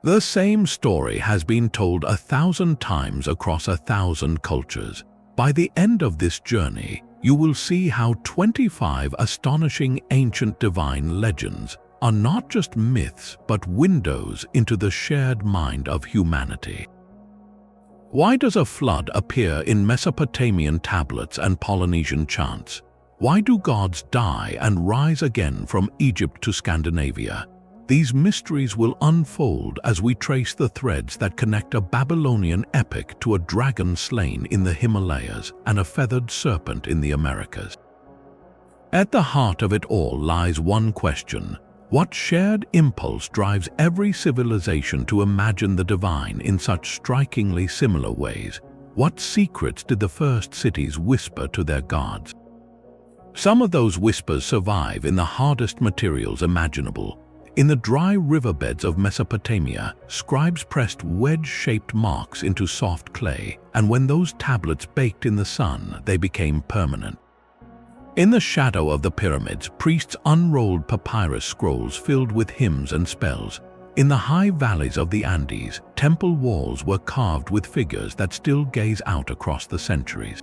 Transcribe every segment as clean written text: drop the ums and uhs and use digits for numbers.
The same story has been told 1,000 times across 1,000 cultures. By the end of this journey, you will see how 25 astonishing ancient divine legends are not just myths but windows into the shared mind of humanity. Why does a flood appear in Mesopotamian tablets and Polynesian chants? Why do gods die and rise again from Egypt to Scandinavia? These mysteries will unfold as we trace the threads that connect a Babylonian epic to a dragon slain in the Himalayas and a feathered serpent in the Americas. At the heart of it all lies one question: what shared impulse drives every civilization to imagine the divine in such strikingly similar ways? What secrets did the first cities whisper to their gods? Some of those whispers survive in the hardest materials imaginable. In the dry riverbeds of Mesopotamia, scribes pressed wedge-shaped marks into soft clay, and when those tablets baked in the sun, they became permanent. In the shadow of the pyramids, priests unrolled papyrus scrolls filled with hymns and spells. In the high valleys of the Andes, temple walls were carved with figures that still gaze out across the centuries.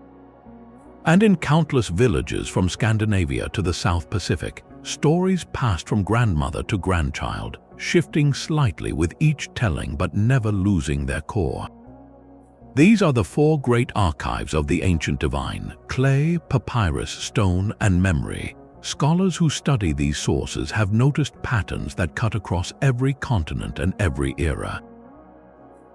And in countless villages from Scandinavia to the South Pacific, stories passed from grandmother to grandchild, shifting slightly with each telling but never losing their core. These are the four great archives of the ancient divine: clay, papyrus, stone, and memory. Scholars who study these sources have noticed patterns that cut across every continent and every era.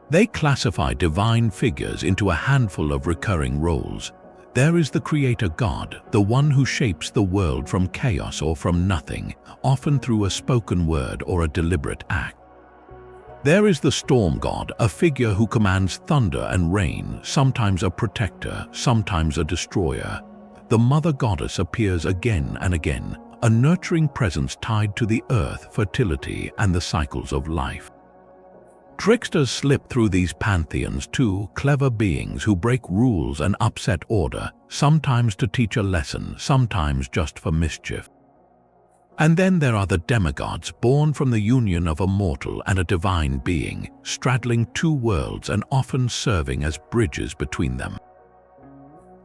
They classify divine figures into a handful of recurring roles. There is the creator god, the one who shapes the world from chaos or from nothing, often through a spoken word or a deliberate act. There is the storm god, a figure who commands thunder and rain, sometimes a protector, sometimes a destroyer. The mother goddess appears again and again, a nurturing presence tied to the earth, fertility, and the cycles of life. Tricksters slip through these pantheons too, clever beings who break rules and upset order, sometimes to teach a lesson, sometimes just for mischief. And then there are the demigods, born from the union of a mortal and a divine being, straddling two worlds and often serving as bridges between them.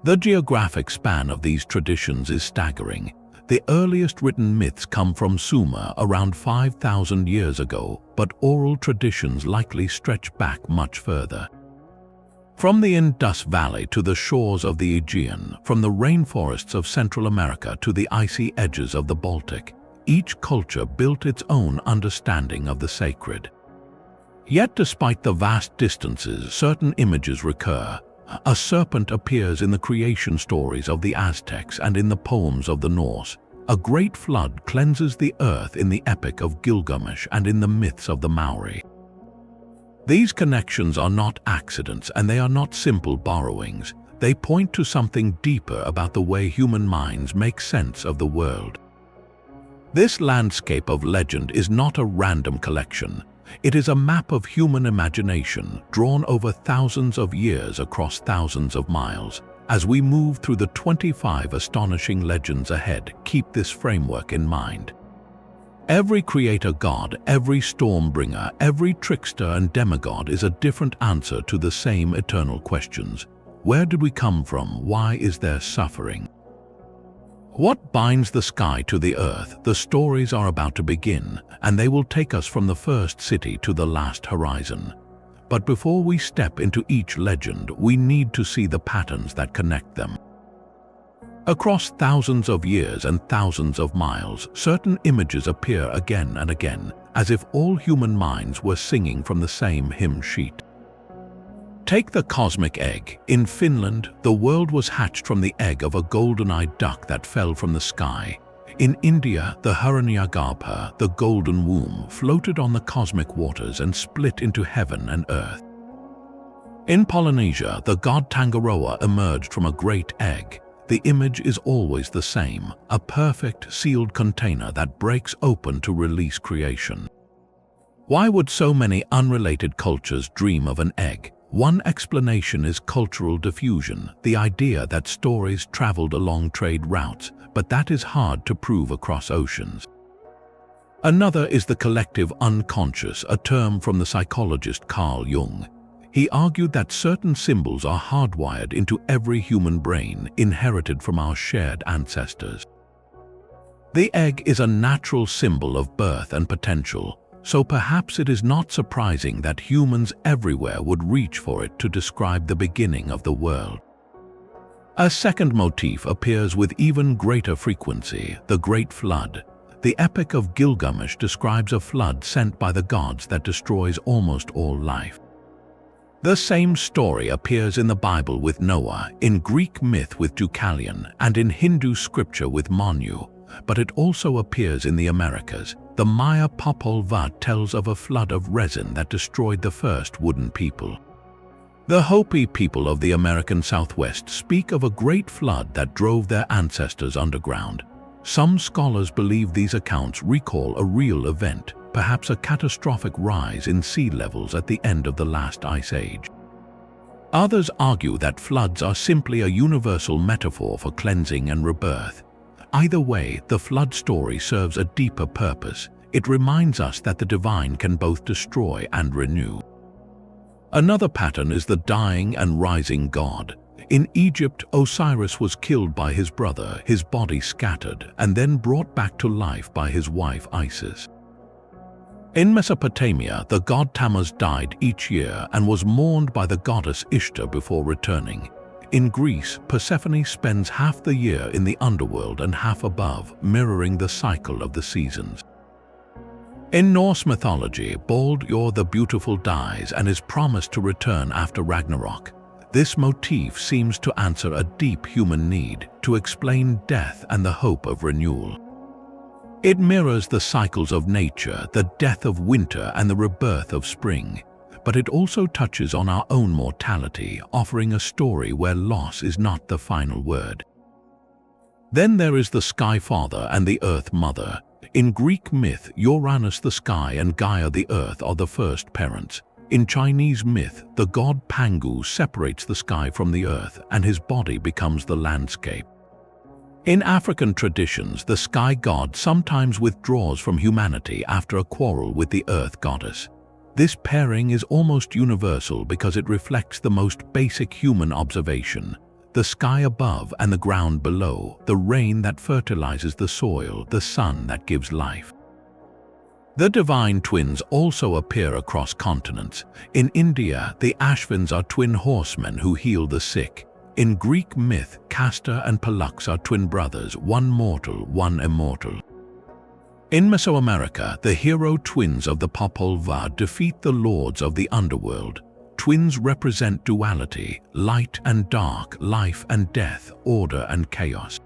The geographic span of these traditions is staggering. The earliest written myths come from Sumer around 5,000 years ago, but oral traditions likely stretch back much further. From the Indus Valley to the shores of the Aegean, from the rainforests of Central America to the icy edges of the Baltic, each culture built its own understanding of the sacred. Yet despite the vast distances, certain images recur. A serpent appears in the creation stories of the Aztecs and in the poems of the Norse. A great flood cleanses the earth in the epic of Gilgamesh and in the myths of the Maori. These connections are not accidents, and they are not simple borrowings. They point to something deeper about the way human minds make sense of the world. This landscape of legend is not a random collection. It is a map of human imagination, drawn over thousands of years across thousands of miles. As we move through the 25 astonishing legends ahead, keep this framework in mind. Every creator god, every stormbringer, every trickster and demigod is a different answer to the same eternal questions. Where did we come from? Why is there suffering? What binds the sky to the earth? The stories are about to begin, and they will take us from the first city to the last horizon. But before we step into each legend, we need to see the patterns that connect them. Across thousands of years and thousands of miles, certain images appear again and again, as if all human minds were singing from the same hymn sheet. Take the cosmic egg. In Finland, the world was hatched from the egg of a golden-eyed duck that fell from the sky. In India, the Hiranyagarbha, the golden womb, floated on the cosmic waters and split into heaven and earth. In Polynesia, the god Tangaroa emerged from a great egg. The image is always the same, a perfect, sealed container that breaks open to release creation. Why would so many unrelated cultures dream of an egg? One explanation is cultural diffusion, the idea that stories traveled along trade routes, but that is hard to prove across oceans. Another is the collective unconscious, a term from the psychologist Carl Jung. He argued that certain symbols are hardwired into every human brain, inherited from our shared ancestors. The egg is a natural symbol of birth and potential, so perhaps it is not surprising that humans everywhere would reach for it to describe the beginning of the world. A second motif appears with even greater frequency, the Great Flood. The Epic of Gilgamesh describes a flood sent by the gods that destroys almost all life. The same story appears in the Bible with Noah, in Greek myth with Deucalion, and in Hindu scripture with Manu, but it also appears in the Americas. The Maya Popol Vuh tells of a flood of resin that destroyed the first wooden people. The Hopi people of the American Southwest speak of a great flood that drove their ancestors underground. Some scholars believe these accounts recall a real event, perhaps a catastrophic rise in sea levels at the end of the last ice age. Others argue that floods are simply a universal metaphor for cleansing and rebirth. Either way, the flood story serves a deeper purpose. It reminds us that the divine can both destroy and renew. Another pattern is the dying and rising god. In Egypt, Osiris was killed by his brother, his body scattered, and then brought back to life by his wife Isis. In Mesopotamia, the god Tammuz died each year and was mourned by the goddess Ishtar before returning. In Greece, Persephone spends half the year in the underworld and half above, mirroring the cycle of the seasons. In Norse mythology, Baldur the Beautiful dies and is promised to return after Ragnarok. This motif seems to answer a deep human need, to explain death and the hope of renewal. It mirrors the cycles of nature, the death of winter and the rebirth of spring, but it also touches on our own mortality, offering a story where loss is not the final word. Then there is the Sky Father and the Earth Mother. In Greek myth, Uranus the sky and Gaia the earth are the first parents. In Chinese myth, the god Pangu separates the sky from the earth and his body becomes the landscape. In African traditions, the sky god sometimes withdraws from humanity after a quarrel with the earth goddess. This pairing is almost universal because it reflects the most basic human observation: the sky above and the ground below, the rain that fertilizes the soil, the sun that gives life. The divine twins also appear across continents. In India, the Ashvins are twin horsemen who heal the sick. In Greek myth, Castor and Pollux are twin brothers, one mortal, one immortal. In Mesoamerica, the hero twins of the Popol Vuh defeat the lords of the underworld. Twins represent duality, light and dark, life and death, order and chaos.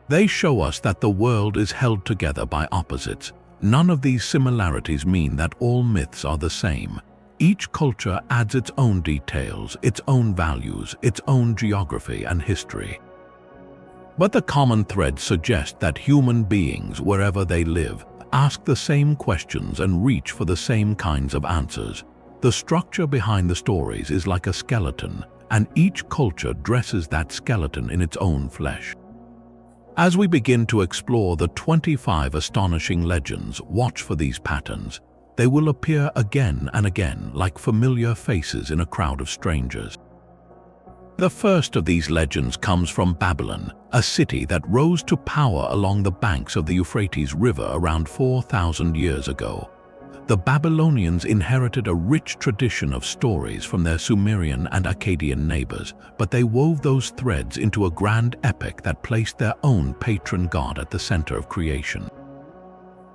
They show us that the world is held together by opposites. None of these similarities mean that all myths are the same. Each culture adds its own details, its own values, its own geography and history. But the common threads suggest that human beings, wherever they live, ask the same questions and reach for the same kinds of answers. The structure behind the stories is like a skeleton, and each culture dresses that skeleton in its own flesh. As we begin to explore the 25 astonishing legends, watch for these patterns. They will appear again and again like familiar faces in a crowd of strangers. The first of these legends comes from Babylon, a city that rose to power along the banks of the Euphrates River around 4,000 years ago. The Babylonians inherited a rich tradition of stories from their Sumerian and Akkadian neighbors, but they wove those threads into a grand epic that placed their own patron god at the center of creation.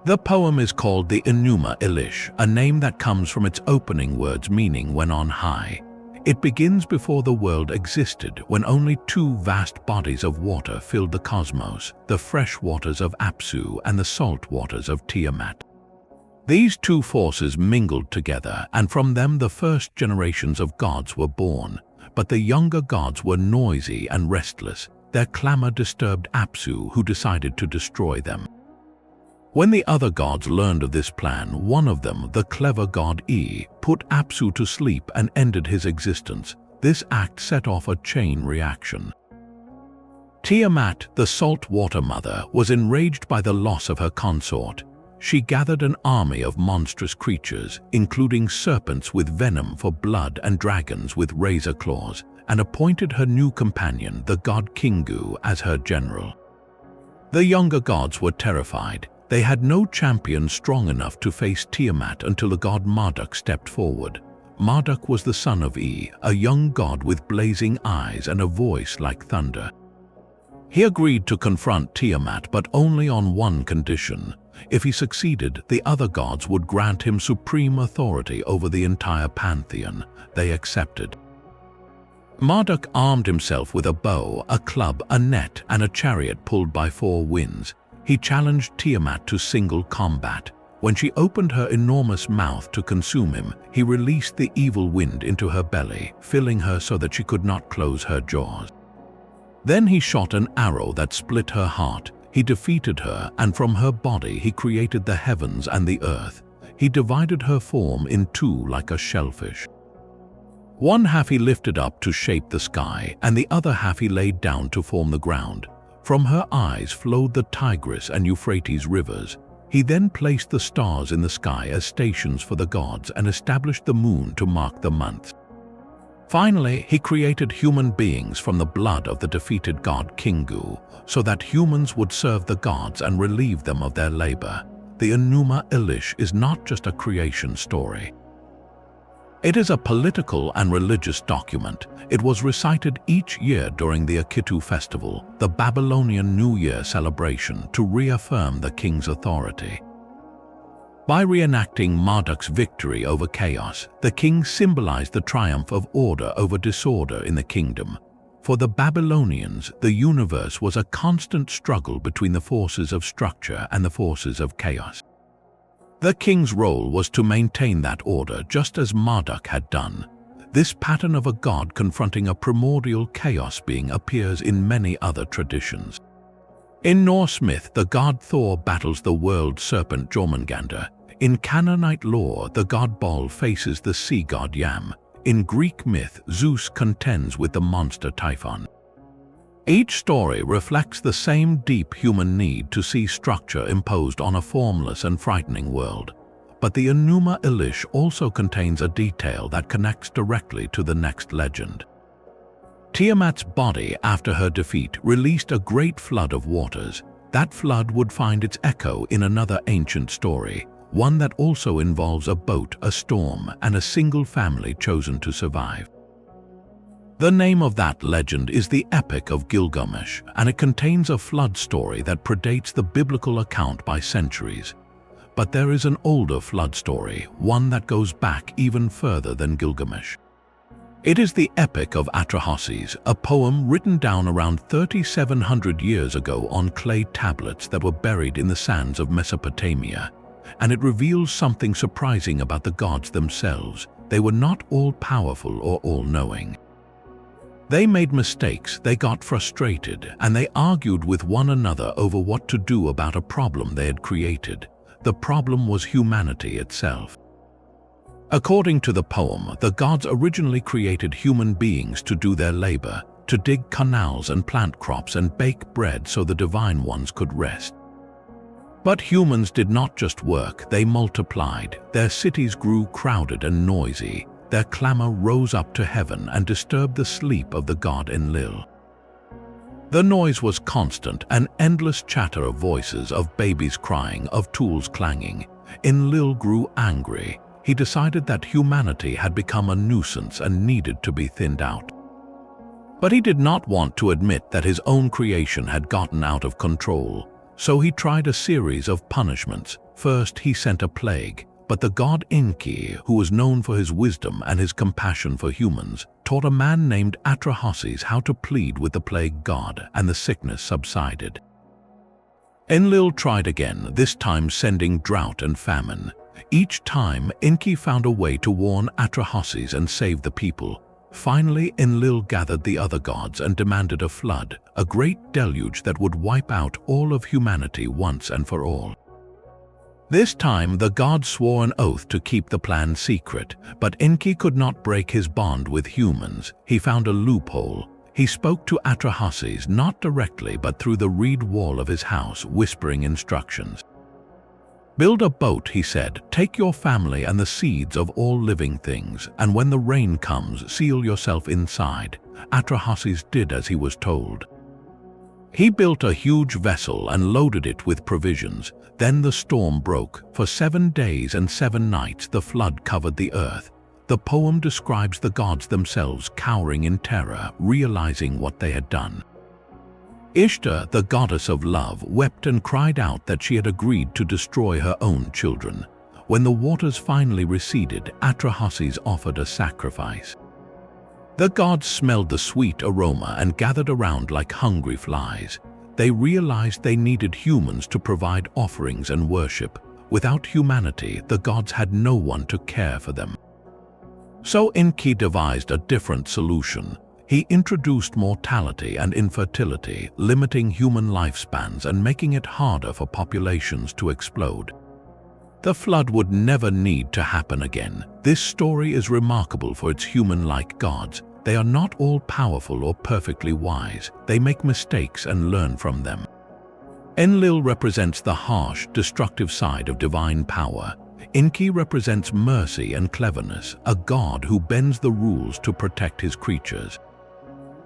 The poem is called the Enuma Elish, a name that comes from its opening words meaning when on high. It begins before the world existed, when only two vast bodies of water filled the cosmos, the fresh waters of Apsu and the salt waters of Tiamat. These two forces mingled together, and from them the first generations of gods were born. But the younger gods were noisy and restless. Their clamor disturbed Apsu, who decided to destroy them. When the other gods learned of this plan, one of them, the clever god E, put Apsu to sleep and ended his existence. This act set off a chain reaction. Tiamat, the salt water mother, was enraged by the loss of her consort. she gathered an army of monstrous creatures, including serpents with venom for blood and dragons with razor claws, and appointed her new companion, the god Kingu, as her general. The younger gods were terrified. They had no champion strong enough to face Tiamat until the god Marduk stepped forward. Marduk was the son of E, a young god with blazing eyes and a voice like thunder. He agreed to confront Tiamat, but only on one condition. If he succeeded, the other gods would grant him supreme authority over the entire pantheon. They accepted. Marduk armed himself with a bow, a club, a net, and a chariot pulled by 4 winds. He challenged Tiamat to single combat. When she opened her enormous mouth to consume him, he released the evil wind into her belly, filling her so that she could not close her jaws. Then he shot an arrow that split her heart. He defeated her, and from her body he created the heavens and the earth. He divided her form in 2 like a shellfish. One half he lifted up to shape the sky, and the other half he laid down to form the ground. From her eyes flowed the Tigris and Euphrates rivers. He then placed the stars in the sky as stations for the gods and established the moon to mark the months. Finally, he created human beings from the blood of the defeated god Kingu, so that humans would serve the gods and relieve them of their labor. The Enuma Elish is not just a creation story. It is a political and religious document. It was recited each year during the Akitu festival, the Babylonian New Year celebration, to reaffirm the king's authority. By reenacting Marduk's victory over chaos, the king symbolized the triumph of order over disorder in the kingdom. For the Babylonians, the universe was a constant struggle between the forces of structure and the forces of chaos. The king's role was to maintain that order, just as Marduk had done. This pattern of a god confronting a primordial chaos being appears in many other traditions. In Norse myth, the god Thor battles the world serpent Jormungandr. In Canaanite lore, the god Baal faces the sea god Yam. In Greek myth, Zeus contends with the monster Typhon. Each story reflects the same deep human need to see structure imposed on a formless and frightening world. But the Enuma Elish also contains a detail that connects directly to the next legend. Tiamat's body, after her defeat, released a great flood of waters. That flood would find its echo in another ancient story, one that also involves a boat, a storm, and a single family chosen to survive. The name of that legend is the Epic of Gilgamesh, and it contains a flood story that predates the biblical account by centuries. But there is an older flood story, one that goes back even further than Gilgamesh. It is the Epic of Atrahasis, a poem written down around 3,700 years ago on clay tablets that were buried in the sands of Mesopotamia. And it reveals something surprising about the gods themselves. They were not all-powerful or all-knowing. They made mistakes, they got frustrated, and they argued with one another over what to do about a problem they had created. The problem was humanity itself. According to the poem, the gods originally created human beings to do their labor, to dig canals and plant crops and bake bread so the divine ones could rest. But humans did not just work, they multiplied. Their cities grew crowded and noisy. Their clamor rose up to heaven and disturbed the sleep of the god Enlil. The noise was constant, an endless chatter of voices, of babies crying, of tools clanging. Enlil grew angry. He decided that humanity had become a nuisance and needed to be thinned out. But he did not want to admit that his own creation had gotten out of control. So he tried a series of punishments. First, he sent a plague. But the god Enki, who was known for his wisdom and his compassion for humans, taught a man named Atrahasis how to plead with the plague god, and the sickness subsided. Enlil tried again, this time sending drought and famine. Each time, Enki found a way to warn Atrahasis and save the people. Finally, Enlil gathered the other gods and demanded a flood, a great deluge that would wipe out all of humanity once and for all. This time, the gods swore an oath to keep the plan secret, but Enki could not break his bond with humans. He found a loophole. He spoke to Atrahasis not directly but through the reed wall of his house, whispering instructions. "Build a boat," he said. "Take your family and the seeds of all living things, and when the rain comes, seal yourself inside." Atrahasis did as he was told. He built a huge vessel and loaded it with provisions. Then the storm broke. For 7 days and 7 nights the flood covered the earth. The poem describes the gods themselves cowering in terror, realizing what they had done. Ishtar, the goddess of love, wept and cried out that she had agreed to destroy her own children. When the waters finally receded, Atrahasis offered a sacrifice. The gods smelled the sweet aroma and gathered around like hungry flies. They realized they needed humans to provide offerings and worship. Without humanity, the gods had no one to care for them. So Enki devised a different solution. He introduced mortality and infertility, limiting human lifespans and making it harder for populations to explode. The flood would never need to happen again. This story is remarkable for its human-like gods. They are not all powerful or perfectly wise. They make mistakes and learn from them. Enlil represents the harsh, destructive side of divine power. Enki represents mercy and cleverness, a god who bends the rules to protect his creatures.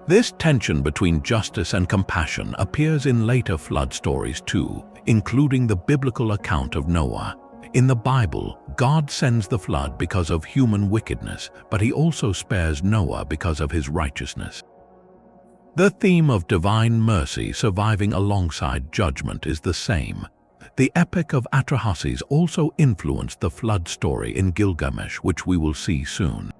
This tension between justice and compassion appears in later flood stories too, including the biblical account of Noah. In the Bible, God sends the flood because of human wickedness, but he also spares Noah because of his righteousness. The theme of divine mercy surviving alongside judgment is the same. The epic of Atrahasis also influenced the flood story in Gilgamesh, which we will see soon.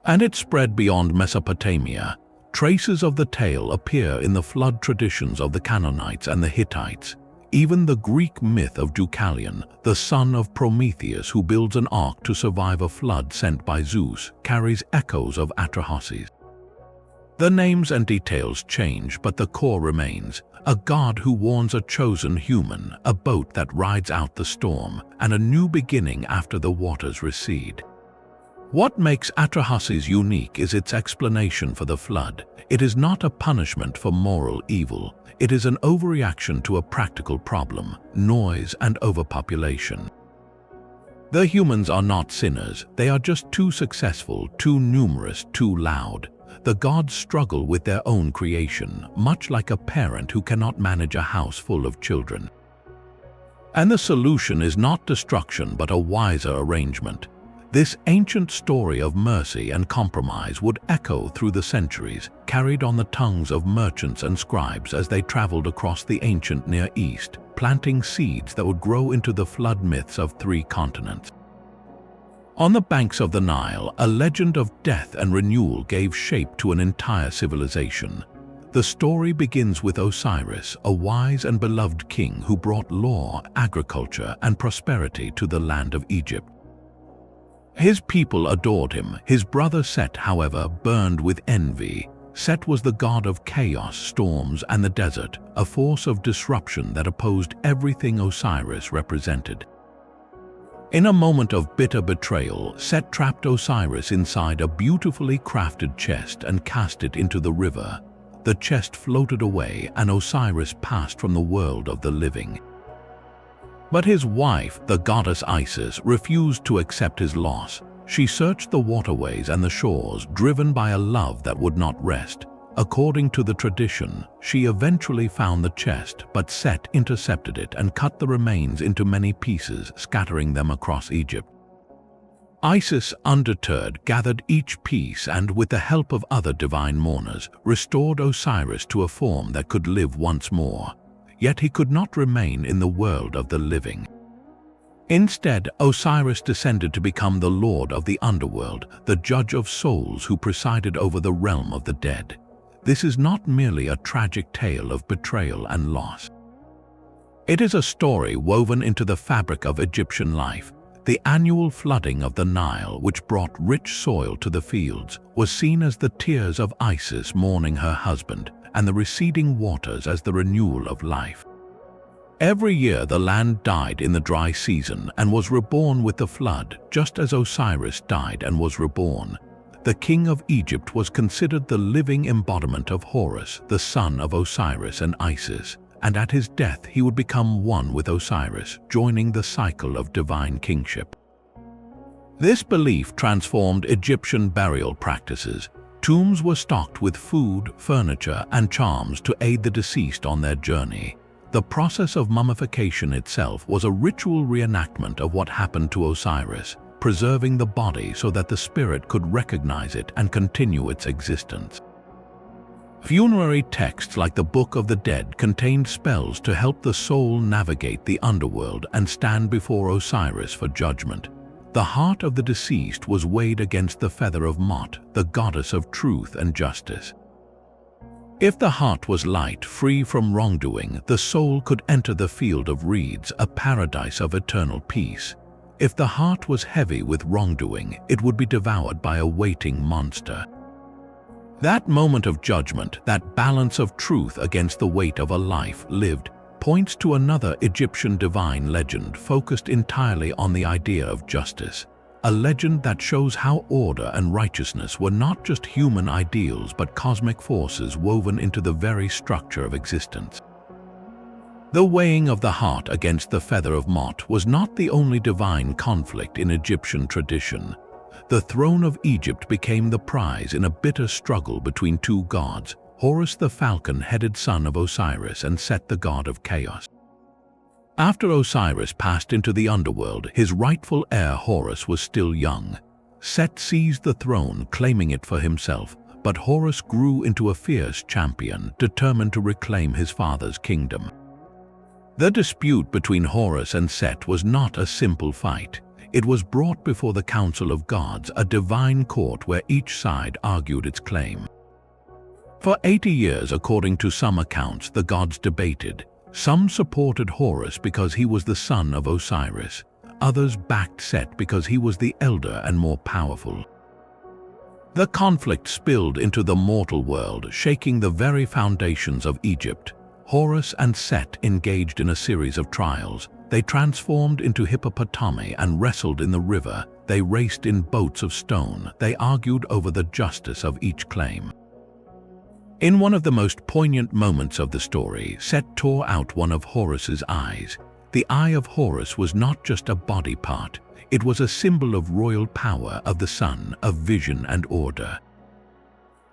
And it spread beyond Mesopotamia. Traces of the tale appear in the flood traditions of the Canaanites and the Hittites. Even the Greek myth of Deucalion, the son of Prometheus who builds an ark to survive a flood sent by Zeus, carries echoes of Atrahasis. The names and details change, but the core remains: a god who warns a chosen human, a boat that rides out the storm, and a new beginning after the waters recede. What makes Atrahasis unique is its explanation for the flood. It is not a punishment for moral evil. It is an overreaction to a practical problem: noise and overpopulation. The humans are not sinners. They are just too successful, too numerous, too loud. The gods struggle with their own creation, much like a parent who cannot manage a house full of children. And the solution is not destruction, but a wiser arrangement. This ancient story of mercy and compromise would echo through the centuries, carried on the tongues of merchants and scribes as they traveled across the ancient Near East, planting seeds that would grow into the flood myths of 3 continents. On the banks of the Nile, a legend of death and renewal gave shape to an entire civilization. The story begins with Osiris, a wise and beloved king who brought law, agriculture, and prosperity to the land of Egypt. His people adored him. His brother Set, however, burned with envy. Set was the god of chaos, storms, and the desert, a force of disruption that opposed everything Osiris represented. In a moment of bitter betrayal, Set trapped Osiris inside a beautifully crafted chest and cast it into the river. The chest floated away, and Osiris passed from the world of the living. But his wife, the goddess Isis, refused to accept his loss. She searched the waterways and the shores, driven by a love that would not rest. According to the tradition, she eventually found the chest, but Set intercepted it and cut the remains into many pieces, scattering them across Egypt. Isis, undeterred, gathered each piece and, with the help of other divine mourners, restored Osiris to a form that could live once more. Yet he could not remain in the world of the living. Instead, Osiris descended to become the lord of the underworld, the judge of souls who presided over the realm of the dead. This is not merely a tragic tale of betrayal and loss. It is a story woven into the fabric of Egyptian life. The annual flooding of the Nile, which brought rich soil to the fields, was seen as the tears of Isis mourning her husband, and the receding waters as the renewal of life. Every year the land died in the dry season and was reborn with the flood, just as Osiris died and was reborn. The king of Egypt was considered the living embodiment of Horus, the son of Osiris and Isis, and at his death he would become one with Osiris, joining the cycle of divine kingship. This belief transformed Egyptian burial practices. Tombs were stocked with food, furniture, and charms to aid the deceased on their journey. The process of mummification itself was a ritual reenactment of what happened to Osiris, preserving the body so that the spirit could recognize it and continue its existence. Funerary texts like the Book of the Dead contained spells to help the soul navigate the underworld and stand before Osiris for judgment. The heart of the deceased was weighed against the feather of Mot, the goddess of truth and justice. If the heart was light, free from wrongdoing, the soul could enter the field of reeds, a paradise of eternal peace. If the heart was heavy with wrongdoing, it would be devoured by a waiting monster. That moment of judgment, that balance of truth against the weight of a life lived, points to another Egyptian divine legend focused entirely on the idea of justice. A legend that shows how order and righteousness were not just human ideals but cosmic forces woven into the very structure of existence. The weighing of the heart against the feather of Mot was not the only divine conflict in Egyptian tradition. The throne of Egypt became the prize in a bitter struggle between two gods, Horus the falcon-headed son of Osiris and Set the god of chaos. After Osiris passed into the underworld, his rightful heir Horus was still young. Set seized the throne, claiming it for himself, but Horus grew into a fierce champion, determined to reclaim his father's kingdom. The dispute between Horus and Set was not a simple fight. It was brought before the Council of Gods, a divine court where each side argued its claim. For 80 years, according to some accounts, the gods debated. Some supported Horus because he was the son of Osiris. Others backed Set because he was the elder and more powerful. The conflict spilled into the mortal world, shaking the very foundations of Egypt. Horus and Set engaged in a series of trials. They transformed into hippopotami and wrestled in the river. They raced in boats of stone. They argued over the justice of each claim. In one of the most poignant moments of the story, Set tore out one of Horus's eyes. The eye of Horus was not just a body part. It was a symbol of royal power, of the sun, of vision and order.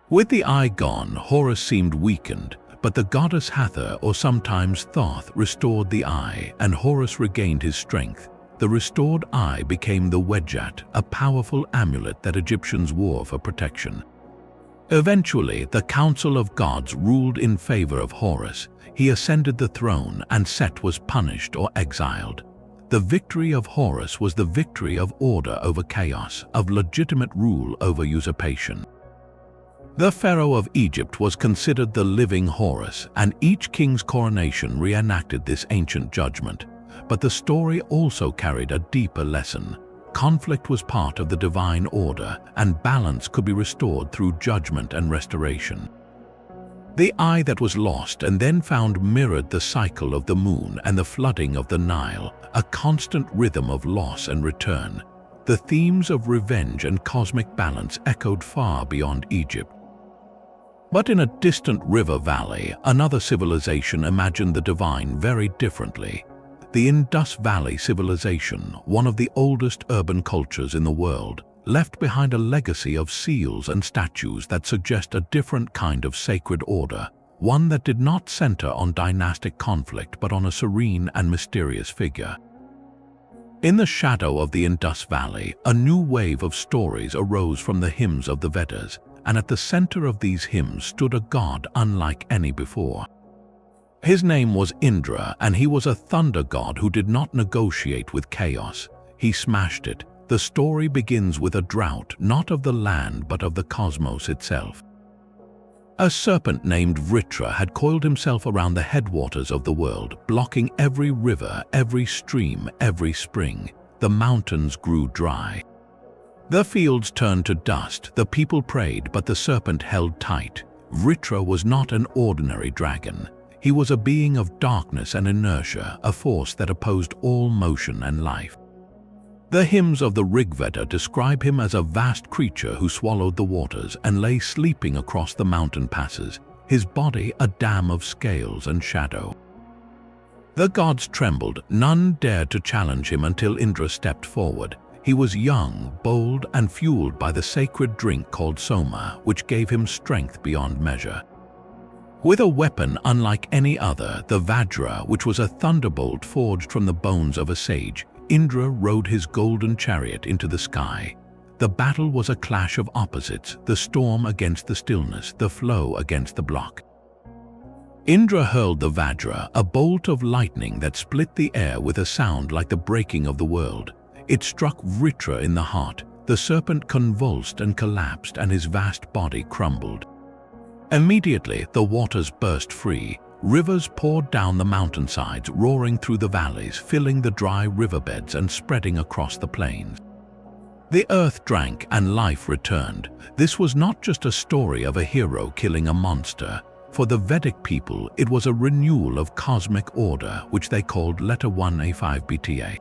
With the eye gone, Horus seemed weakened. But the goddess Hathor, or sometimes Thoth, restored the eye, and Horus regained his strength. The restored eye became the Wedjat, a powerful amulet that Egyptians wore for protection. Eventually, the Council of Gods ruled in favor of Horus. He ascended the throne, and Set was punished or exiled. The victory of Horus was the victory of order over chaos, of legitimate rule over usurpation. The pharaoh of Egypt was considered the living Horus, and each king's coronation reenacted this ancient judgment. But the story also carried a deeper lesson. Conflict was part of the divine order, and balance could be restored through judgment and restoration. The eye that was lost and then found mirrored the cycle of the moon and the flooding of the Nile, a constant rhythm of loss and return. The themes of revenge and cosmic balance echoed far beyond Egypt. But in a distant river valley, another civilization imagined the divine very differently. The Indus Valley civilization, one of the oldest urban cultures in the world, left behind a legacy of seals and statues that suggest a different kind of sacred order, one that did not center on dynastic conflict but on a serene and mysterious figure. In the shadow of the Indus Valley, a new wave of stories arose from the hymns of the Vedas, and at the center of these hymns stood a god unlike any before. His name was Indra, and he was a thunder god who did not negotiate with chaos. He smashed it. The story begins with a drought, not of the land but of the cosmos itself. A serpent named Vritra had coiled himself around the headwaters of the world, blocking every river, every stream, every spring. The mountains grew dry. The fields turned to dust. The people prayed, but the serpent held tight. Vritra was not an ordinary dragon. He was a being of darkness and inertia, a force that opposed all motion and life. The hymns of the Rigveda describe him as a vast creature who swallowed the waters and lay sleeping across the mountain passes, his body a dam of scales and shadow. The gods trembled. None dared to challenge him until Indra stepped forward. He was young, bold, and fueled by the sacred drink called soma, which gave him strength beyond measure. With a weapon unlike any other, the Vajra, which was a thunderbolt forged from the bones of a sage, Indra rode his golden chariot into the sky. The battle was a clash of opposites, the storm against the stillness, the flow against the block. Indra hurled the Vajra, a bolt of lightning that split the air with a sound like the breaking of the world. It struck Vritra in the heart. The serpent convulsed and collapsed, and his vast body crumbled. Immediately, the waters burst free. Rivers poured down the mountainsides, roaring through the valleys, filling the dry riverbeds and spreading across the plains. The earth drank and life returned. This was not just a story of a hero killing a monster. For the Vedic people, it was a renewal of cosmic order, which they called Letter 1A5 BTA.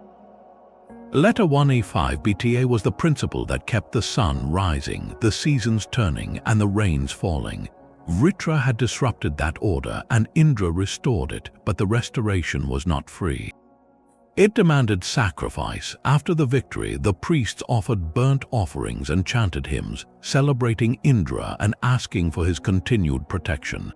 Letter 1A5 BTA was the principle that kept the sun rising, the seasons turning, and the rains falling. Vritra had disrupted that order, and Indra restored it, but the restoration was not free. It demanded sacrifice. After the victory, the priests offered burnt offerings and chanted hymns, celebrating Indra and asking for his continued protection.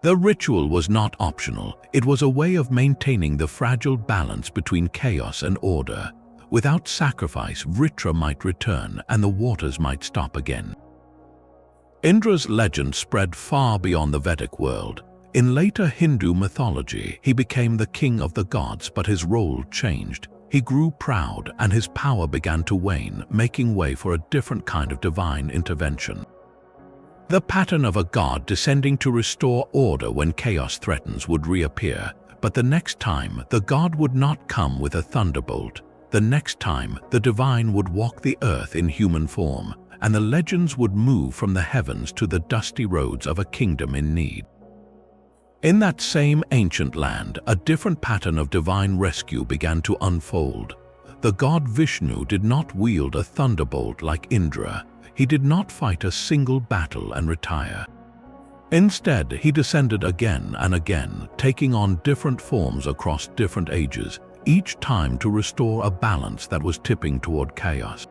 The ritual was not optional. It was a way of maintaining the fragile balance between chaos and order. Without sacrifice, Vritra might return and the waters might stop again. Indra's legend spread far beyond the Vedic world. In later Hindu mythology, he became the king of the gods, but his role changed. He grew proud and his power began to wane, making way for a different kind of divine intervention. The pattern of a god descending to restore order when chaos threatens would reappear, but the next time, the god would not come with a thunderbolt. The next time, the divine would walk the earth in human form, and the legends would move from the heavens to the dusty roads of a kingdom in need. In that same ancient land, a different pattern of divine rescue began to unfold. The god Vishnu did not wield a thunderbolt like Indra. He did not fight a single battle and retire. Instead, he descended again and again, taking on different forms across different ages, each time to restore a balance that was tipping toward chaos.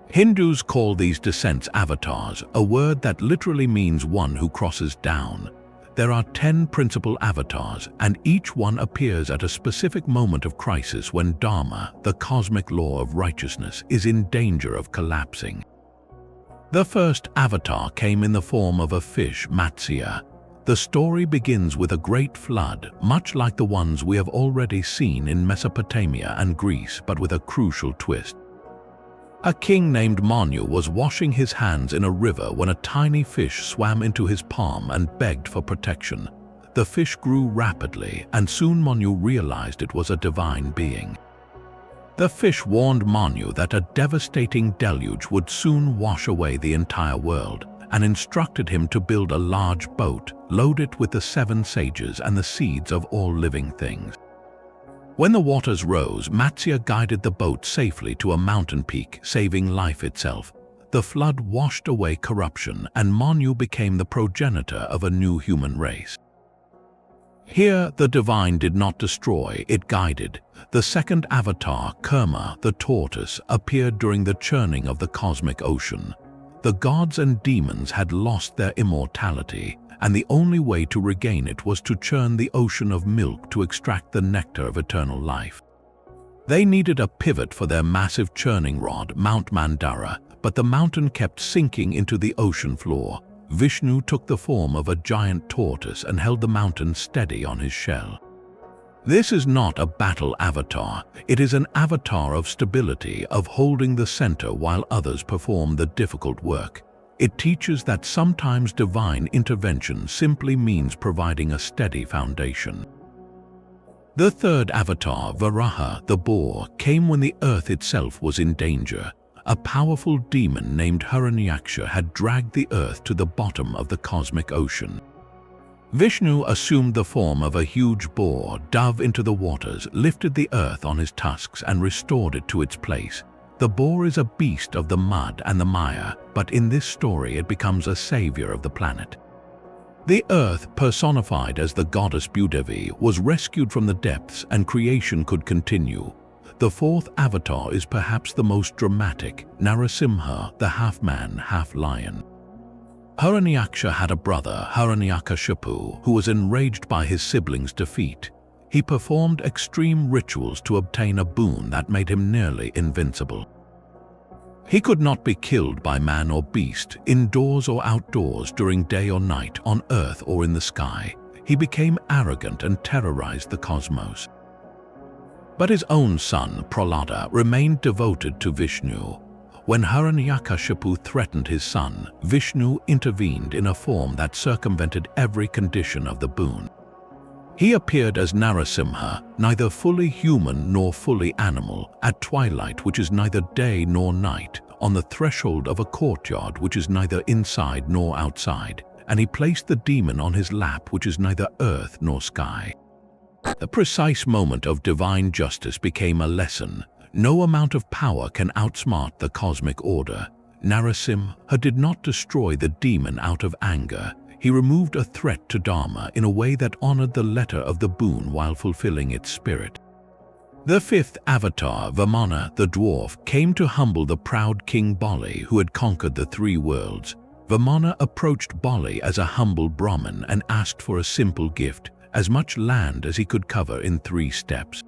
Hindus call these descents avatars, a word that literally means one who crosses down. There are 10 principal avatars, and each one appears at a specific moment of crisis when Dharma, the cosmic law of righteousness, is in danger of collapsing. The first avatar came in the form of a fish, Matsya. The story begins with a great flood, much like the ones we have already seen in Mesopotamia and Greece, but with a crucial twist. A king named Manu was washing his hands in a river when a tiny fish swam into his palm and begged for protection. The fish grew rapidly, and soon Manu realized it was a divine being. The fish warned Manu that a devastating deluge would soon wash away the entire world, and instructed him to build a large boat, load it with the 7 sages and the seeds of all living things. When the waters rose, Matsya guided the boat safely to a mountain peak, saving life itself. The flood washed away corruption, and Manu became the progenitor of a new human race. Here, the divine did not destroy, it guided. The second avatar, Kurma, the tortoise, appeared during the churning of the cosmic ocean. The gods and demons had lost their immortality, and the only way to regain it was to churn the ocean of milk to extract the nectar of eternal life. They needed a pivot for their massive churning rod, Mount Mandara, but the mountain kept sinking into the ocean floor. Vishnu took the form of a giant tortoise and held the mountain steady on his shell. This is not a battle avatar. It is an avatar of stability, of holding the center while others perform the difficult work. It teaches that sometimes divine intervention simply means providing a steady foundation. The third avatar, Varaha, the boar, came when the earth itself was in danger. A powerful demon named Hiranyaksha had dragged the earth to the bottom of the cosmic ocean. Vishnu assumed the form of a huge boar, dove into the waters, lifted the earth on his tusks, and restored it to its place. The boar is a beast of the mud and the mire, but in this story it becomes a savior of the planet. The earth, personified as the goddess Bhudevi, was rescued from the depths and creation could continue. The fourth avatar is perhaps the most dramatic, Narasimha, the half-man, half-lion. Hiranyaksha had a brother, Hiranyakashipu, who was enraged by his siblings' defeat. He performed extreme rituals to obtain a boon that made him nearly invincible. He could not be killed by man or beast, indoors or outdoors, during day or night, on earth or in the sky. He became arrogant and terrorized the cosmos. But his own son, Prahlada, remained devoted to Vishnu. When Hiranyakashipu threatened his son, Vishnu intervened in a form that circumvented every condition of the boon. He appeared as Narasimha, neither fully human nor fully animal, at twilight, which is neither day nor night, on the threshold of a courtyard which is neither inside nor outside, and he placed the demon on his lap, which is neither earth nor sky. The precise moment of divine justice became a lesson. No amount of power can outsmart the cosmic order. Narasimha did not destroy the demon out of anger. He removed a threat to Dharma in a way that honored the letter of the boon while fulfilling its spirit. The fifth avatar, Vamana, the dwarf, came to humble the proud King Bali, who had conquered the three worlds. Vamana approached Bali as a humble Brahmin and asked for a simple gift, as much land as he could cover in 3 steps.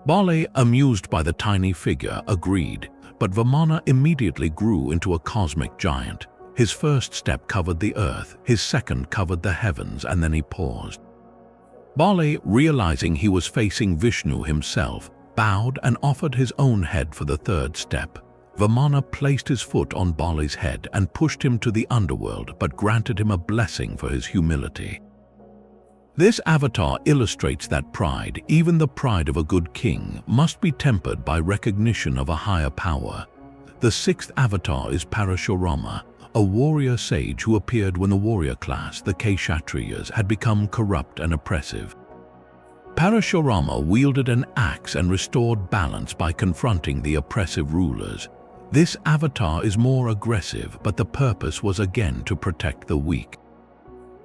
Bali, amused by the tiny figure, agreed, but Vamana immediately grew into a cosmic giant. His first step covered the earth, his second covered the heavens, and then he paused. Bali, realizing he was facing Vishnu himself, bowed and offered his own head for the third step. Vamana placed his foot on Bali's head and pushed him to the underworld, but granted him a blessing for his humility. This avatar illustrates that pride, even the pride of a good king, must be tempered by recognition of a higher power. The sixth avatar is Parashurama, a warrior sage who appeared when the warrior class, the Kshatriyas, had become corrupt and oppressive. Parashurama wielded an axe and restored balance by confronting the oppressive rulers. This avatar is more aggressive, but the purpose was again to protect the weak.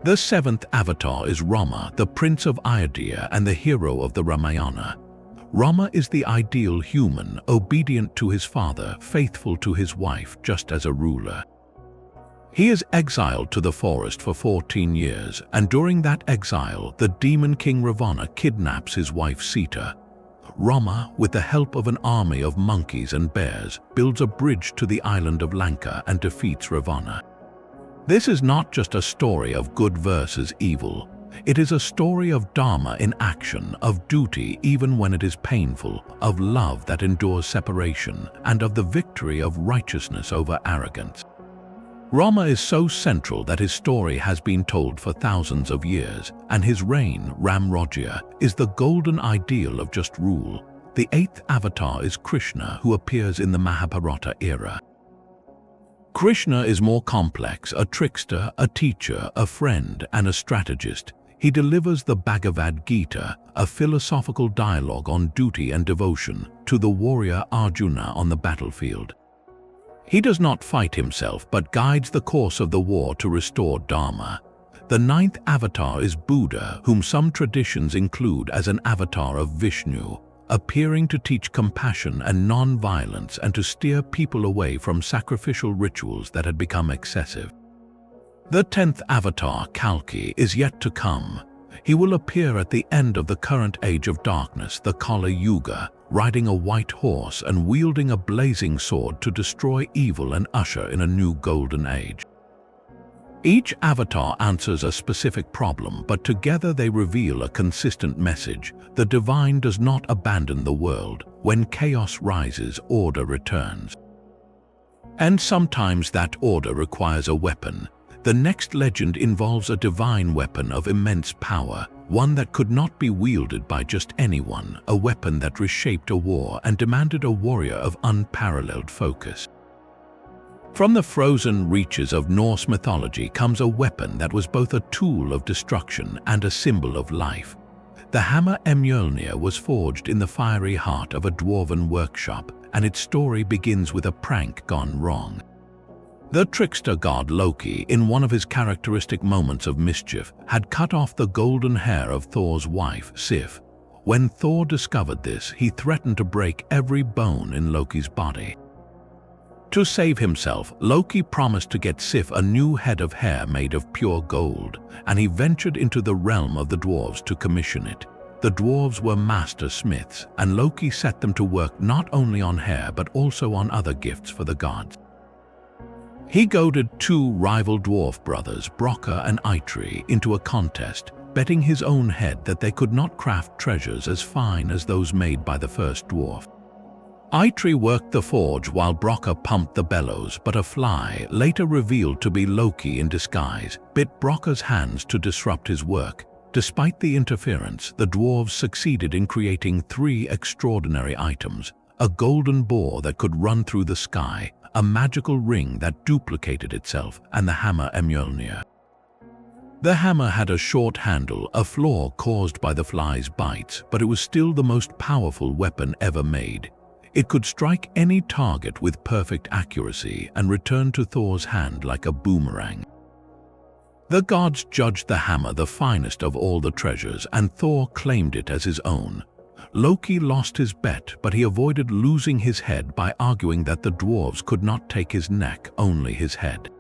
The seventh avatar is Rama, the prince of Ayodhya and the hero of the Ramayana. Rama is the ideal human, obedient to his father, faithful to his wife, just as a ruler. He is exiled to the forest for 14 years, and during that exile, the demon king Ravana kidnaps his wife Sita. Rama, with the help of an army of monkeys and bears, builds a bridge to the island of Lanka and defeats Ravana. This is not just a story of good versus evil. It is a story of Dharma in action, of duty even when it is painful, of love that endures separation, and of the victory of righteousness over arrogance. Rama is so central that his story has been told for thousands of years, and his reign, Ramrajya, is the golden ideal of just rule. The eighth avatar is Krishna, who appears in the Mahabharata era. Krishna is more complex, a trickster, a teacher, a friend, and a strategist. He delivers the Bhagavad Gita, a philosophical dialogue on duty and devotion, to the warrior Arjuna on the battlefield. He does not fight himself, but guides the course of the war to restore Dharma. The ninth avatar is Buddha, whom some traditions include as an avatar of Vishnu, appearing to teach compassion and non-violence and to steer people away from sacrificial rituals that had become excessive. The 10th avatar, Kalki, is yet to come. He will appear at the end of the current age of darkness, the Kali Yuga, riding a white horse and wielding a blazing sword to destroy evil and usher in a new golden age. Each avatar answers a specific problem, but together they reveal a consistent message. The divine does not abandon the world. When chaos rises, order returns. And sometimes that order requires a weapon. The next legend involves a divine weapon of immense power, one that could not be wielded by just anyone, a weapon that reshaped a war and demanded a warrior of unparalleled focus. From the frozen reaches of Norse mythology comes a weapon that was both a tool of destruction and a symbol of life. The hammer Mjolnir was forged in the fiery heart of a dwarven workshop, and its story begins with a prank gone wrong. The trickster god Loki, in one of his characteristic moments of mischief, had cut off the golden hair of Thor's wife, Sif. When Thor discovered this, he threatened to break every bone in Loki's body. To save himself, Loki promised to get Sif a new head of hair made of pure gold, and he ventured into the realm of the dwarves to commission it. The dwarves were master smiths, and Loki set them to work not only on hair but also on other gifts for the gods. He goaded two rival dwarf brothers, Brokkr and Eitri, into a contest, betting his own head that they could not craft treasures as fine as those made by the first dwarf. Eitri worked the forge while Brokkr pumped the bellows, but a fly, later revealed to be Loki in disguise, bit Brokkr's hands to disrupt his work. Despite the interference, the dwarves succeeded in creating three extraordinary items: a golden boar that could run through the sky, a magical ring that duplicated itself, and the hammer Mjolnir. The hammer had a short handle, a flaw caused by the fly's bites, but it was still the most powerful weapon ever made. It could strike any target with perfect accuracy and return to Thor's hand like a boomerang. The gods judged the hammer the finest of all the treasures, and Thor claimed it as his own. Loki lost his bet, but he avoided losing his head by arguing that the dwarves could not take his neck, only his head.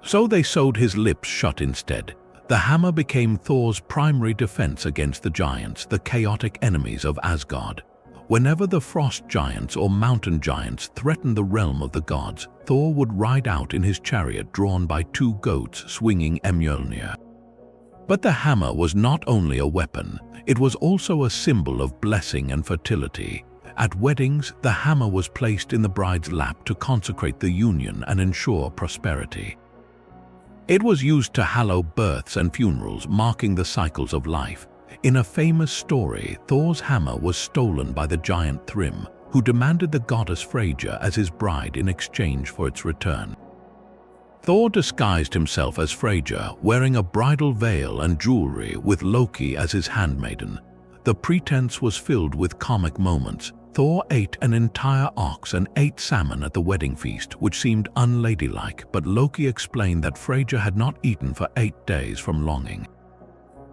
So they sewed his lips shut instead. The hammer became Thor's primary defense against the giants, the chaotic enemies of Asgard. Whenever the frost giants or mountain giants threatened the realm of the gods, Thor would ride out in his chariot drawn by two goats swinging Mjolnir. But the hammer was not only a weapon, it was also a symbol of blessing and fertility. At weddings, the hammer was placed in the bride's lap to consecrate the union and ensure prosperity. It was used to hallow births and funerals, marking the cycles of life. In a famous story, Thor's hammer was stolen by the giant Thrym, who demanded the goddess Freyja as his bride in exchange for its return. Thor disguised himself as Freyja, wearing a bridal veil and jewelry, with Loki as his handmaiden. The pretense was filled with comic moments. Thor ate an entire ox and 8 salmon at the wedding feast, which seemed unladylike, but Loki explained that Freyja had not eaten for 8 days from longing.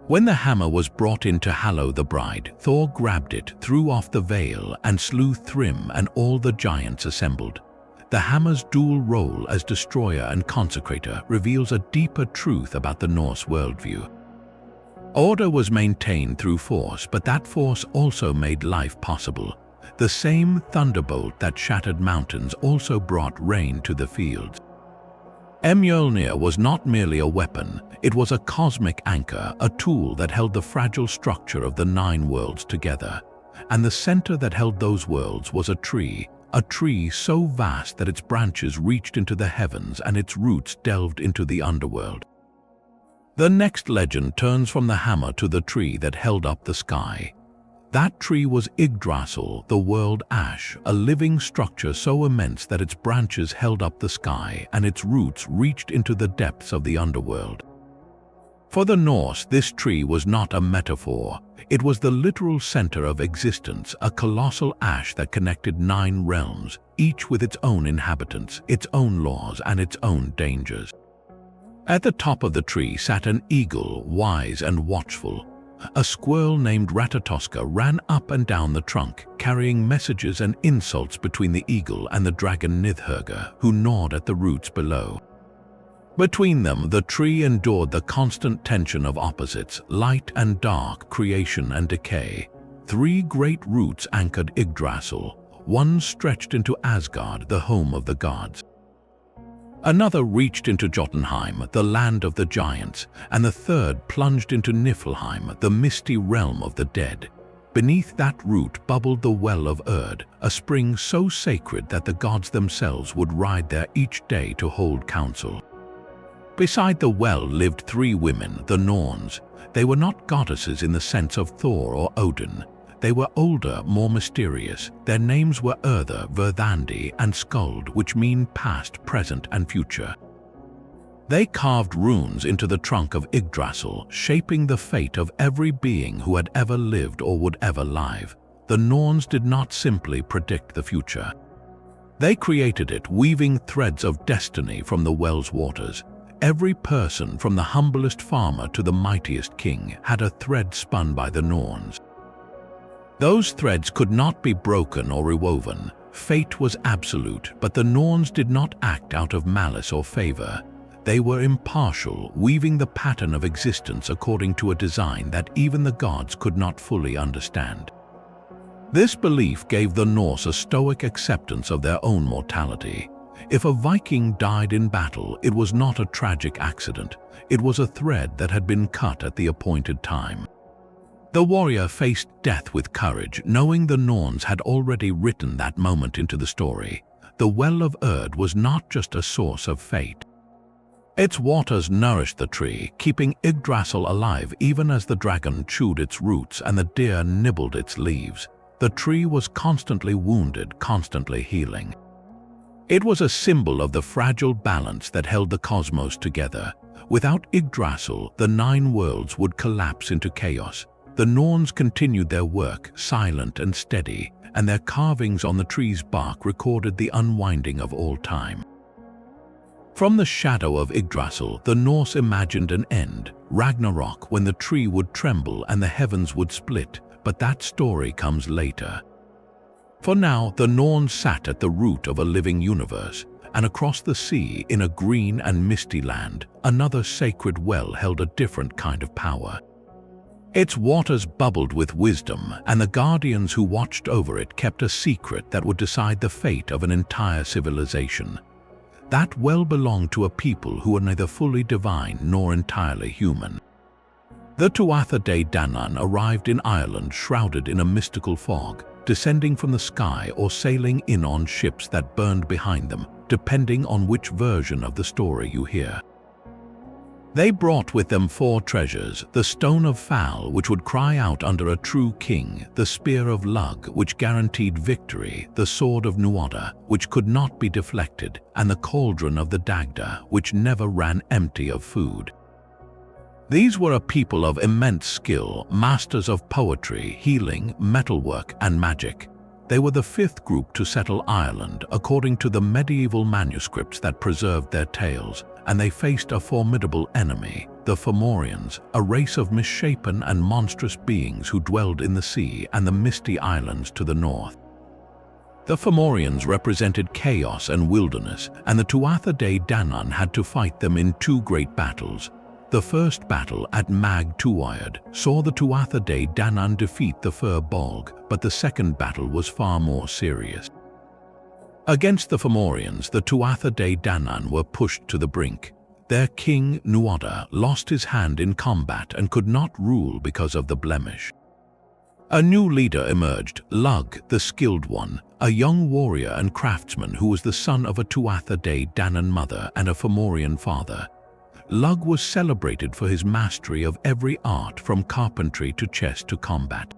When the hammer was brought in to hallow the bride, Thor grabbed it, threw off the veil, and slew Thrym and all the giants assembled. The hammer's dual role as destroyer and consecrator reveals a deeper truth about the Norse worldview. Order was maintained through force, but that force also made life possible. The same thunderbolt that shattered mountains also brought rain to the fields. Mjolnir was not merely a weapon, it was a cosmic anchor, a tool that held the fragile structure of the 9 worlds together. And the center that held those worlds was a tree so vast that its branches reached into the heavens and its roots delved into the underworld. The next legend turns from the hammer to the tree that held up the sky. That tree was Yggdrasil, the world ash, a living structure so immense that its branches held up the sky and its roots reached into the depths of the underworld. For the Norse, this tree was not a metaphor. It was the literal center of existence, a colossal ash that connected 9 realms, each with its own inhabitants, its own laws, and its own dangers. At the top of the tree sat an eagle, wise and watchful. A squirrel named Ratatoska ran up and down the trunk, carrying messages and insults between the eagle and the dragon Nidhöggr, who gnawed at the roots below. Between them, the tree endured the constant tension of opposites, light and dark, creation and decay. 3 great roots anchored Yggdrasil. One stretched into Asgard, the home of the gods. Another reached into Jotunheim, the land of the giants, and the third plunged into Niflheim, the misty realm of the dead. Beneath that root bubbled the well of Urd, a spring so sacred that the gods themselves would ride there each day to hold council. Beside the well lived 3 women, the Norns. They were not goddesses in the sense of Thor or Odin. They were older, more mysterious. Their names were Urther, Verdandi, and Skuld, which mean past, present, and future. They carved runes into the trunk of Yggdrasil, shaping the fate of every being who had ever lived or would ever live. The Norns did not simply predict the future. They created it, weaving threads of destiny from the well's waters. Every person, from the humblest farmer to the mightiest king, had a thread spun by the Norns. Those threads could not be broken or rewoven. Fate was absolute, but the Norns did not act out of malice or favor. They were impartial, weaving the pattern of existence according to a design that even the gods could not fully understand. This belief gave the Norse a stoic acceptance of their own mortality. If a Viking died in battle, it was not a tragic accident. It was a thread that had been cut at the appointed time. The warrior faced death with courage, knowing the Norns had already written that moment into the story. The Well of Erd was not just a source of fate. Its waters nourished the tree, keeping Yggdrasil alive even as the dragon chewed its roots and the deer nibbled its leaves. The tree was constantly wounded, constantly healing. It was a symbol of the fragile balance that held the cosmos together. Without Yggdrasil, the 9 worlds would collapse into chaos. The Norns continued their work, silent and steady, and their carvings on the tree's bark recorded the unwinding of all time. From the shadow of Yggdrasil, the Norse imagined an end, Ragnarok, when the tree would tremble and the heavens would split, but that story comes later. For now, the Norns sat at the root of a living universe, and across the sea, in a green and misty land, another sacred well held a different kind of power. Its waters bubbled with wisdom, and the guardians who watched over it kept a secret that would decide the fate of an entire civilization. That well belonged to a people who were neither fully divine nor entirely human. The Tuatha De Danann arrived in Ireland shrouded in a mystical fog, descending from the sky or sailing in on ships that burned behind them, depending on which version of the story you hear. They brought with them 4 treasures: the Stone of Fal, which would cry out under a true king, the Spear of Lugh, which guaranteed victory, the Sword of Nuada, which could not be deflected, and the Cauldron of the Dagda, which never ran empty of food. These were a people of immense skill, masters of poetry, healing, metalwork, and magic. They were the 5th group to settle Ireland, according to the medieval manuscripts that preserved their tales, and they faced a formidable enemy, the Fomorians, a race of misshapen and monstrous beings who dwelled in the sea and the misty islands to the north. The Fomorians represented chaos and wilderness, and the Tuatha De Danann had to fight them in 2 great battles. The first battle at Mag Tuaird saw the Tuatha De Danann defeat the Fir Bolg, but the second battle was far more serious. Against the Fomorians, the Tuatha De Danann were pushed to the brink. Their king, Nuada, lost his hand in combat and could not rule because of the blemish. A new leader emerged, Lugh, the Skilled One, a young warrior and craftsman who was the son of a Tuatha De Danann mother and a Fomorian father. Lugh was celebrated for his mastery of every art, from carpentry to chess to combat.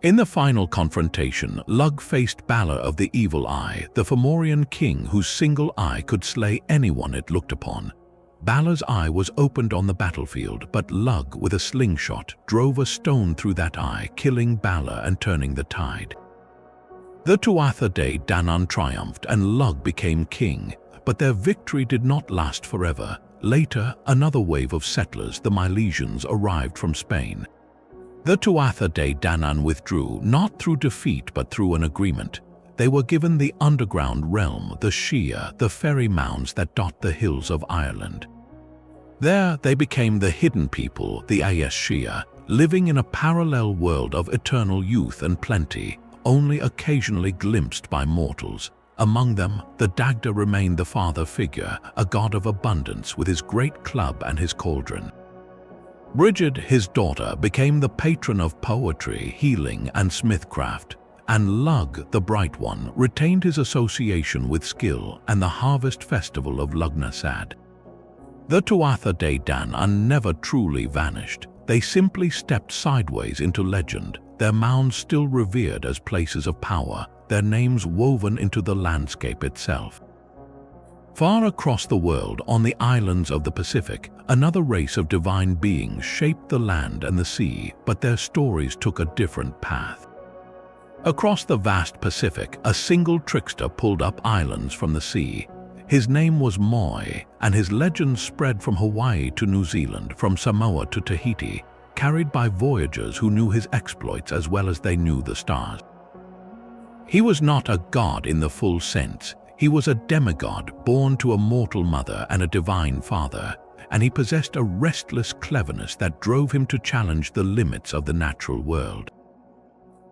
In the final confrontation, Lugh faced Balor of the Evil Eye, the Fomorian king whose single eye could slay anyone it looked upon. Balor's eye was opened on the battlefield, but Lugh, with a slingshot, drove a stone through that eye, killing Balor and turning the tide. The Tuatha De Danann triumphed and Lugh became king, but their victory did not last forever. Later, another wave of settlers, the Milesians, arrived from Spain. The Tuatha De Danann withdrew, not through defeat but through an agreement. They were given the underground realm, the Shia, the fairy mounds that dot the hills of Ireland. There they became the hidden people, the Aes Shia, living in a parallel world of eternal youth and plenty, only occasionally glimpsed by mortals. Among them, the Dagda remained the father figure, a god of abundance with his great club and his cauldron. Brigid, his daughter, became the patron of poetry, healing, and smithcraft, and Lugh, the Bright One, retained his association with skill and the harvest festival of Lugnasad. The Tuatha De Danann never truly vanished. They simply stepped sideways into legend, their mounds still revered as places of power, their names woven into the landscape itself. Far across the world, on the islands of the Pacific, another race of divine beings shaped the land and the sea, but their stories took a different path. Across the vast Pacific, a single trickster pulled up islands from the sea. His name was Moi, and his legends spread from Hawaii to New Zealand, from Samoa to Tahiti, carried by voyagers who knew his exploits as well as they knew the stars. He was not a god in the full sense. He was a demigod born to a mortal mother and a divine father, and he possessed a restless cleverness that drove him to challenge the limits of the natural world.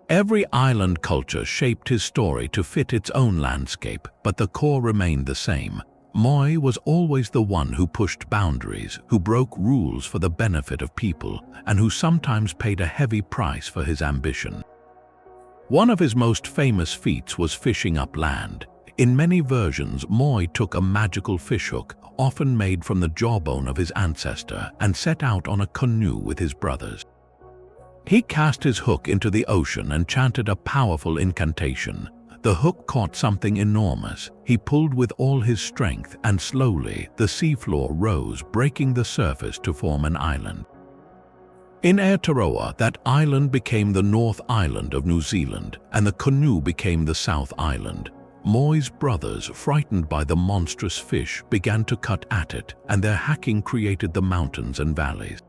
Every island culture shaped his story to fit its own landscape, but the core remained the same. Moi was always the one who pushed boundaries, who broke rules for the benefit of people, and who sometimes paid a heavy price for his ambition. One of his most famous feats was fishing up land. In many versions, Moi took a magical fishhook, often made from the jawbone of his ancestor, and set out on a canoe with his brothers. He cast his hook into the ocean and chanted a powerful incantation. The hook caught something enormous. He pulled with all his strength, and slowly the seafloor rose, breaking the surface to form an island. In Aotearoa, that island became the North Island of New Zealand, and the canoe became the South Island. Moi's brothers, frightened by the monstrous fish, began to cut at it, and their hacking created the mountains and valleys.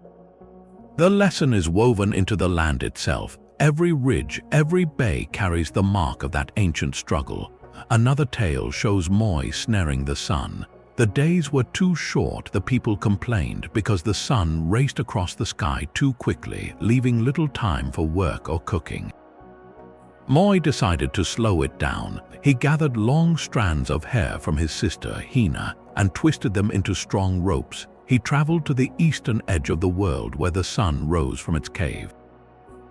The lesson is woven into the land itself. Every ridge, every bay carries the mark of that ancient struggle. Another tale shows Moi snaring the sun. The days were too short, the people complained, because the sun raced across the sky too quickly, leaving little time for work or cooking. Moi decided to slow it down. He gathered long strands of hair from his sister, Hina, and twisted them into strong ropes. He traveled to the eastern edge of the world where the sun rose from its cave.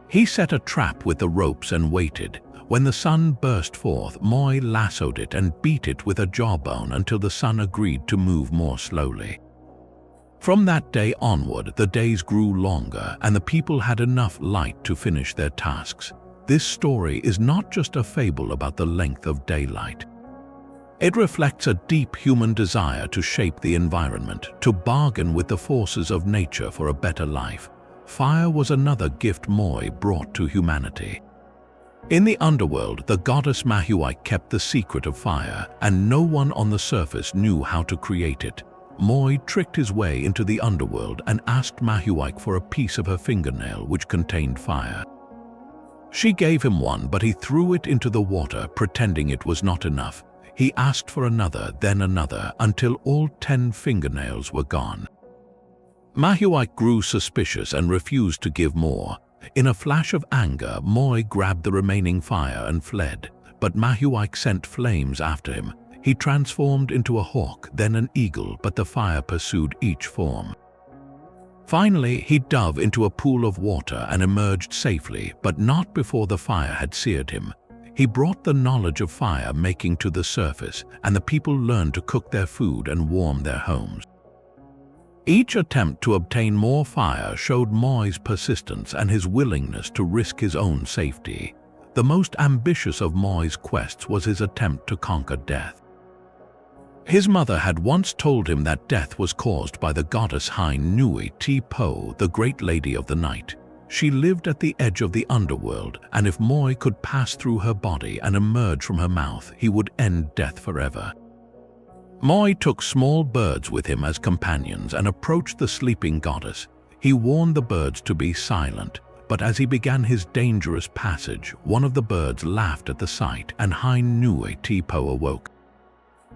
He set a trap with the ropes and waited. When the sun burst forth, Moi lassoed it and beat it with a jawbone until the sun agreed to move more slowly. From that day onward, the days grew longer, and the people had enough light to finish their tasks. This story is not just a fable about the length of daylight. It reflects a deep human desire to shape the environment, to bargain with the forces of nature for a better life. Fire was another gift Moi brought to humanity. In the underworld, the goddess Mahuai kept the secret of fire, and no one on the surface knew how to create it. Moi tricked his way into the underworld and asked Mahuai for a piece of her fingernail which contained fire. She gave him one, but he threw it into the water, pretending it was not enough. He asked for another, then another, until all 10 fingernails were gone. Mahuai grew suspicious and refused to give more. In a flash of anger, Moi grabbed the remaining fire and fled, but Mahuai sent flames after him. He transformed into a hawk, then an eagle, but the fire pursued each form. Finally, he dove into a pool of water and emerged safely, but not before the fire had seared him. He brought the knowledge of fire making to the surface, and the people learned to cook their food and warm their homes. Each attempt to obtain more fire showed Moi's persistence and his willingness to risk his own safety. The most ambitious of Moi's quests was his attempt to conquer death. His mother had once told him that death was caused by the goddess Hain Nui Te Po, the great lady of the night. She lived at the edge of the underworld, and if Moi could pass through her body and emerge from her mouth, he would end death forever. Moi took small birds with him as companions and approached the sleeping goddess. He warned the birds to be silent, but as he began his dangerous passage, one of the birds laughed at the sight, and Hain Nui Te Po awoke.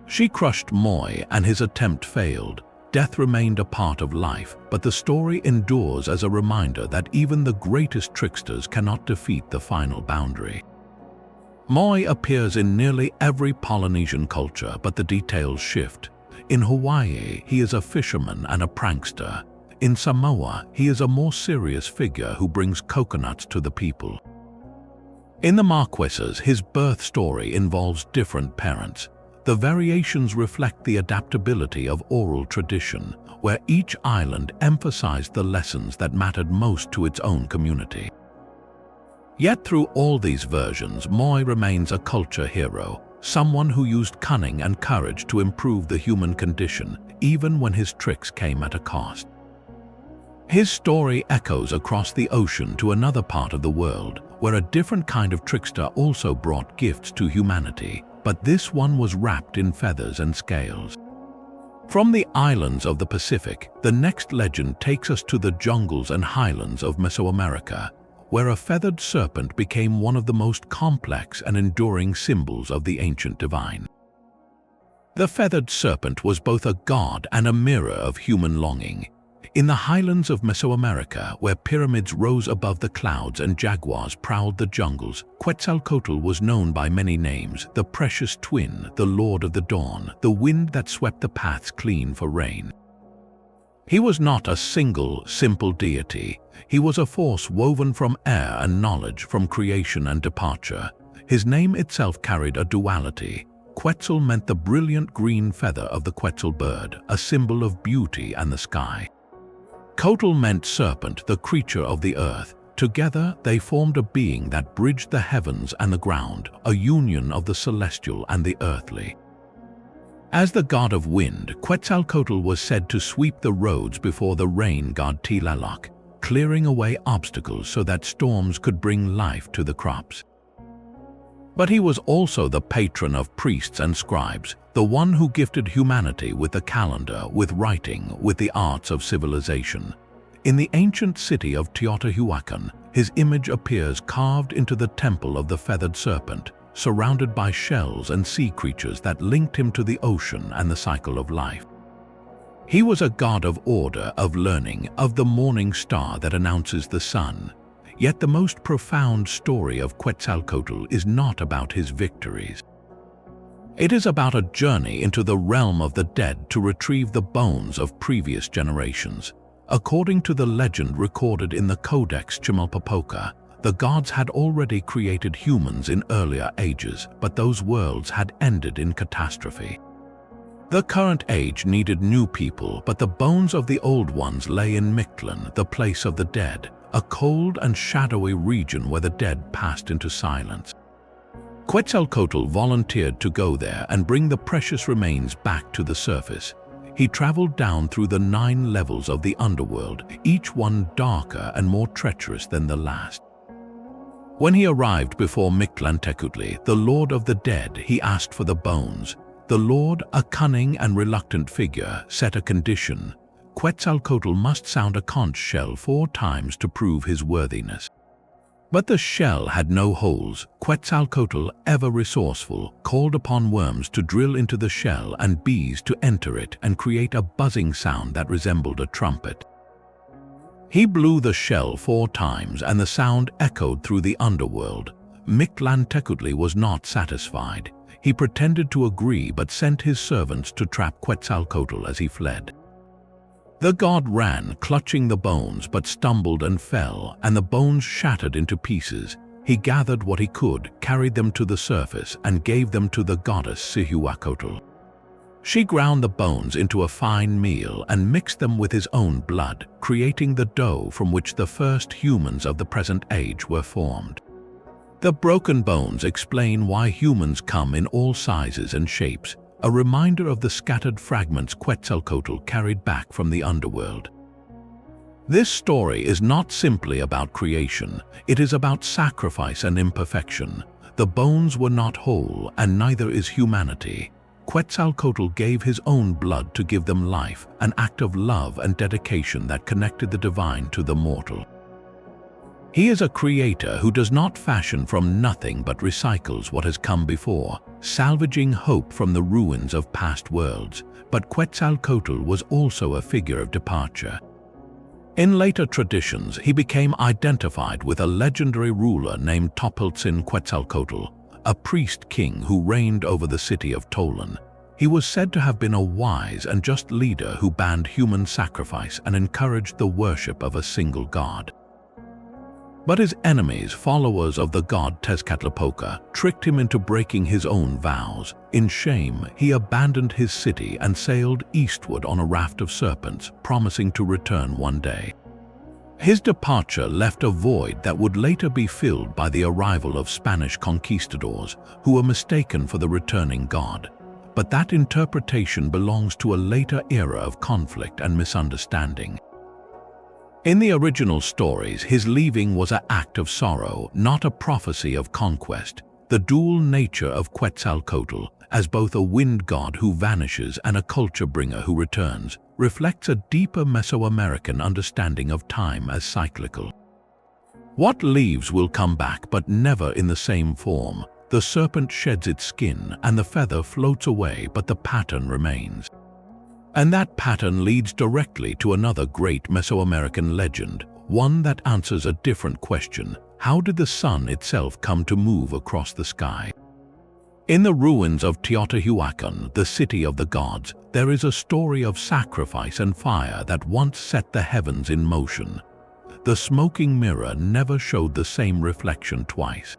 She crushed Moi, and his attempt failed. Death remained a part of life, but the story endures as a reminder that even the greatest tricksters cannot defeat the final boundary. Moi appears in nearly every Polynesian culture, but the details shift. In Hawaii, he is a fisherman and a prankster. In Samoa, he is a more serious figure who brings coconuts to the people. In the Marquesas, his birth story involves different parents. The variations reflect the adaptability of oral tradition, where each island emphasized the lessons that mattered most to its own community. Yet through all these versions, Moi remains a culture hero, someone who used cunning and courage to improve the human condition, even when his tricks came at a cost. His story echoes across the ocean to another part of the world, where a different kind of trickster also brought gifts to humanity, but this one was wrapped in feathers and scales. From the islands of the Pacific, the next legend takes us to the jungles and highlands of Mesoamerica, where a feathered serpent became one of the most complex and enduring symbols of the ancient divine. The feathered serpent was both a god and a mirror of human longing. In the highlands of Mesoamerica, where pyramids rose above the clouds and jaguars prowled the jungles, Quetzalcoatl was known by many names: the precious twin, the lord of the dawn, the wind that swept the paths clean for rain. He was not a single, simple deity. He was a force woven from air and knowledge, from creation and departure. His name itself carried a duality. Quetzal meant the brilliant green feather of the Quetzal bird, a symbol of beauty and the sky. Coatl meant serpent, the creature of the earth. Together, they formed a being that bridged the heavens and the ground, a union of the celestial and the earthly. As the god of wind, Quetzalcoatl was said to sweep the roads before the rain god Tlaloc, clearing away obstacles so that storms could bring life to the crops. But he was also the patron of priests and scribes, the one who gifted humanity with the calendar, with writing, with the arts of civilization. In the ancient city of Teotihuacan, his image appears carved into the temple of the feathered serpent, surrounded by shells and sea creatures that linked him to the ocean and the cycle of life. He was a god of order, of learning, of the morning star that announces the sun. Yet the most profound story of Quetzalcoatl is not about his victories. It is about a journey into the realm of the dead to retrieve the bones of previous generations. According to the legend recorded in the Codex Chimalpopoca, the gods had already created humans in earlier ages, but those worlds had ended in catastrophe. The current age needed new people, but the bones of the old ones lay in Mictlan, the place of the dead, a cold and shadowy region where the dead passed into silence. Quetzalcoatl volunteered to go there and bring the precious remains back to the surface. He traveled down through the 9 levels of the underworld, each one darker and more treacherous than the last. When he arrived before Mictlantecutli, the lord of the dead, he asked for the bones. The lord, a cunning and reluctant figure, set a condition. Quetzalcoatl must sound a conch shell 4 times to prove his worthiness. But the shell had no holes. Quetzalcoatl, ever resourceful, called upon worms to drill into the shell and bees to enter it and create a buzzing sound that resembled a trumpet. He blew the shell 4 times and the sound echoed through the underworld. Mictlantecutli was not satisfied. He pretended to agree but sent his servants to trap Quetzalcoatl as he fled. The god ran, clutching the bones, but stumbled and fell, and the bones shattered into pieces. He gathered what he could, carried them to the surface, and gave them to the goddess Cihuacotl. She ground the bones into a fine meal and mixed them with his own blood, creating the dough from which the first humans of the present age were formed. The broken bones explain why humans come in all sizes and shapes, a reminder of the scattered fragments Quetzalcoatl carried back from the underworld. This story is not simply about creation, it is about sacrifice and imperfection. The bones were not whole, and neither is humanity. Quetzalcoatl gave his own blood to give them life, an act of love and dedication that connected the divine to the mortal. He is a creator who does not fashion from nothing but recycles what has come before, salvaging hope from the ruins of past worlds. But Quetzalcoatl was also a figure of departure. In later traditions, he became identified with a legendary ruler named Topiltzin-Quetzalcoatl, a priest-king who reigned over the city of Tolan. He was said to have been a wise and just leader who banned human sacrifice and encouraged the worship of a single god. But his enemies, followers of the god Tezcatlipoca, tricked him into breaking his own vows. In shame, he abandoned his city and sailed eastward on a raft of serpents, promising to return one day. His departure left a void that would later be filled by the arrival of Spanish conquistadors, who were mistaken for the returning god. But that interpretation belongs to a later era of conflict and misunderstanding. In the original stories, his leaving was an act of sorrow, not a prophecy of conquest. The dual nature of Quetzalcoatl, as both a wind god who vanishes and a culture bringer who returns, reflects a deeper Mesoamerican understanding of time as cyclical. What leaves will come back, but never in the same form. The serpent sheds its skin and the feather floats away, but the pattern remains. And that pattern leads directly to another great Mesoamerican legend, one that answers a different question: how did the sun itself come to move across the sky? In the ruins of Teotihuacan, the city of the gods, there is a story of sacrifice and fire that once set the heavens in motion. The smoking mirror never showed the same reflection twice.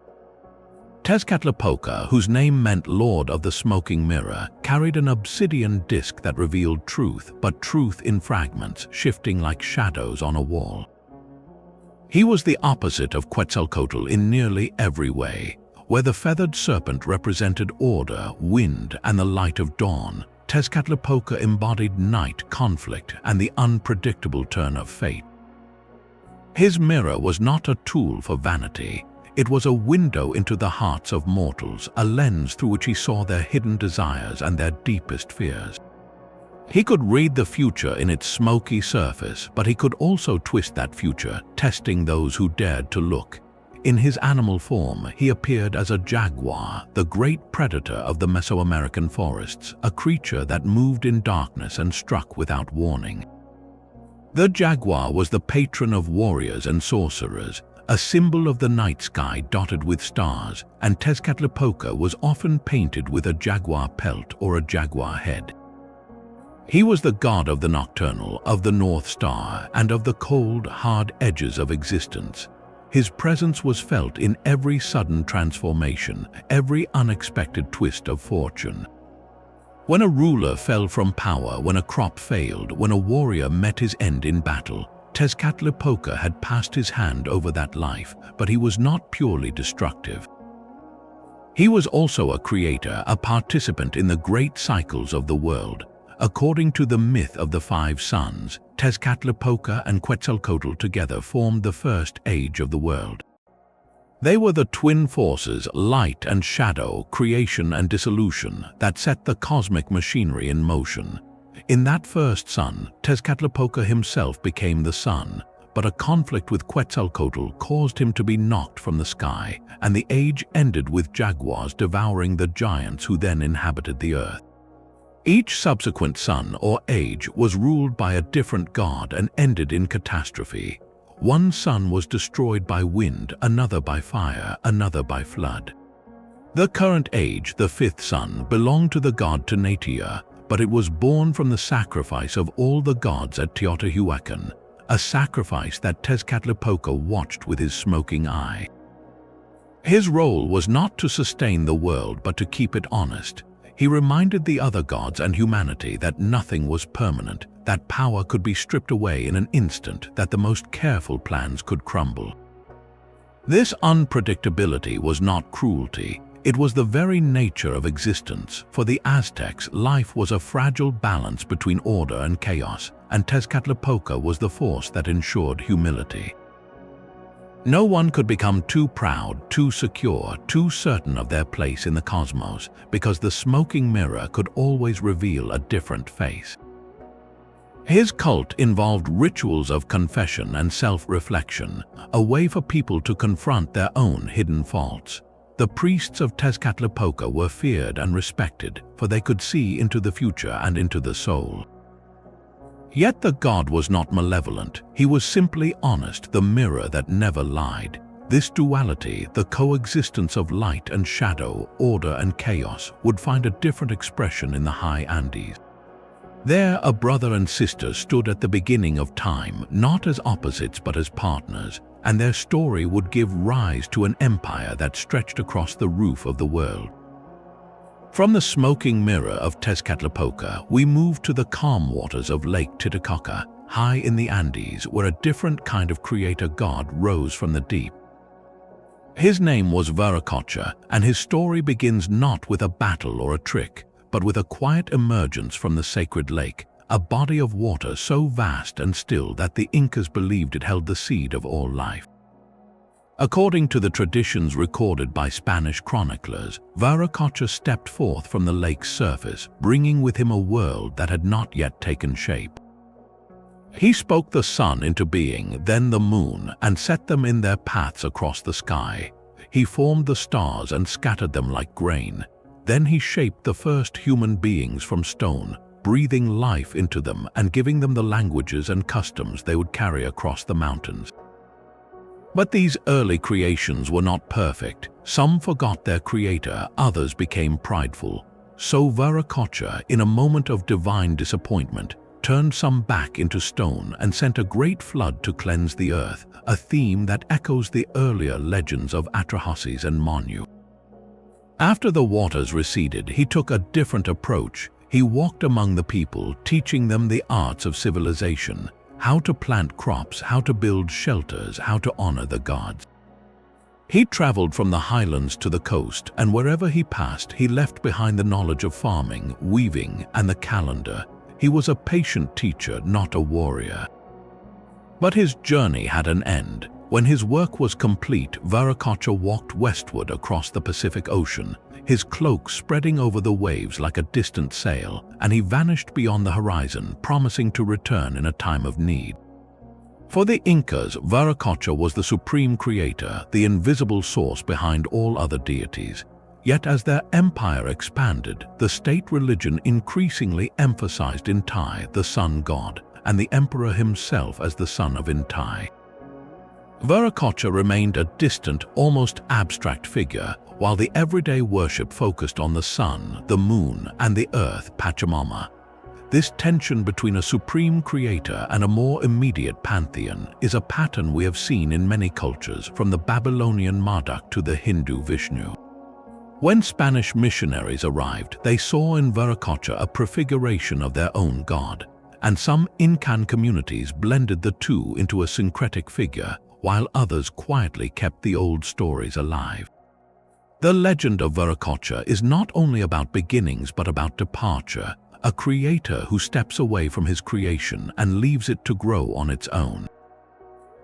Tezcatlipoca, whose name meant Lord of the Smoking Mirror, carried an obsidian disc that revealed truth, but truth in fragments, shifting like shadows on a wall. He was the opposite of Quetzalcoatl in nearly every way. Where the feathered serpent represented order, wind, and the light of dawn, Tezcatlipoca embodied night, conflict, and the unpredictable turn of fate. His mirror was not a tool for vanity. It was a window into the hearts of mortals, a lens through which he saw their hidden desires and their deepest fears. He could read the future in its smoky surface, but he could also twist that future, testing those who dared to look. In his animal form, he appeared as a jaguar, the great predator of the Mesoamerican forests, a creature that moved in darkness and struck without warning. The jaguar was the patron of warriors and sorcerers, a symbol of the night sky dotted with stars, and Tezcatlipoca was often painted with a jaguar pelt or a jaguar head. He was the god of the nocturnal, of the North Star, and of the cold, hard edges of existence. His presence was felt in every sudden transformation, every unexpected twist of fortune. When a ruler fell from power, when a crop failed, when a warrior met his end in battle, Tezcatlipoca had passed his hand over that life, but he was not purely destructive. He was also a creator, a participant in the great cycles of the world. According to the myth of the five suns, Tezcatlipoca and Quetzalcoatl together formed the first age of the world. They were the twin forces, light and shadow, creation and dissolution, that set the cosmic machinery in motion. In that first sun, Tezcatlipoca himself became the sun, but a conflict with Quetzalcoatl caused him to be knocked from the sky, and the age ended with jaguars devouring the giants who then inhabited the earth. Each subsequent sun or age was ruled by a different god and ended in catastrophe. One sun was destroyed by wind, another by fire, another by flood. The current age, the fifth sun, belonged to the god Tonatiuh, but it was born from the sacrifice of all the gods at Teotihuacan, a sacrifice that Tezcatlipoca watched with his smoking eye. His role was not to sustain the world, but to keep it honest. He reminded the other gods and humanity that nothing was permanent, that power could be stripped away in an instant, that the most careful plans could crumble. This unpredictability was not cruelty. It was the very nature of existence. For the Aztecs, life was a fragile balance between order and chaos, and Tezcatlipoca was the force that ensured humility. No one could become too proud, too secure, too certain of their place in the cosmos, because the smoking mirror could always reveal a different face. His cult involved rituals of confession and self-reflection, a way for people to confront their own hidden faults. The priests of Tezcatlipoca were feared and respected, for they could see into the future and into the soul. Yet the god was not malevolent. He was simply honest, the mirror that never lied. This duality, the coexistence of light and shadow, order and chaos, would find a different expression in the high Andes. There, a brother and sister stood at the beginning of time, not as opposites but as partners, and their story would give rise to an empire that stretched across the roof of the world. From the smoking mirror of Tezcatlipoca, we move to the calm waters of Lake Titicaca, high in the Andes, where a different kind of creator god rose from the deep. His name was Viracocha, and his story begins not with a battle or a trick, but with a quiet emergence from the sacred lake, a body of water so vast and still that the Incas believed it held the seed of all life. According to the traditions recorded by Spanish chroniclers, Viracocha stepped forth from the lake's surface, bringing with him a world that had not yet taken shape. He spoke the sun into being, then the moon, and set them in their paths across the sky. He formed the stars and scattered them like grain. Then he shaped the first human beings from stone, breathing life into them and giving them the languages and customs they would carry across the mountains. But these early creations were not perfect. Some forgot their creator, others became prideful. So Viracocha, in a moment of divine disappointment, turned some back into stone and sent a great flood to cleanse the earth, a theme that echoes the earlier legends of Atrahasis and Manu. After the waters receded, he took a different approach. He walked among the people, teaching them the arts of civilization, how to plant crops, how to build shelters, how to honor the gods. He traveled from the highlands to the coast, and wherever he passed, he left behind the knowledge of farming, weaving, and the calendar. He was a patient teacher, not a warrior. But his journey had an end. When his work was complete, Viracocha walked westward across the Pacific Ocean, his cloak spreading over the waves like a distant sail, and he vanished beyond the horizon, promising to return in a time of need. For the Incas, Viracocha was the supreme creator, the invisible source behind all other deities. Yet as their empire expanded, the state religion increasingly emphasized Inti, the sun god, and the emperor himself as the son of Inti. Viracocha remained a distant, almost abstract figure, while the everyday worship focused on the sun, the moon, and the earth, Pachamama. This tension between a supreme creator and a more immediate pantheon is a pattern we have seen in many cultures, from the Babylonian Marduk to the Hindu Vishnu. When Spanish missionaries arrived, they saw in Viracocha a prefiguration of their own god, and some Incan communities blended the two into a syncretic figure, while others quietly kept the old stories alive. The legend of Viracocha is not only about beginnings but about departure, a creator who steps away from his creation and leaves it to grow on its own.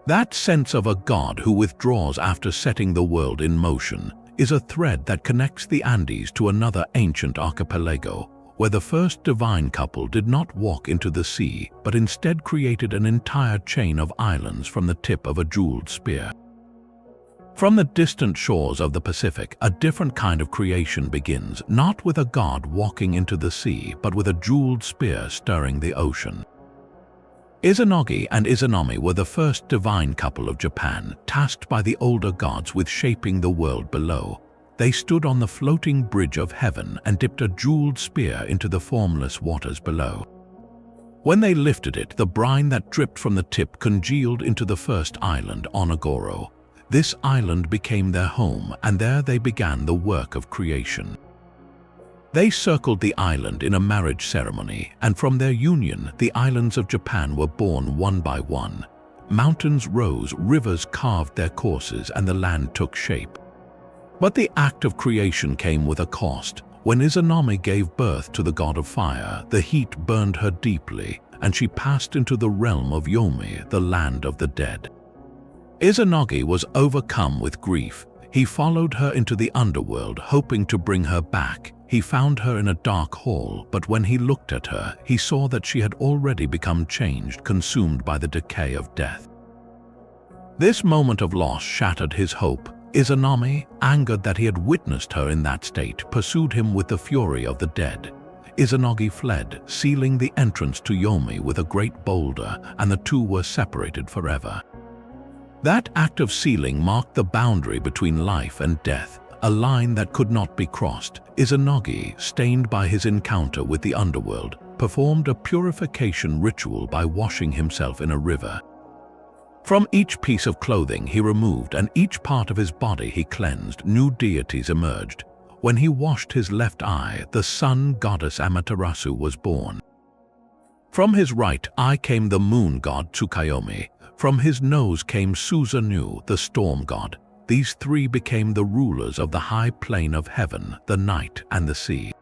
That sense of a god who withdraws after setting the world in motion is a thread that connects the Andes to another ancient archipelago, where the first divine couple did not walk into the sea, but instead created an entire chain of islands from the tip of a jeweled spear. From the distant shores of the Pacific, a different kind of creation begins, not with a god walking into the sea, but with a jeweled spear stirring the ocean. Izanagi and Izanami were the first divine couple of Japan, tasked by the older gods with shaping the world below. They stood on the floating bridge of heaven and dipped a jeweled spear into the formless waters below. When they lifted it, the brine that dripped from the tip congealed into the first island, Onagoro. This island became their home, and there they began the work of creation. They circled the island in a marriage ceremony, and from their union, the islands of Japan were born one by one. Mountains rose, rivers carved their courses, and the land took shape. But the act of creation came with a cost. When Izanami gave birth to the god of fire, the heat burned her deeply, and she passed into the realm of Yomi, the land of the dead. Izanagi was overcome with grief. He followed her into the underworld, hoping to bring her back. He found her in a dark hall, but when he looked at her, he saw that she had already become changed, consumed by the decay of death. This moment of loss shattered his hope. Izanami, angered that he had witnessed her in that state, pursued him with the fury of the dead. Izanagi fled, sealing the entrance to Yomi with a great boulder, and the two were separated forever. That act of sealing marked the boundary between life and death, a line that could not be crossed. Izanagi, stained by his encounter with the underworld, performed a purification ritual by washing himself in a river. From each piece of clothing he removed and each part of his body he cleansed, new deities emerged. When he washed his left eye, the sun goddess Amaterasu was born. From his right eye came the moon god Tsukuyomi. From his nose came Susanoo, the storm god. These three became the rulers of the high plane of heaven, the night, and the sea.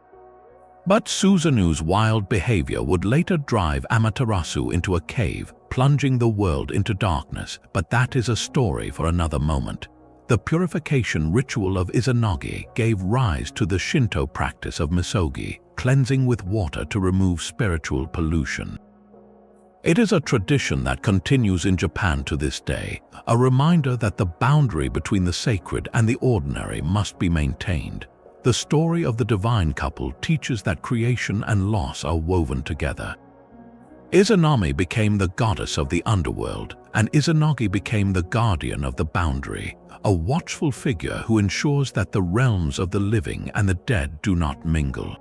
But Susanu's wild behavior would later drive Amaterasu into a cave, plunging the world into darkness, but that is a story for another moment. The purification ritual of Izanagi gave rise to the Shinto practice of misogi, cleansing with water to remove spiritual pollution. It is a tradition that continues in Japan to this day, a reminder that the boundary between the sacred and the ordinary must be maintained. The story of the divine couple teaches that creation and loss are woven together. Izanami became the goddess of the underworld, and Izanagi became the guardian of the boundary, a watchful figure who ensures that the realms of the living and the dead do not mingle.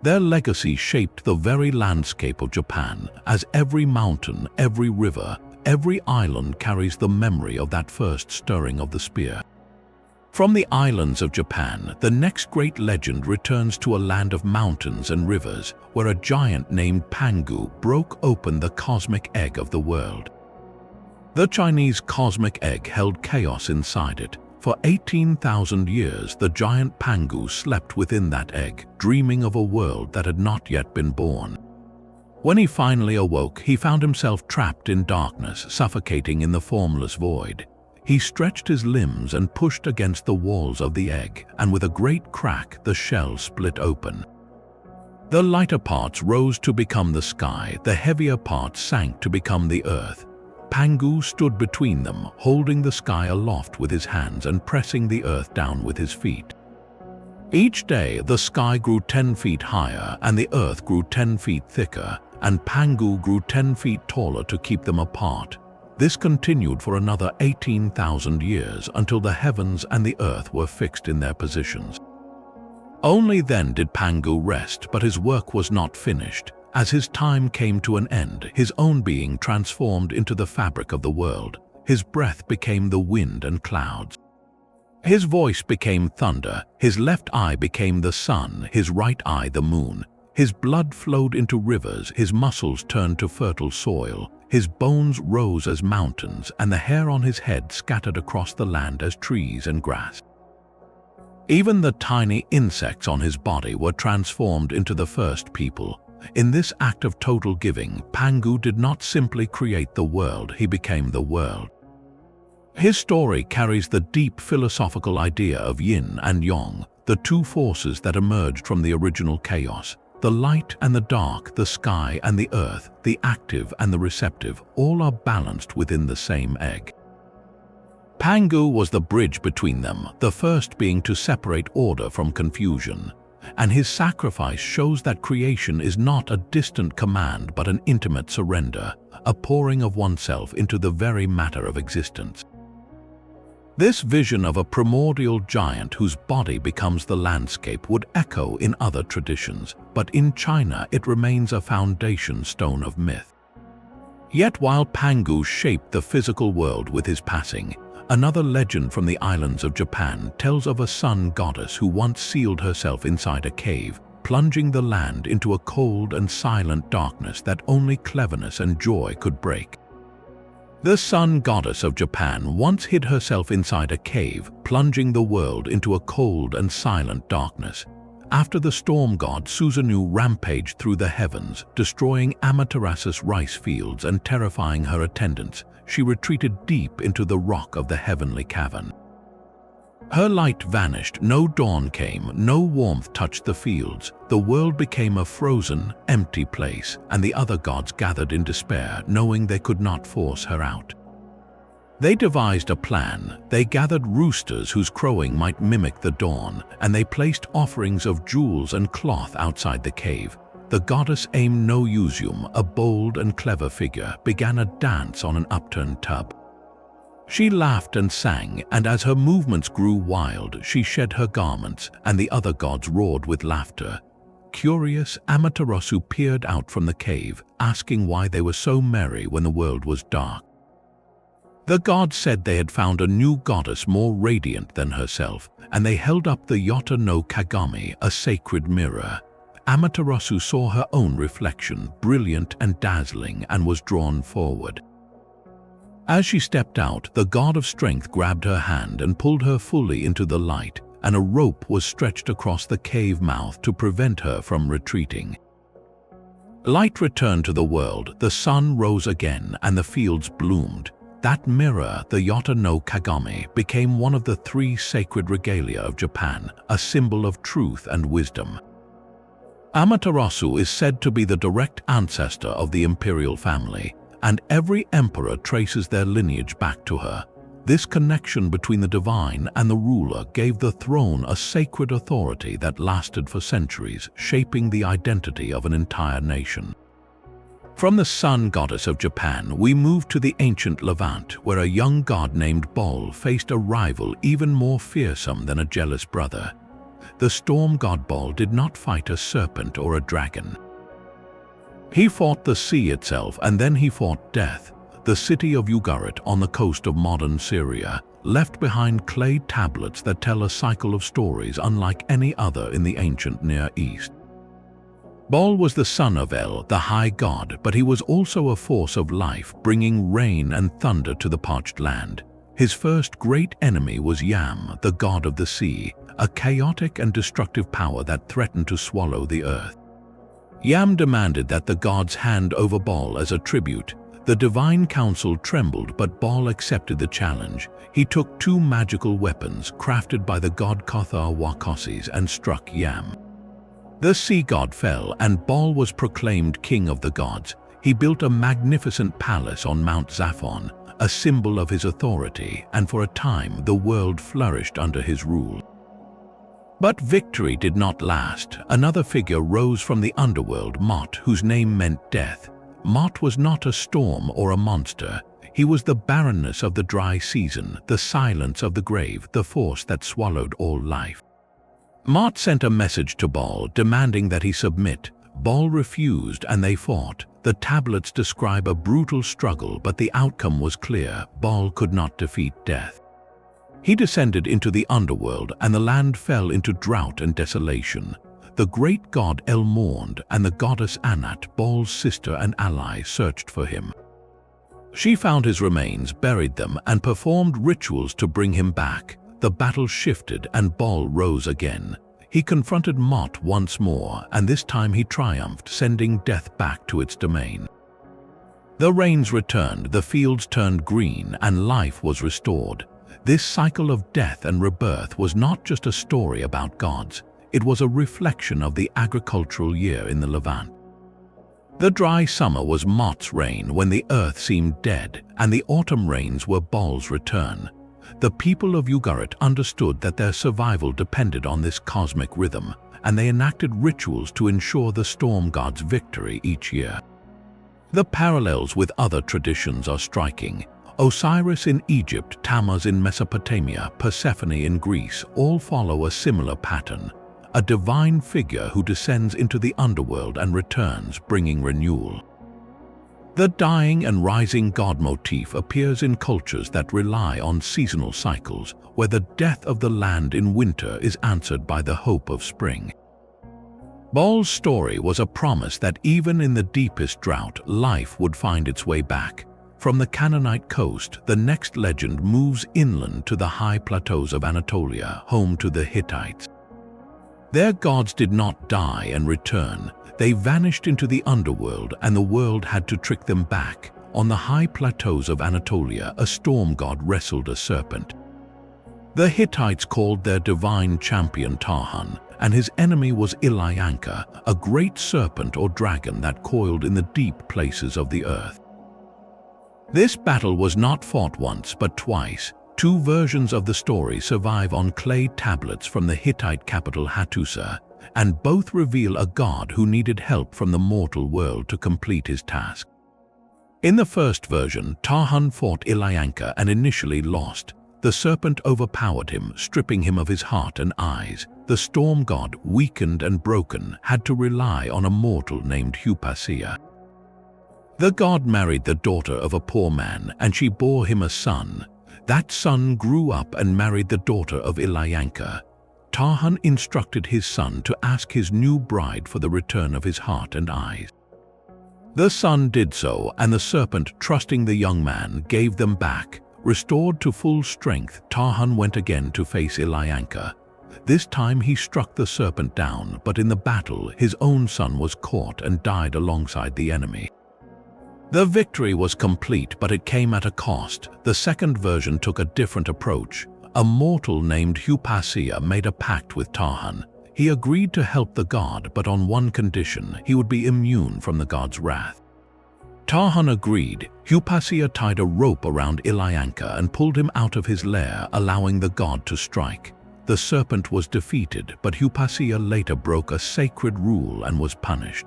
Their legacy shaped the very landscape of Japan, as every mountain, every river, every island carries the memory of that first stirring of the spear. From the islands of Japan, the next great legend returns to a land of mountains and rivers, where a giant named Pangu broke open the cosmic egg of the world. The Chinese cosmic egg held chaos inside it. For 18,000 years, the giant Pangu slept within that egg, dreaming of a world that had not yet been born. When he finally awoke, he found himself trapped in darkness, suffocating in the formless void. He stretched his limbs and pushed against the walls of the egg, and with a great crack, the shell split open. The lighter parts rose to become the sky, the heavier parts sank to become the earth. Pangu stood between them, holding the sky aloft with his hands and pressing the earth down with his feet. Each day, the sky grew 10 feet higher and the earth grew 10 feet thicker, and Pangu grew 10 feet taller to keep them apart. This continued for another 18,000 years until the heavens and the earth were fixed in their positions. Only then did Pangu rest, but his work was not finished. As his time came to an end, his own being transformed into the fabric of the world. His breath became the wind and clouds. His voice became thunder, his left eye became the sun, his right eye the moon. His blood flowed into rivers, his muscles turned to fertile soil. His bones rose as mountains, and the hair on his head scattered across the land as trees and grass. Even the tiny insects on his body were transformed into the first people. In this act of total giving, Pangu did not simply create the world, he became the world. His story carries the deep philosophical idea of yin and yang, the two forces that emerged from the original chaos. The light and the dark, the sky and the earth, the active and the receptive, all are balanced within the same egg. Pangu was the bridge between them, the first being to separate order from confusion. And his sacrifice shows that creation is not a distant command but an intimate surrender, a pouring of oneself into the very matter of existence. This vision of a primordial giant whose body becomes the landscape would echo in other traditions, but in China it remains a foundation stone of myth. Yet while Pangu shaped the physical world with his passing, another legend from the islands of Japan tells of a sun goddess who once sealed herself inside a cave, plunging the land into a cold and silent darkness that only cleverness and joy could break. The sun goddess of Japan once hid herself inside a cave, plunging the world into a cold and silent darkness. After the storm god Susanoo rampaged through the heavens, destroying Amaterasu's rice fields and terrifying her attendants, she retreated deep into the rock of the heavenly cavern. Her light vanished, no dawn came, no warmth touched the fields. The world became a frozen, empty place, and the other gods gathered in despair, knowing they could not force her out. They devised a plan. They gathered roosters whose crowing might mimic the dawn, and they placed offerings of jewels and cloth outside the cave. The goddess Aim no Usium, a bold and clever figure, began a dance on an upturned tub. She laughed and sang, and as her movements grew wild, she shed her garments, and the other gods roared with laughter. Curious, Amaterasu peered out from the cave, asking why they were so merry when the world was dark. The gods said they had found a new goddess more radiant than herself, and they held up the Yota no Kagami, a sacred mirror. Amaterasu saw her own reflection, brilliant and dazzling, and was drawn forward. As she stepped out, the god of strength grabbed her hand and pulled her fully into the light, and a rope was stretched across the cave mouth to prevent her from retreating. Light returned to the world, the sun rose again, and the fields bloomed. That mirror, the Yota no Kagami, became one of the 3 sacred regalia of Japan, a symbol of truth and wisdom. Amaterasu is said to be the direct ancestor of the imperial family, and every emperor traces their lineage back to her. This connection between the divine and the ruler gave the throne a sacred authority that lasted for centuries, shaping the identity of an entire nation. From the sun goddess of Japan, we move to the ancient Levant, where a young god named Bol faced a rival even more fearsome than a jealous brother. The storm god Bol did not fight a serpent or a dragon. He fought the sea itself, and then he fought death. The city of Ugaritic on the coast of modern Syria left behind clay tablets that tell a cycle of stories unlike any other in the ancient Near East. Bol was the son of El, the high god, but he was also a force of life, bringing rain and thunder to the parched land. His first great enemy was Yam, the god of the sea, a chaotic and destructive power that threatened to swallow the earth. Yam demanded that the gods hand over Bol as a tribute. The divine council trembled, but Bol accepted the challenge. He took 2 magical weapons crafted by the god Kothar Wakosis and struck Yam. The sea god fell, and Bol was proclaimed king of the gods. He built a magnificent palace on Mount Zaphon, a symbol of his authority, and for a time the world flourished under his rule. But victory did not last. Another figure rose from the underworld, Mot, whose name meant death. Mot was not a storm or a monster. He was the barrenness of the dry season, the silence of the grave, the force that swallowed all life. Mot sent a message to Bol demanding that he submit. Bol refused, and they fought. The tablets describe a brutal struggle, but the outcome was clear. Bol could not defeat death. He descended into the underworld, and the land fell into drought and desolation. The great god El mourned, and the goddess Anat, Bol's sister and ally, searched for him. She found his remains, buried them, and performed rituals to bring him back. The battle shifted, and Bol rose again. He confronted Mot once more, and this time he triumphed, sending death back to its domain. The rains returned, the fields turned green, and life was restored. This cycle of death and rebirth was not just a story about gods. It was a reflection of the agricultural year in the Levant. The dry summer was Mot's reign, when the earth seemed dead, and the autumn rains were Bol's return. The people of Ugaritic understood that their survival depended on this cosmic rhythm, and they enacted rituals to ensure the storm god's victory each year. The parallels with other traditions are striking. Osiris in Egypt, Tammuz in Mesopotamia, Persephone in Greece all follow a similar pattern. A divine figure who descends into the underworld and returns, bringing renewal. The dying and rising god motif appears in cultures that rely on seasonal cycles, where the death of the land in winter is answered by the hope of spring. Bol's story was a promise that even in the deepest drought, life would find its way back. From the Canaanite coast, the next legend moves inland to the high plateaus of Anatolia, home to the Hittites. Their gods did not die and return. They vanished into the underworld, and the world had to trick them back. On the high plateaus of Anatolia, a storm god wrestled a serpent. The Hittites called their divine champion Tarhun, and his enemy was Ilianka, a great serpent or dragon that coiled in the deep places of the earth. This battle was not fought once but twice. 2 versions of the story survive on clay tablets from the Hittite capital Hattusa, and both reveal a god who needed help from the mortal world to complete his task. In the first version, Tarhun fought Ilianka and initially lost. The serpent overpowered him, stripping him of his heart and eyes. The storm god, weakened and broken, had to rely on a mortal named Hupasia. The god married the daughter of a poor man, and she bore him a son. That son grew up and married the daughter of Ilianka. Tarhun instructed his son to ask his new bride for the return of his heart and eyes. The son did so, and the serpent, trusting the young man, gave them back. Restored to full strength, Tarhun went again to face Ilianka. This time he struck the serpent down, but in the battle his own son was caught and died alongside the enemy. The victory was complete, but it came at a cost. The second version took a different approach. A mortal named Hypatia made a pact with Tarhan. He agreed to help the god, but on one condition: he would be immune from the god's wrath. Tarhan agreed. Hypatia tied a rope around Ilyanka and pulled him out of his lair, allowing the god to strike. The serpent was defeated, but Hypatia later broke a sacred rule and was punished.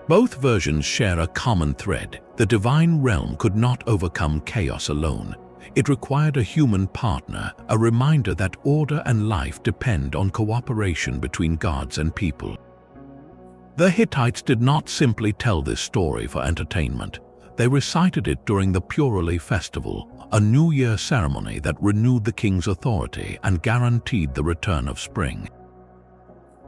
Both versions share a common thread. The divine realm could not overcome chaos alone. It required a human partner, a reminder that order and life depend on cooperation between gods and people. The Hittites did not simply tell this story for entertainment. They recited it during the Purali festival, a New Year ceremony that renewed the king's authority and guaranteed the return of spring.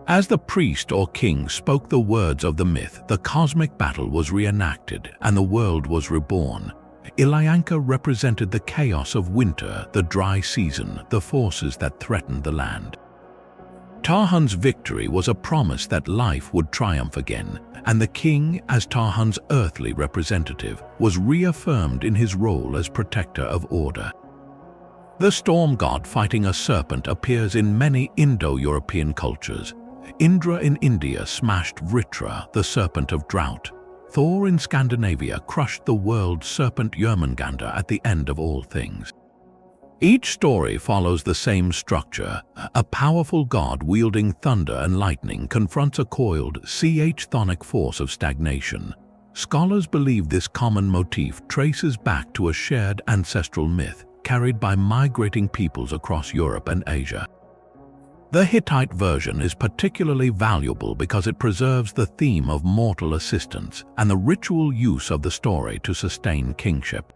As the priest or king spoke the words of the myth, the cosmic battle was reenacted and the world was reborn. Ilyanka represented the chaos of winter, the dry season, the forces that threatened the land. Tarhan's victory was a promise that life would triumph again, and the king, as Tarhan's earthly representative, was reaffirmed in his role as protector of order. The storm god fighting a serpent appears in many Indo-European cultures. Indra in India smashed Vritra, the serpent of drought. Thor in Scandinavia crushed the world serpent Jörmungandr at the end of all things. Each story follows the same structure. A powerful god wielding thunder and lightning confronts a coiled, chthonic force of stagnation. Scholars believe this common motif traces back to a shared ancestral myth carried by migrating peoples across Europe and Asia. The Hittite version is particularly valuable because it preserves the theme of mortal assistance and the ritual use of the story to sustain kingship.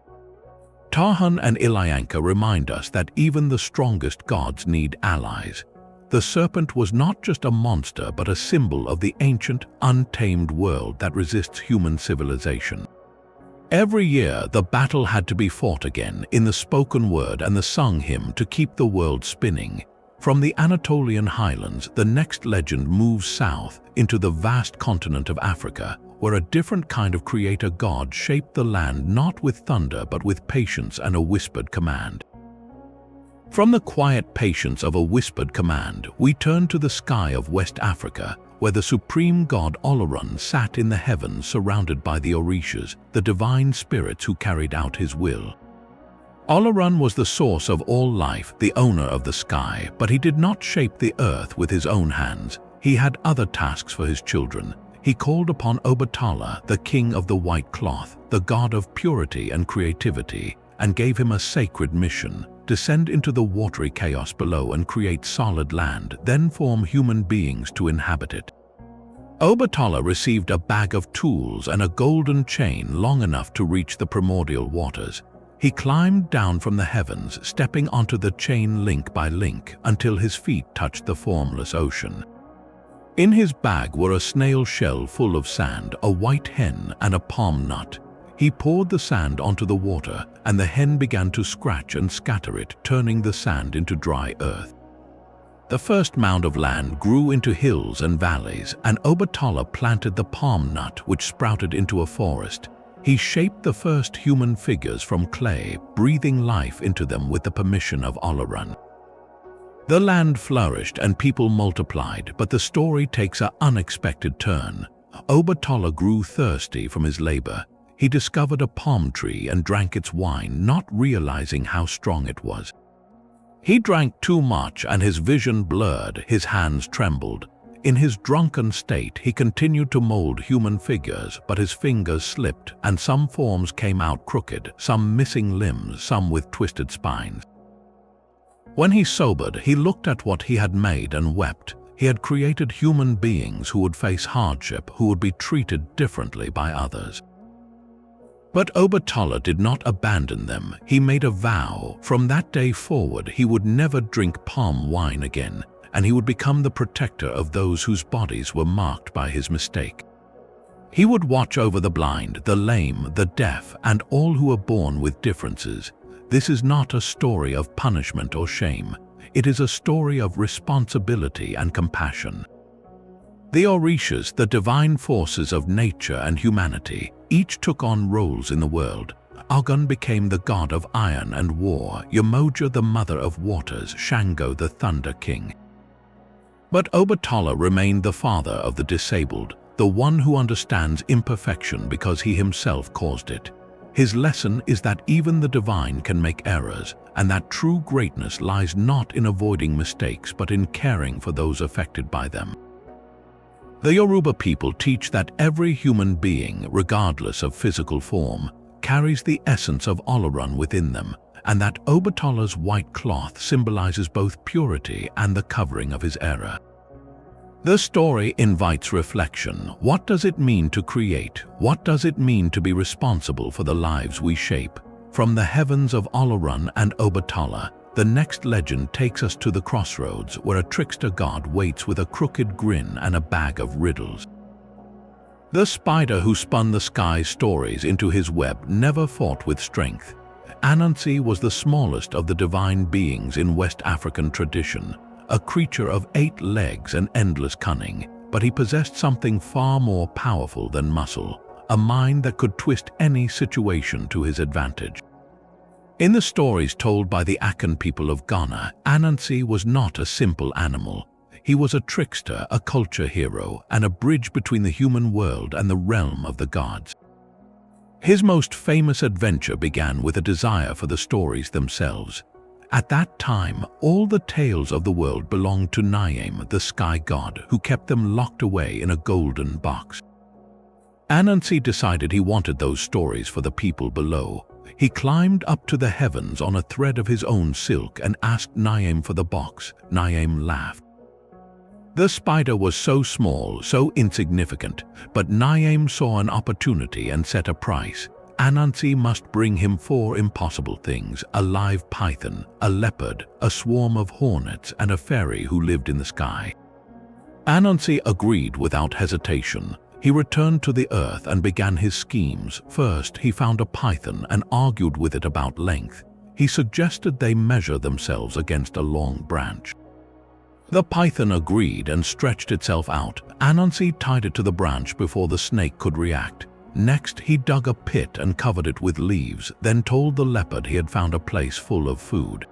Tarhan and Ilyanka remind us that even the strongest gods need allies. The serpent was not just a monster but a symbol of the ancient, untamed world that resists human civilization. Every year, the battle had to be fought again in the spoken word and the sung hymn to keep the world spinning. From the Anatolian highlands, the next legend moves south into the vast continent of Africa, where a different kind of creator god shaped the land not with thunder but with patience and a whispered command. From the quiet patience of a whispered command, we turn to the sky of West Africa, where the supreme god Olorun sat in the heavens surrounded by the Orishas, the divine spirits who carried out his will. Olorun was the source of all life, the owner of the sky, but he did not shape the earth with his own hands. He had other tasks for his children. He called upon Obatala, the king of the white cloth, the god of purity and creativity, and gave him a sacred mission: descend into the watery chaos below and create solid land, then form human beings to inhabit it. Obatala received a bag of tools and a golden chain long enough to reach the primordial waters. He climbed down from the heavens, stepping onto the chain link by link until his feet touched the formless ocean. In his bag were a snail shell full of sand, a white hen, and a palm nut. He poured the sand onto the water, and the hen began to scratch and scatter it, turning the sand into dry earth. The first mound of land grew into hills and valleys, and Obatala planted the palm nut, which sprouted into a forest. He shaped the first human figures from clay, breathing life into them with the permission of Olorun. The land flourished and people multiplied, but the story takes an unexpected turn. Obatala grew thirsty from his labor. He discovered a palm tree and drank its wine, not realizing how strong it was. He drank too much and his vision blurred, his hands trembled. In his drunken state, he continued to mold human figures, but his fingers slipped and some forms came out crooked, some missing limbs, some with twisted spines. When he sobered, he looked at what he had made and wept. He had created human beings who would face hardship, who would be treated differently by others. But Obatala did not abandon them. He made a vow. From that day forward, he would never drink palm wine again, and he would become the protector of those whose bodies were marked by his mistake. He would watch over the blind, the lame, the deaf, and all who were born with differences. This is not a story of punishment or shame. it is a story of responsibility and compassion. The Orishas, the divine forces of nature and humanity, each took on roles in the world. Argun became the god of iron and war, Yamoja the mother of waters, Shango the thunder king. But Obatala remained the father of the disabled, the one who understands imperfection because he himself caused it. His lesson is that even the divine can make errors, and that true greatness lies not in avoiding mistakes but in caring for those affected by them. The Yoruba people teach that every human being, regardless of physical form, carries the essence of Olorun within them, and that Obatala's white cloth symbolizes both purity and the covering of his era. The story invites reflection. What does it mean to create? What does it mean to be responsible for the lives we shape? From the heavens of Olorun and Obatala, the next legend takes us to the crossroads where a trickster god waits with a crooked grin and a bag of riddles. The spider who spun the sky's stories into his web never fought with strength. Anansi was the smallest of the divine beings in West African tradition, a creature of 8 legs and endless cunning, but he possessed something far more powerful than muscle, a mind that could twist any situation to his advantage. In the stories told by the Akan people of Ghana, Anansi was not a simple animal. He was a trickster, a culture hero, and a bridge between the human world and the realm of the gods. His most famous adventure began with a desire for the stories themselves. At that time, all the tales of the world belonged to Nyame, the sky god, who kept them locked away in a golden box. Anansi decided he wanted those stories for the people below. He climbed up to the heavens on a thread of his own silk and asked Nyame for the box. Nyame laughed. The spider was so small, so insignificant, but Nyame saw an opportunity and set a price. Anansi must bring him 4 impossible things: a live python, a leopard, a swarm of hornets, and a fairy who lived in the sky. Anansi agreed without hesitation. He returned to the earth and began his schemes. First, he found a python and argued with it about length. He suggested they measure themselves against a long branch. The python agreed and stretched itself out. Anansi tied it to the branch before the snake could react. Next, he dug a pit and covered it with leaves, then told the leopard he had found a place full of food.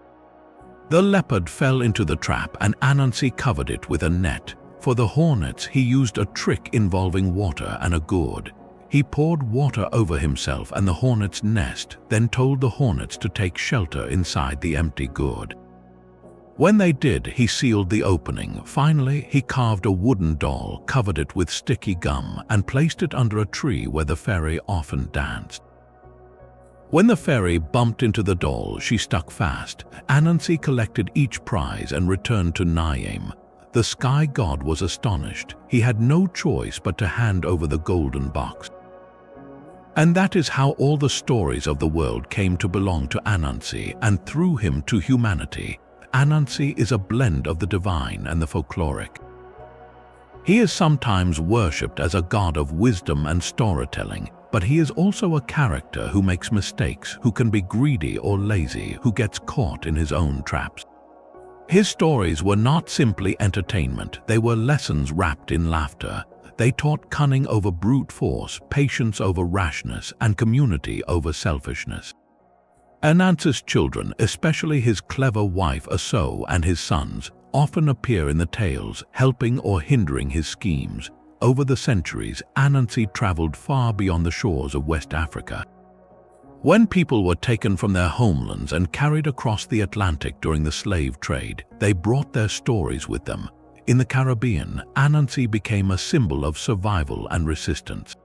The leopard fell into the trap and Anansi covered it with a net. For the hornets, he used a trick involving water and a gourd. He poured water over himself and the hornet's nest, then told the hornets to take shelter inside the empty gourd. When they did, he sealed the opening. Finally, he carved a wooden doll, covered it with sticky gum, and placed it under a tree where the fairy often danced. When the fairy bumped into the doll, she stuck fast. Anansi collected each prize and returned to Nyame. The sky god was astonished. He had no choice but to hand over the golden box. And that is how all the stories of the world came to belong to Anansi, and through him to humanity. Anansi is a blend of the divine and the folkloric. He is sometimes worshipped as a god of wisdom and storytelling, but he is also a character who makes mistakes, who can be greedy or lazy, who gets caught in his own traps. His stories were not simply entertainment, they were lessons wrapped in laughter. They taught cunning over brute force, patience over rashness, and community over selfishness. Anansi's children, especially his clever wife Aso and his sons, often appear in the tales, helping or hindering his schemes. Over the centuries, Anansi traveled far beyond the shores of West Africa. When people were taken from their homelands and carried across the Atlantic during the slave trade, they brought their stories with them. In the Caribbean, Anansi became a symbol of survival and resistance.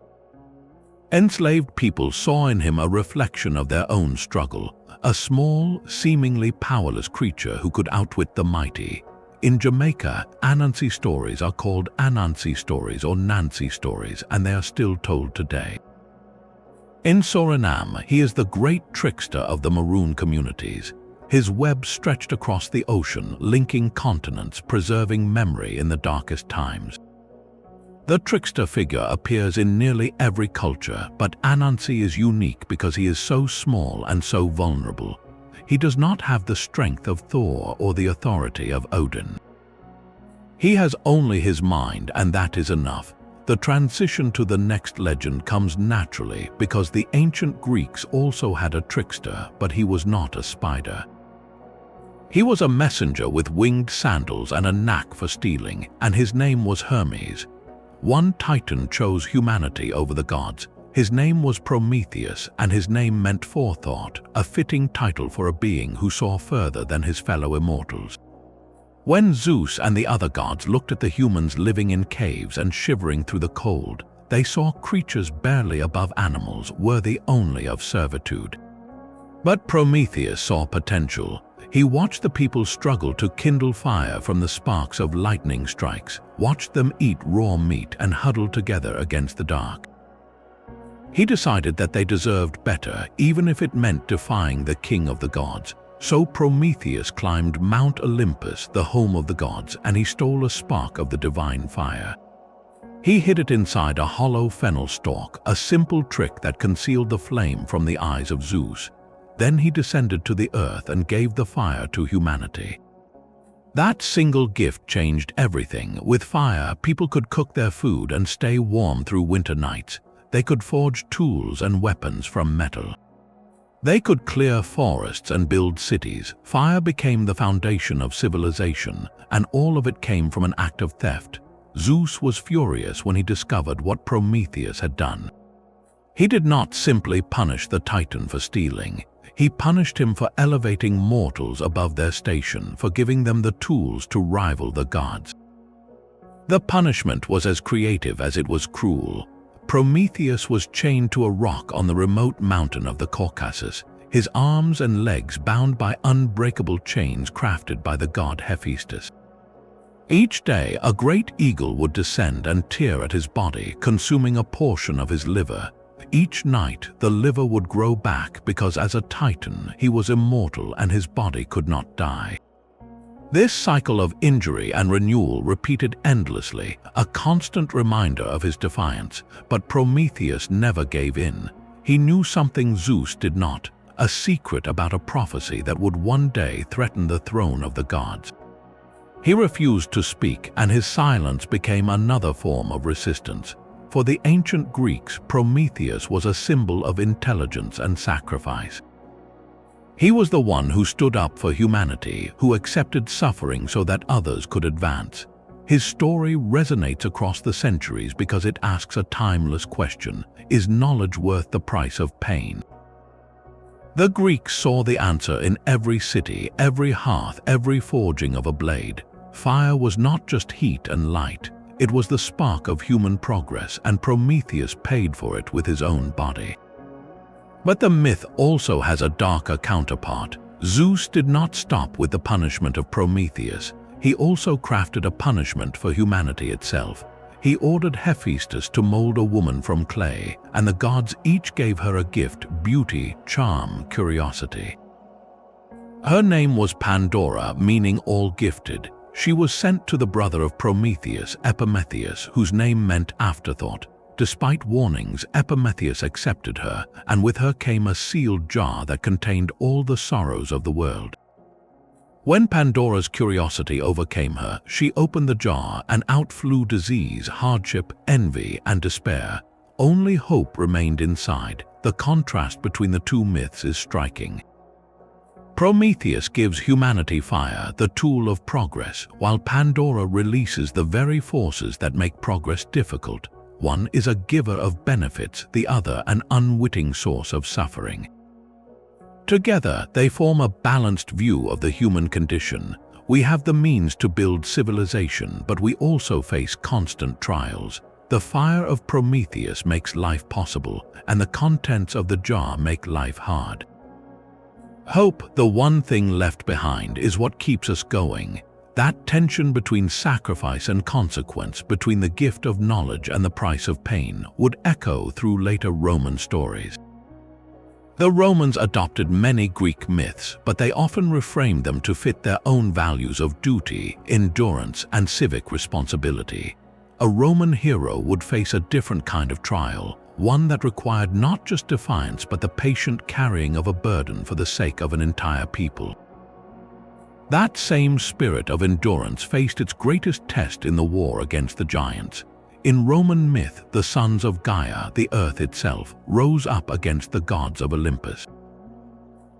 Enslaved people saw in him a reflection of their own struggle, a small, seemingly powerless creature who could outwit the mighty. In Jamaica, Anansi stories are called Anansi stories or Nancy stories, and they are still told today. In Suriname, he is the great trickster of the Maroon communities. His web stretched across the ocean, linking continents, preserving memory in the darkest times. The trickster figure appears in nearly every culture, but Anansi is unique because he is so small and so vulnerable. He does not have the strength of Thor or the authority of Odin. He has only his mind, and that is enough. The transition to the next legend comes naturally because the ancient Greeks also had a trickster, but he was not a spider. He was a messenger with winged sandals and a knack for stealing, and his name was Hermes. One titan chose humanity over the gods. His name was Prometheus, and his name meant forethought, a fitting title for a being who saw further than his fellow immortals. When Zeus and the other gods looked at the humans living in caves and shivering through the cold, they saw creatures barely above animals, worthy only of servitude. But Prometheus saw potential. He watched the people struggle to kindle fire from the sparks of lightning strikes, watched them eat raw meat and huddle together against the dark. He decided that they deserved better, even if it meant defying the king of the gods. So Prometheus climbed Mount Olympus, the home of the gods, and he stole a spark of the divine fire. He hid it inside a hollow fennel stalk, a simple trick that concealed the flame from the eyes of Zeus. Then he descended to the earth and gave the fire to humanity. That single gift changed everything. With fire, people could cook their food and stay warm through winter nights. They could forge tools and weapons from metal. They could clear forests and build cities. Fire became the foundation of civilization, and all of it came from an act of theft. Zeus was furious when he discovered what Prometheus had done. He did not simply punish the Titan for stealing. He punished him for elevating mortals above their station, for giving them the tools to rival the gods. The punishment was as creative as it was cruel. Prometheus was chained to a rock on the remote mountain of the Caucasus, his arms and legs bound by unbreakable chains crafted by the god Hephaestus. Each day, a great eagle would descend and tear at his body, consuming a portion of his liver. Each night, the liver would grow back because as a titan, he was immortal and his body could not die. This cycle of injury and renewal repeated endlessly, a constant reminder of his defiance. But Prometheus never gave in. He knew something Zeus did not, a secret about a prophecy that would one day threaten the throne of the gods. He refused to speak, and his silence became another form of resistance. For the ancient Greeks, Prometheus was a symbol of intelligence and sacrifice. He was the one who stood up for humanity, who accepted suffering so that others could advance. His story resonates across the centuries because it asks a timeless question: is knowledge worth the price of pain? The Greeks saw the answer in every city, every hearth, every forging of a blade. Fire was not just heat and light. It was the spark of human progress, and Prometheus paid for it with his own body. But the myth also has a darker counterpart. Zeus did not stop with the punishment of Prometheus. He also crafted a punishment for humanity itself. He ordered Hephaestus to mold a woman from clay, and the gods each gave her a gift: beauty, charm, curiosity. Her name was Pandora, meaning all gifted. She was sent to the brother of Prometheus, Epimetheus, whose name meant afterthought. Despite warnings, Epimetheus accepted her, and with her came a sealed jar that contained all the sorrows of the world. When Pandora's curiosity overcame her, she opened the jar, and out flew disease, hardship, envy, and despair. Only hope remained inside. The contrast between the two myths is striking. Prometheus gives humanity fire, the tool of progress, while Pandora releases the very forces that make progress difficult. One is a giver of benefits, the other an unwitting source of suffering. Together, they form a balanced view of the human condition. We have the means to build civilization, but we also face constant trials. The fire of Prometheus makes life possible, and the contents of the jar make life hard. Hope, the one thing left behind, is what keeps us going. That tension between sacrifice and consequence, between the gift of knowledge and the price of pain, would echo through later Roman stories. The Romans adopted many Greek myths, but they often reframed them to fit their own values of duty, endurance, and civic responsibility. A Roman hero would face a different kind of trial, one that required not just defiance but the patient carrying of a burden for the sake of an entire people. That same spirit of endurance faced its greatest test in the war against the giants. In Roman myth, the sons of Gaia, the earth itself, rose up against the gods of Olympus.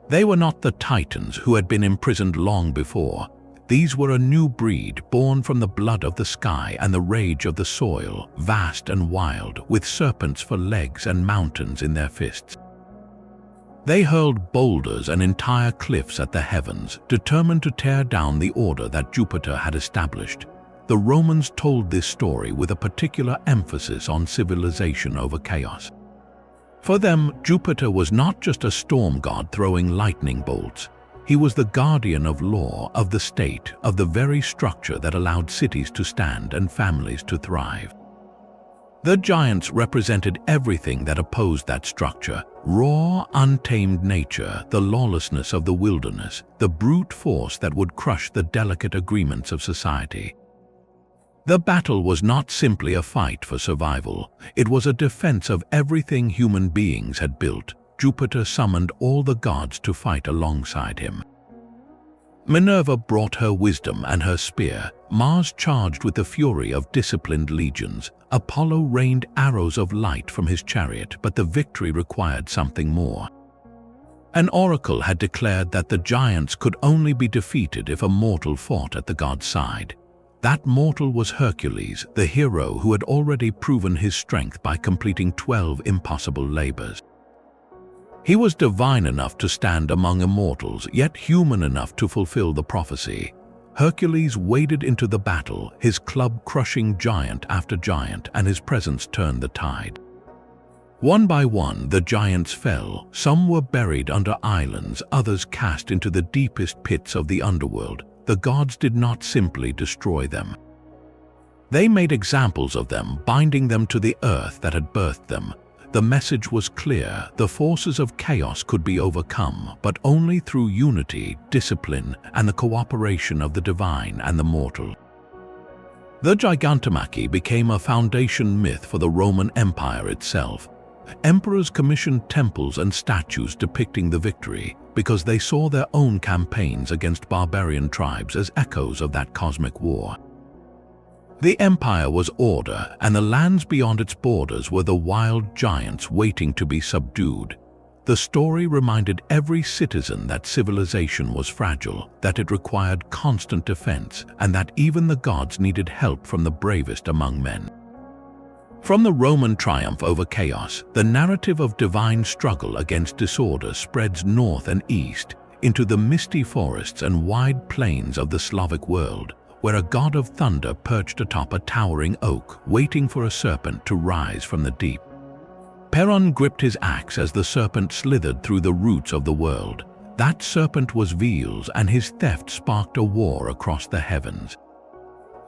They were not the titans who had been imprisoned long before. These were a new breed born from the blood of the sky and the rage of the soil, vast and wild, with serpents for legs and mountains in their fists. They hurled boulders and entire cliffs at the heavens, determined to tear down the order that Jupiter had established. The Romans told this story with a particular emphasis on civilization over chaos. For them, Jupiter was not just a storm god throwing lightning bolts. He was the guardian of law, of the state, of the very structure that allowed cities to stand and families to thrive. The giants represented everything that opposed that structure: raw, untamed nature, the lawlessness of the wilderness, the brute force that would crush the delicate agreements of society. The battle was not simply a fight for survival. It was a defense of everything human beings had built. Jupiter summoned all the gods to fight alongside him. Minerva brought her wisdom and her spear. Mars charged with the fury of disciplined legions. Apollo rained arrows of light from his chariot, but the victory required something more. An oracle had declared that the giants could only be defeated if a mortal fought at the god's side. That mortal was Hercules, the hero who had already proven his strength by completing 12 impossible labors. He was divine enough to stand among immortals, yet human enough to fulfill the prophecy. Hercules waded into the battle, his club crushing giant after giant, and his presence turned the tide. One by one, the giants fell. Some were buried under islands, others cast into the deepest pits of the underworld. The gods did not simply destroy them. They made examples of them, binding them to the earth that had birthed them. The message was clear: the forces of chaos could be overcome, but only through unity, discipline, and the cooperation of the divine and the mortal. The Gigantomachy became a foundation myth for the Roman Empire itself. Emperors commissioned temples and statues depicting the victory because they saw their own campaigns against barbarian tribes as echoes of that cosmic war. The empire was order, and the lands beyond its borders were the wild giants waiting to be subdued. The story reminded every citizen that civilization was fragile, that it required constant defense, and that even the gods needed help from the bravest among men. From the Roman triumph over chaos, the narrative of divine struggle against disorder spreads north and east into the misty forests and wide plains of the Slavic world, where a god of thunder perched atop a towering oak, waiting for a serpent to rise from the deep. Perun gripped his axe as the serpent slithered through the roots of the world. That serpent was Veles, and his theft sparked a war across the heavens.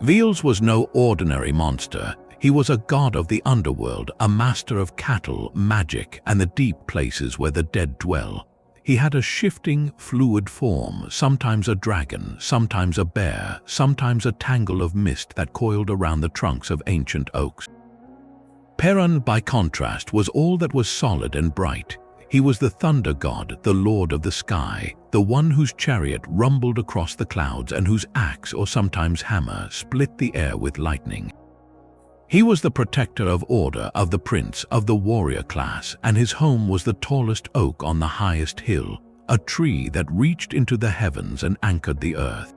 Veles was no ordinary monster. He was a god of the underworld, a master of cattle, magic, and the deep places where the dead dwell. He had a shifting, fluid form, sometimes a dragon, sometimes a bear, sometimes a tangle of mist that coiled around the trunks of ancient oaks. Perun, by contrast, was all that was solid and bright. He was the thunder god, the lord of the sky, the one whose chariot rumbled across the clouds and whose axe, or sometimes hammer, split the air with lightning. He was the protector of order, of the prince, of the warrior class, and his home was the tallest oak on the highest hill, a tree that reached into the heavens and anchored the earth.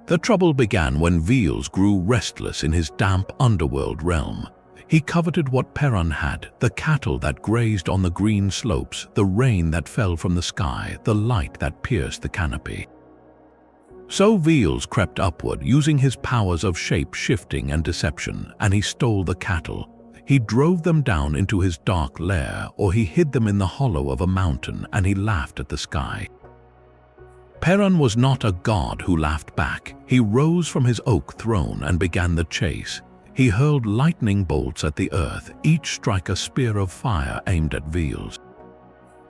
The trouble began when Veles grew restless in his damp underworld realm. He coveted what Perun had: the cattle that grazed on the green slopes, the rain that fell from the sky, the light that pierced the canopy. So Veles crept upward, using his powers of shape-shifting and deception, and he stole the cattle. He drove them down into his dark lair, or he hid them in the hollow of a mountain, and he laughed at the sky. Perun was not a god who laughed back. He rose from his oak throne and began the chase. He hurled lightning bolts at the earth, each strike a spear of fire aimed at Veles.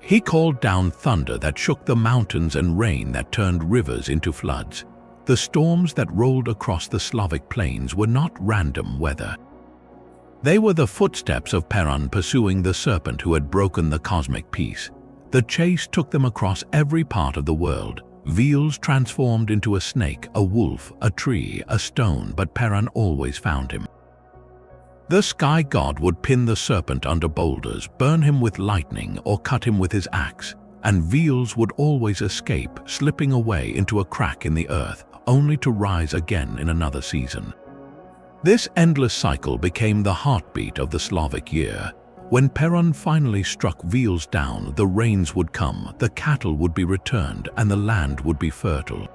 He called down thunder that shook the mountains and rain that turned rivers into floods. The storms that rolled across the Slavic plains were not random weather. They were the footsteps of Perun pursuing the serpent who had broken the cosmic peace. The chase took them across every part of the world. Veals transformed into a snake, a wolf, a tree, a stone, but Perun always found him. The sky god would pin the serpent under boulders, burn him with lightning, or cut him with his axe, and Veals would always escape, slipping away into a crack in the earth, only to rise again in another season. This endless cycle became the heartbeat of the Slavic year. When Perun finally struck Veals down, the rains would come, the cattle would be returned, and the land would be fertile.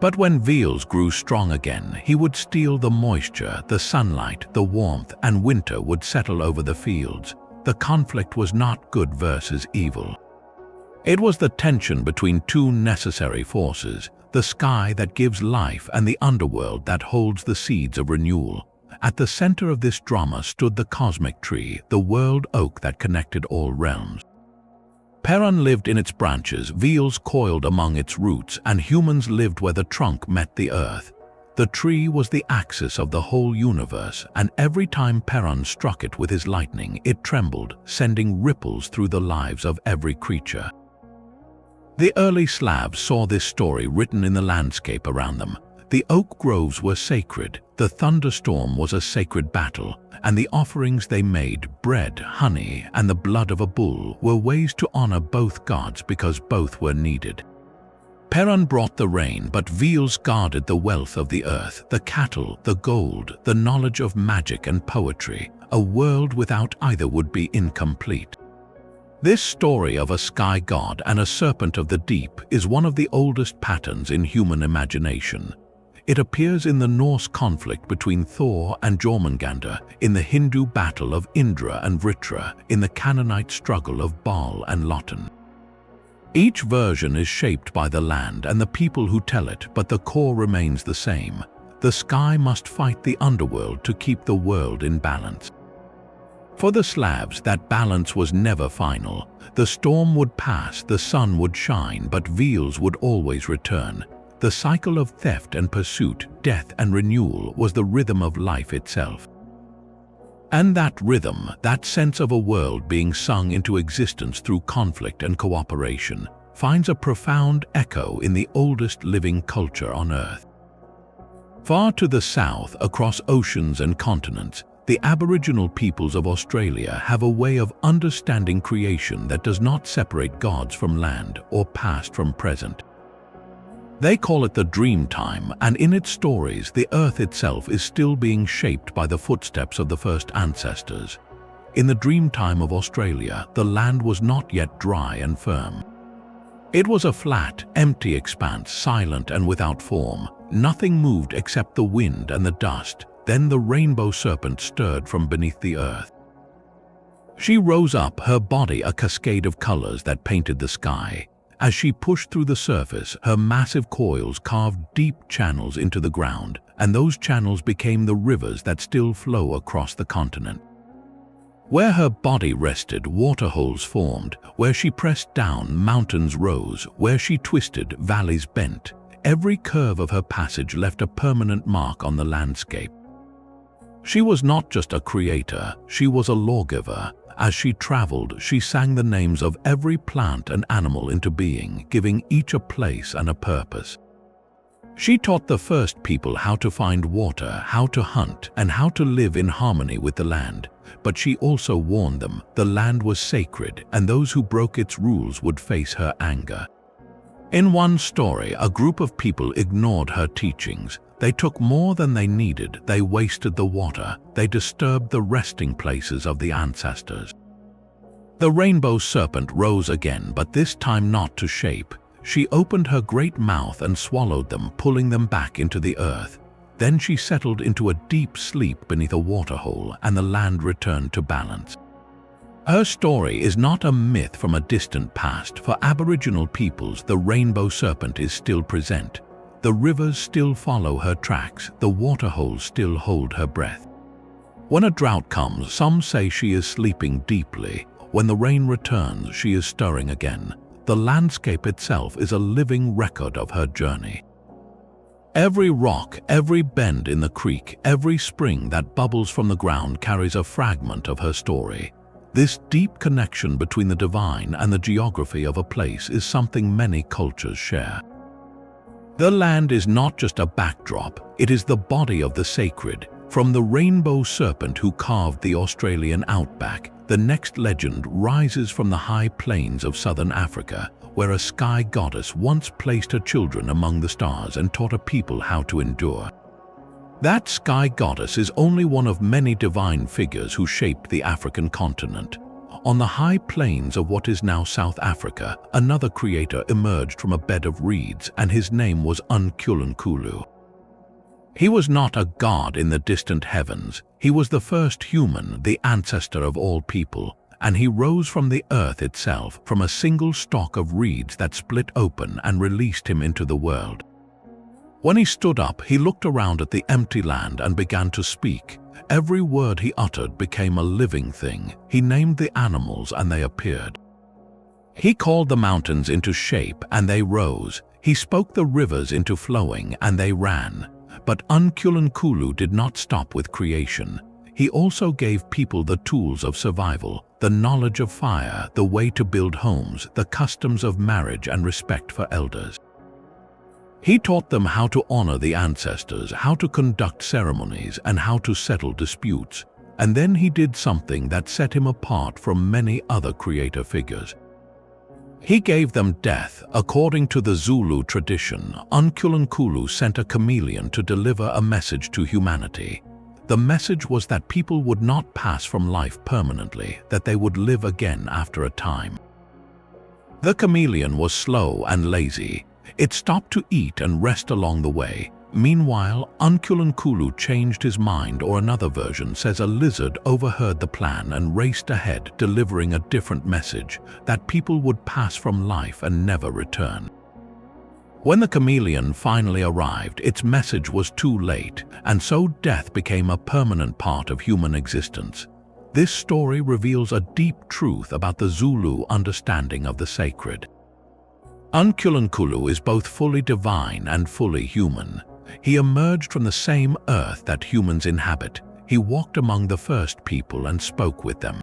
But when Veals grew strong again, he would steal the moisture, the sunlight, the warmth, and winter would settle over the fields. The conflict was not good versus evil. It was the tension between two necessary forces, the sky that gives life and the underworld that holds the seeds of renewal. At the center of this drama stood the cosmic tree, the world oak that connected all realms. Perun lived in its branches, Veals coiled among its roots, and humans lived where the trunk met the earth. The tree was the axis of the whole universe, and every time Perun struck it with his lightning, it trembled, sending ripples through the lives of every creature. The early Slavs saw this story written in the landscape around them. The oak groves were sacred, the thunderstorm was a sacred battle, and the offerings they made, bread, honey, and the blood of a bull, were ways to honor both gods because both were needed. Perun brought the rain, but Veals guarded the wealth of the earth, the cattle, the gold, the knowledge of magic and poetry. A world without either would be incomplete. This story of a sky god and a serpent of the deep is one of the oldest patterns in human imagination. It appears in the Norse conflict between Thor and Jormungandr, in the Hindu battle of Indra and Vritra, in the Canaanite struggle of Baal and Lotan. Each version is shaped by the land and the people who tell it, but the core remains the same. The sky must fight the underworld to keep the world in balance. For the Slavs, that balance was never final. The storm would pass, the sun would shine, but Veals would always return. The cycle of theft and pursuit, death and renewal, was the rhythm of life itself. And that rhythm, that sense of a world being sung into existence through conflict and cooperation, finds a profound echo in the oldest living culture on Earth. Far to the south, across oceans and continents, the Aboriginal peoples of Australia have a way of understanding creation that does not separate gods from land or past from present. They call it the dream time, and in its stories, the earth itself is still being shaped by the footsteps of the first ancestors. In the dream time of Australia, the land was not yet dry and firm. It was a flat, empty expanse, silent and without form. Nothing moved except the wind and the dust. Then the Rainbow Serpent stirred from beneath the earth. She rose up, her body a cascade of colors that painted the sky. As she pushed through the surface, her massive coils carved deep channels into the ground, and those channels became the rivers that still flow across the continent. Where her body rested, waterholes formed. Where she pressed down, mountains rose. Where she twisted, valleys bent. Every curve of her passage left a permanent mark on the landscape. She was not just a creator, she was a lawgiver. As she traveled, she sang the names of every plant and animal into being, giving each a place and a purpose. She taught the first people how to find water, how to hunt, and how to live in harmony with the land. But she also warned them the land was sacred, and those who broke its rules would face her anger. In one story, a group of people ignored her teachings. They took more than they needed, they wasted the water, they disturbed the resting places of the ancestors. The Rainbow Serpent rose again, but this time not to shape. She opened her great mouth and swallowed them, pulling them back into the earth. Then she settled into a deep sleep beneath a waterhole, and the land returned to balance. Her story is not a myth from a distant past. For Aboriginal peoples, the Rainbow Serpent is still present. The rivers still follow her tracks, the waterholes still hold her breath. When a drought comes, some say she is sleeping deeply. When the rain returns, she is stirring again. The landscape itself is a living record of her journey. Every rock, every bend in the creek, every spring that bubbles from the ground carries a fragment of her story. This deep connection between the divine and the geography of a place is something many cultures share. The land is not just a backdrop, it is the body of the sacred. From the Rainbow Serpent who carved the Australian outback, the next legend rises from the high plains of southern Africa, where a sky goddess once placed her children among the stars and taught a people how to endure. That sky goddess is only one of many divine figures who shaped the African continent. On the high plains of what is now South Africa, another creator emerged from a bed of reeds, and his name was Unkulunkulu. He was not a god in the distant heavens. He was the first human, the ancestor of all people, and he rose from the earth itself, from a single stalk of reeds that split open and released him into the world. When he stood up, he looked around at the empty land and began to speak. Every word he uttered became a living thing. He named the animals and they appeared. He called the mountains into shape and they rose. He spoke the rivers into flowing and they ran. But Unkulunkulu did not stop with creation. He also gave people the tools of survival, the knowledge of fire, the way to build homes, the customs of marriage and respect for elders. He taught them how to honor the ancestors, how to conduct ceremonies, and how to settle disputes. And then he did something that set him apart from many other creator figures. He gave them death. According to the Zulu tradition, Unkulunkulu sent a chameleon to deliver a message to humanity. The message was that people would not pass from life permanently, that they would live again after a time. The chameleon was slow and lazy. It stopped to eat and rest along the way. Meanwhile, Unkulunkulu changed his mind, or another version says a lizard overheard the plan and raced ahead, delivering a different message, that people would pass from life and never return. When the chameleon finally arrived, its message was too late, and so death became a permanent part of human existence. This story reveals a deep truth about the Zulu understanding of the sacred. Unkulunkulu is both fully divine and fully human. He emerged from the same earth that humans inhabit. He walked among the first people and spoke with them.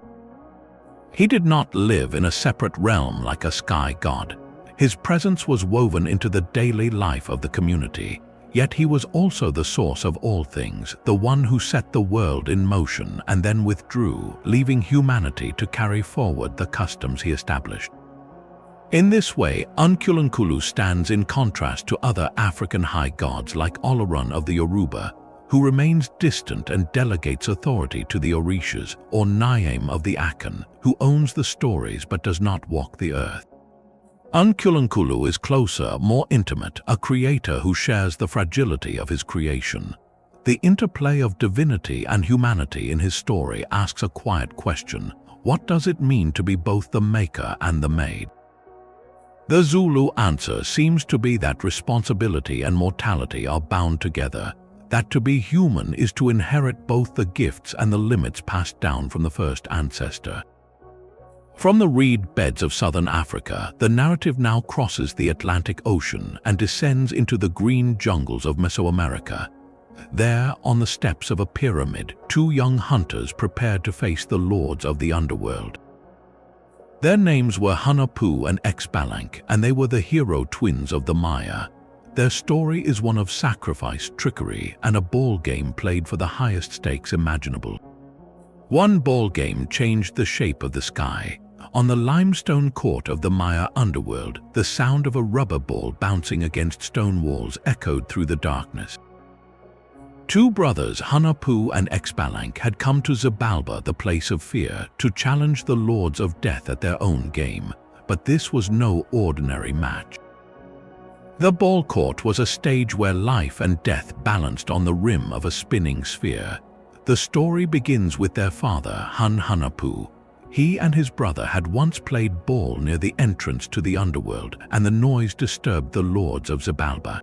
He did not live in a separate realm like a sky god. His presence was woven into the daily life of the community. Yet he was also the source of all things, the one who set the world in motion and then withdrew, leaving humanity to carry forward the customs he established. In this way, Unkulunkulu stands in contrast to other African high gods like Olorun of the Yoruba, who remains distant and delegates authority to the Orishas, or Nyame of the Akan, who owns the stories but does not walk the earth. Unkulunkulu is closer, more intimate, a creator who shares the fragility of his creation. The interplay of divinity and humanity in his story asks a quiet question: what does it mean to be both the maker and the made? The Zulu answer seems to be that responsibility and mortality are bound together, that to be human is to inherit both the gifts and the limits passed down from the first ancestor. From the reed beds of southern Africa, the narrative now crosses the Atlantic Ocean and descends into the green jungles of Mesoamerica. There, on the steps of a pyramid, two young hunters prepared to face the lords of the underworld. Their names were Hunahpu and Xbalanque, and they were the hero twins of the Maya. Their story is one of sacrifice, trickery, and a ball game played for the highest stakes imaginable. One ball game changed the shape of the sky. On the limestone court of the Maya underworld, the sound of a rubber ball bouncing against stone walls echoed through the darkness. Two brothers, Hunahpu and Xbalanque, had come to Xibalba, the place of fear, to challenge the lords of death at their own game, but this was no ordinary match. The ball court was a stage where life and death balanced on the rim of a spinning sphere. The story begins with their father, Hunahpu. He and his brother had once played ball near the entrance to the underworld, and the noise disturbed the lords of Xibalba.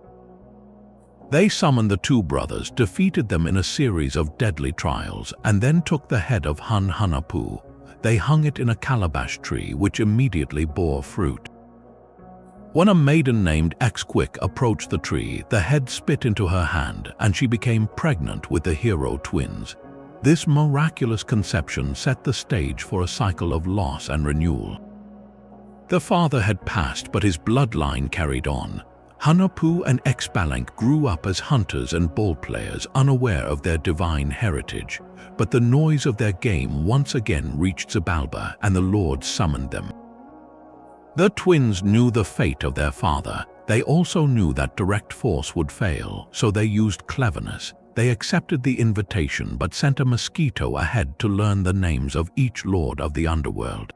They summoned the two brothers, defeated them in a series of deadly trials, and then took the head of Hunahpu. They hung it in a calabash tree, which immediately bore fruit. When a maiden named Exquic approached the tree, the head spit into her hand and she became pregnant with the hero twins. This miraculous conception set the stage for a cycle of loss and renewal. The father had passed, but his bloodline carried on. Hunahpu and Exbalanque grew up as hunters and ball players, unaware of their divine heritage. But the noise of their game once again reached Xibalba, and the Lord summoned them. The twins knew the fate of their father. They also knew that direct force would fail, so they used cleverness. They accepted the invitation but sent a mosquito ahead to learn the names of each lord of the underworld.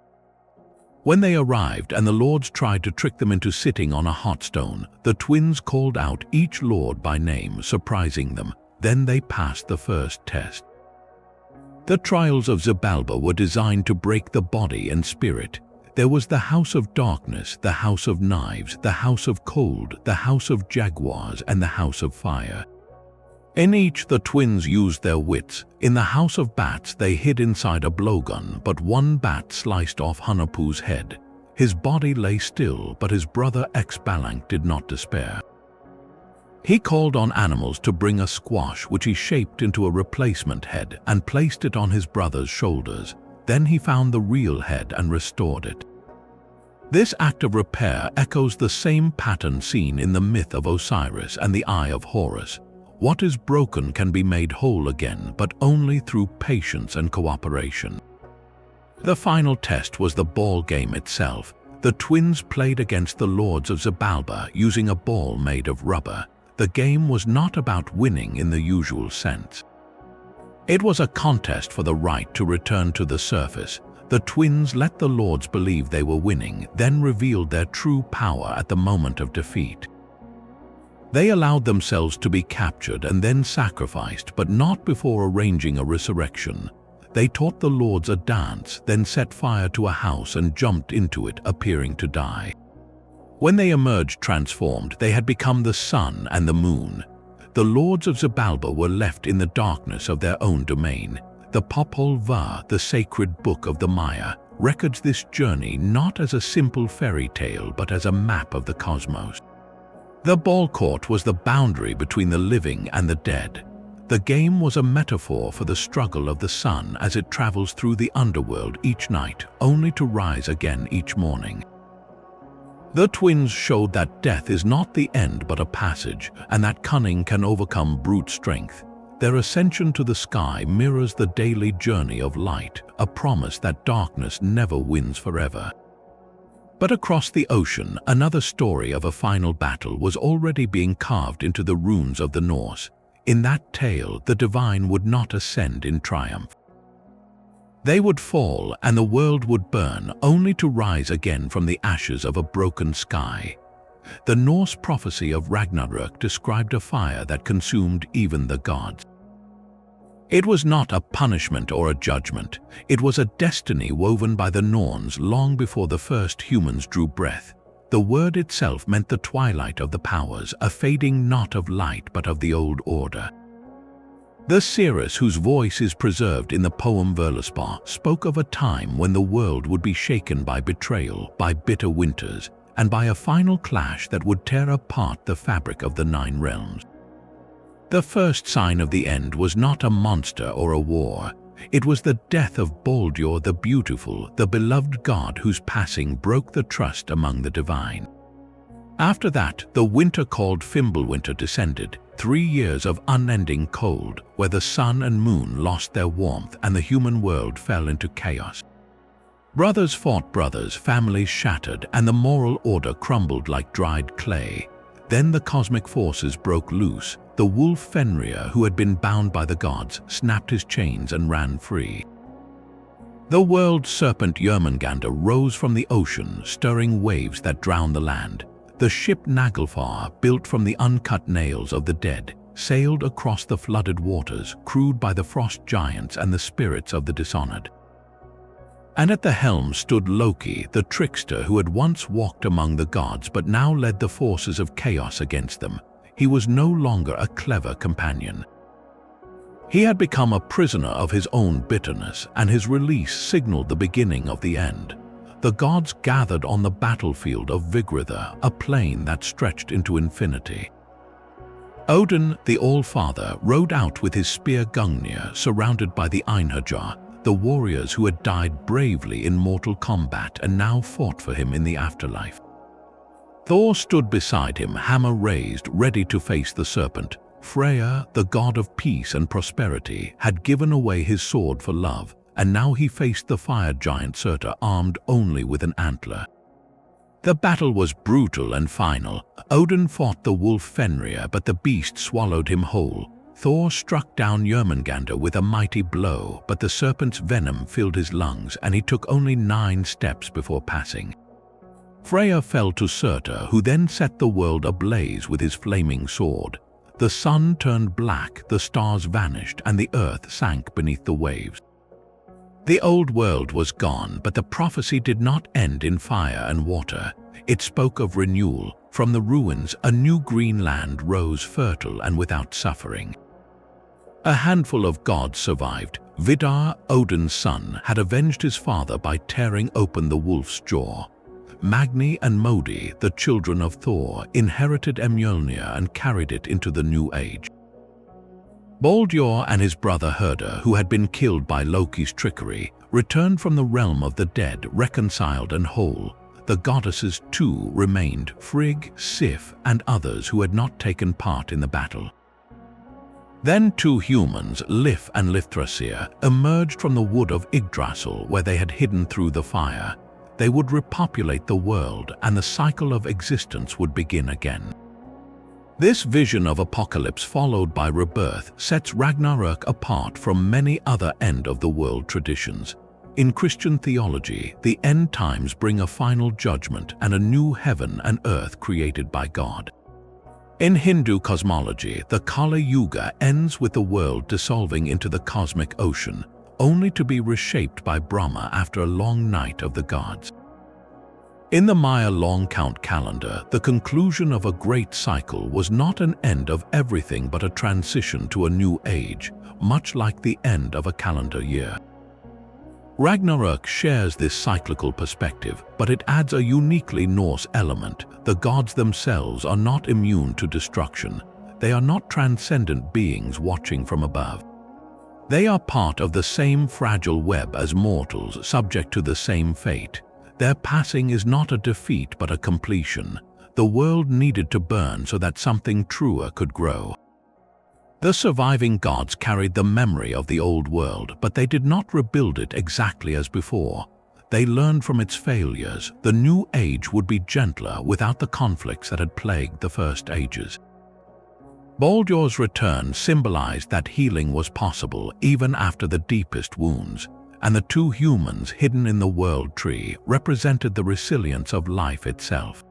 When they arrived and the lords tried to trick them into sitting on a hot stone, the twins called out each lord by name, surprising them. Then they passed the first test. The trials of Xibalba were designed to break the body and spirit. There was the House of Darkness, the House of Knives, the House of Cold, the House of Jaguars, and the House of Fire. In each, the twins used their wits. In the House of Bats, they hid inside a blowgun, but one bat sliced off Hunahpu's head. His body lay still, but his brother Exbalanque did not despair. He called on animals to bring a squash, which he shaped into a replacement head and placed it on his brother's shoulders. Then he found the real head and restored it. This act of repair echoes the same pattern seen in the myth of Osiris and the Eye of Horus. What is broken can be made whole again, but only through patience and cooperation. The final test was the ball game itself. The twins played against the lords of Xibalba using a ball made of rubber. The game was not about winning in the usual sense. It was a contest for the right to return to the surface. The twins let the lords believe they were winning, then revealed their true power at the moment of defeat. They allowed themselves to be captured and then sacrificed, but not before arranging a resurrection. They taught the lords a dance, then set fire to a house and jumped into it, appearing to die. When they emerged transformed, they had become the sun and the moon. The lords of Xibalba were left in the darkness of their own domain. The Popol Vuh, the sacred book of the Maya, records this journey not as a simple fairy tale but as a map of the cosmos. The ball court was the boundary between the living and the dead. The game was a metaphor for the struggle of the sun as it travels through the underworld each night, only to rise again each morning. The twins showed that death is not the end but a passage, and that cunning can overcome brute strength. Their ascension to the sky mirrors the daily journey of light, a promise that darkness never wins forever. But across the ocean, another story of a final battle was already being carved into the runes of the Norse. In that tale, the divine would not ascend in triumph. They would fall and the world would burn, only to rise again from the ashes of a broken sky. The Norse prophecy of Ragnarök described a fire that consumed even the gods. It was not a punishment or a judgment. It was a destiny woven by the Norns long before the first humans drew breath. The word itself meant the twilight of the powers, a fading not of light but of the old order. The seeress, whose voice is preserved in the poem Völuspá, spoke of a time when the world would be shaken by betrayal, by bitter winters, and by a final clash that would tear apart the fabric of the 9 realms. The first sign of the end was not a monster or a war. It was the death of Baldur the Beautiful, the beloved god whose passing broke the trust among the divine. After that, the winter called Fimbulwinter descended, 3 years of unending cold, where the sun and moon lost their warmth and the human world fell into chaos. Brothers fought brothers, families shattered, and the moral order crumbled like dried clay. Then the cosmic forces broke loose. The wolf Fenrir, who had been bound by the gods, snapped his chains and ran free. The world serpent Jörmungandr rose from the ocean, stirring waves that drowned the land. The ship Naglfar, built from the uncut nails of the dead, sailed across the flooded waters, crewed by the frost giants and the spirits of the dishonored. And at the helm stood Loki, the trickster who had once walked among the gods but now led the forces of chaos against them. He was no longer a clever companion. He had become a prisoner of his own bitterness, and his release signaled the beginning of the end. the gods gathered on the battlefield of Vigritha, a plain that stretched into infinity. Odin, the All-Father, rode out with his spear Gungnir, surrounded by the Einherjar, the warriors who had died bravely in mortal combat and now fought for him in the afterlife. Thor stood beside him, hammer raised, ready to face the serpent. Freya, the god of peace and prosperity, had given away his sword for love, and now he faced the fire giant Surtur, armed only with an antler. The battle was brutal and final. Odin fought the wolf Fenrir, but the beast swallowed him whole. Thor struck down Jörmungandr with a mighty blow, but the serpent's venom filled his lungs, and he took only 9 steps before passing. Freya fell to Surtur, who then set the world ablaze with his flaming sword. The sun turned black, the stars vanished, and the earth sank beneath the waves. The old world was gone, but the prophecy did not end in fire and water. It spoke of renewal. From the ruins, a new green land rose, fertile and without suffering. A handful of gods survived. Vidar, Odin's son, had avenged his father by tearing open the wolf's jaw. Magni and Modi, the children of Thor, inherited Mjolnir and carried it into the New Age. Baldur and his brother Herder, who had been killed by Loki's trickery, returned from the realm of the dead, reconciled and whole. The goddesses too remained, Frigg, Sif, and others who had not taken part in the battle. Then 2 humans, Lif and Lifthrasir, emerged from the wood of Yggdrasil, where they had hidden through the fire. They would repopulate the world, and the cycle of existence would begin again. This vision of apocalypse followed by rebirth sets Ragnarök apart from many other end-of-the-world traditions. In Christian theology, the end times bring a final judgment and a new heaven and earth created by God. In Hindu cosmology, the Kali Yuga ends with the world dissolving into the cosmic ocean, only to be reshaped by Brahma after a long night of the gods. In the Maya long count calendar, the conclusion of a great cycle was not an end of everything but a transition to a new age, much like the end of a calendar year. Ragnarök shares this cyclical perspective, but it adds a uniquely Norse element. The gods themselves are not immune to destruction. They are not transcendent beings watching from above. They are part of the same fragile web as mortals, subject to the same fate. Their passing is not a defeat but a completion. The world needed to burn so that something truer could grow. The surviving gods carried the memory of the old world, but they did not rebuild it exactly as before. They learned from its failures. The new age would be gentler without the conflicts that had plagued the first ages. Baldur's return symbolized that healing was possible even after the deepest wounds, and the 2 humans hidden in the world tree represented the resilience of life itself.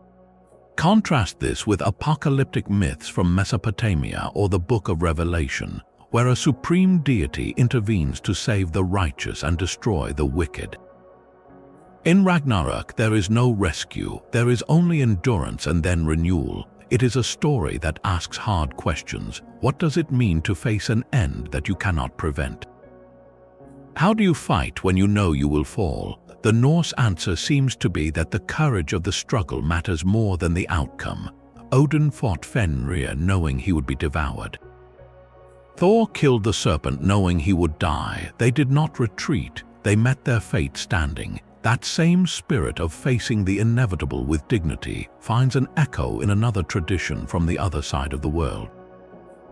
Contrast this with apocalyptic myths from Mesopotamia or the Book of Revelation, where a supreme deity intervenes to save the righteous and destroy the wicked. In Ragnarök, there is no rescue, there is only endurance and then renewal. It is a story that asks hard questions. What does it mean to face an end that you cannot prevent? How do you fight when you know you will fall? The Norse answer seems to be that the courage of the struggle matters more than the outcome. Odin fought Fenrir knowing he would be devoured. Thor killed the serpent knowing he would die. They did not retreat, they met their fate standing. That same spirit of facing the inevitable with dignity finds an echo in another tradition from the other side of the world.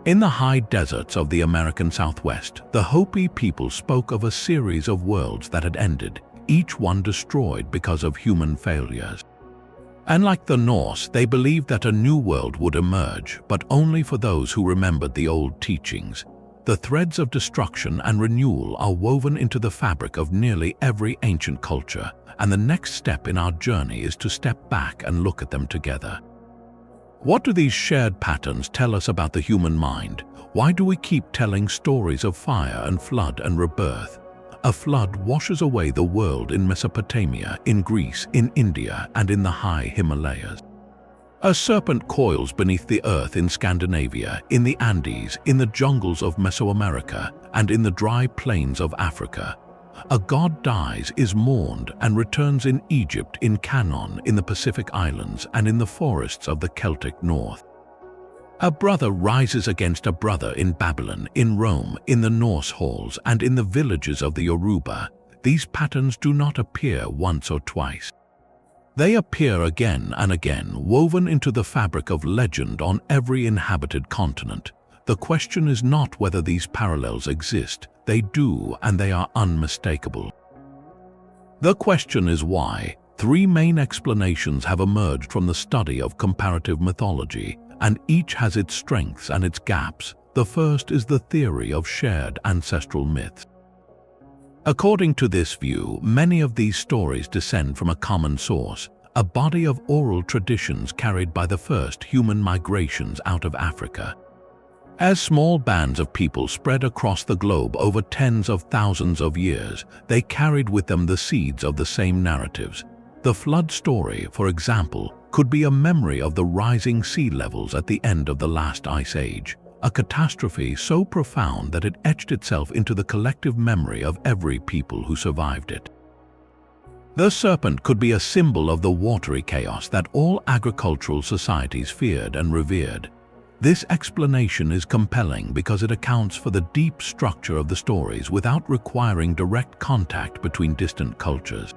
In the high deserts of the American Southwest, the Hopi people spoke of a series of worlds that had ended, each one destroyed because of human failures. And like the Norse, they believed that a new world would emerge, but only for those who remembered the old teachings. The threads of destruction and renewal are woven into the fabric of nearly every ancient culture, and the next step in our journey is to step back and look at them together. What do these shared patterns tell us about the human mind? Why do we keep telling stories of fire and flood and rebirth? A flood washes away the world in Mesopotamia, in Greece, in India, and in the high Himalayas. A serpent coils beneath the earth in Scandinavia, in the Andes, in the jungles of Mesoamerica, and in the dry plains of Africa. A god dies, is mourned, and returns in Egypt, in Canaan, in the Pacific Islands, and in the forests of the Celtic North. A brother rises against a brother in Babylon, in Rome, in the Norse halls, and in the villages of the Yoruba. These patterns do not appear once or twice. They appear again and again, woven into the fabric of legend on every inhabited continent. The question is not whether these parallels exist. They do, and they are unmistakable. The question is why. Three main explanations have emerged from the study of comparative mythology, and each has its strengths and its gaps. The first is the theory of shared ancestral myths. According to this view, many of these stories descend from a common source, a body of oral traditions carried by the first human migrations out of Africa. As small bands of people spread across the globe over tens of thousands of years, they carried with them the seeds of the same narratives. The flood story, for example, could be a memory of the rising sea levels at the end of the last ice age, a catastrophe so profound that it etched itself into the collective memory of every people who survived it. The serpent could be a symbol of the watery chaos that all agricultural societies feared and revered. This explanation is compelling because it accounts for the deep structure of the stories without requiring direct contact between distant cultures.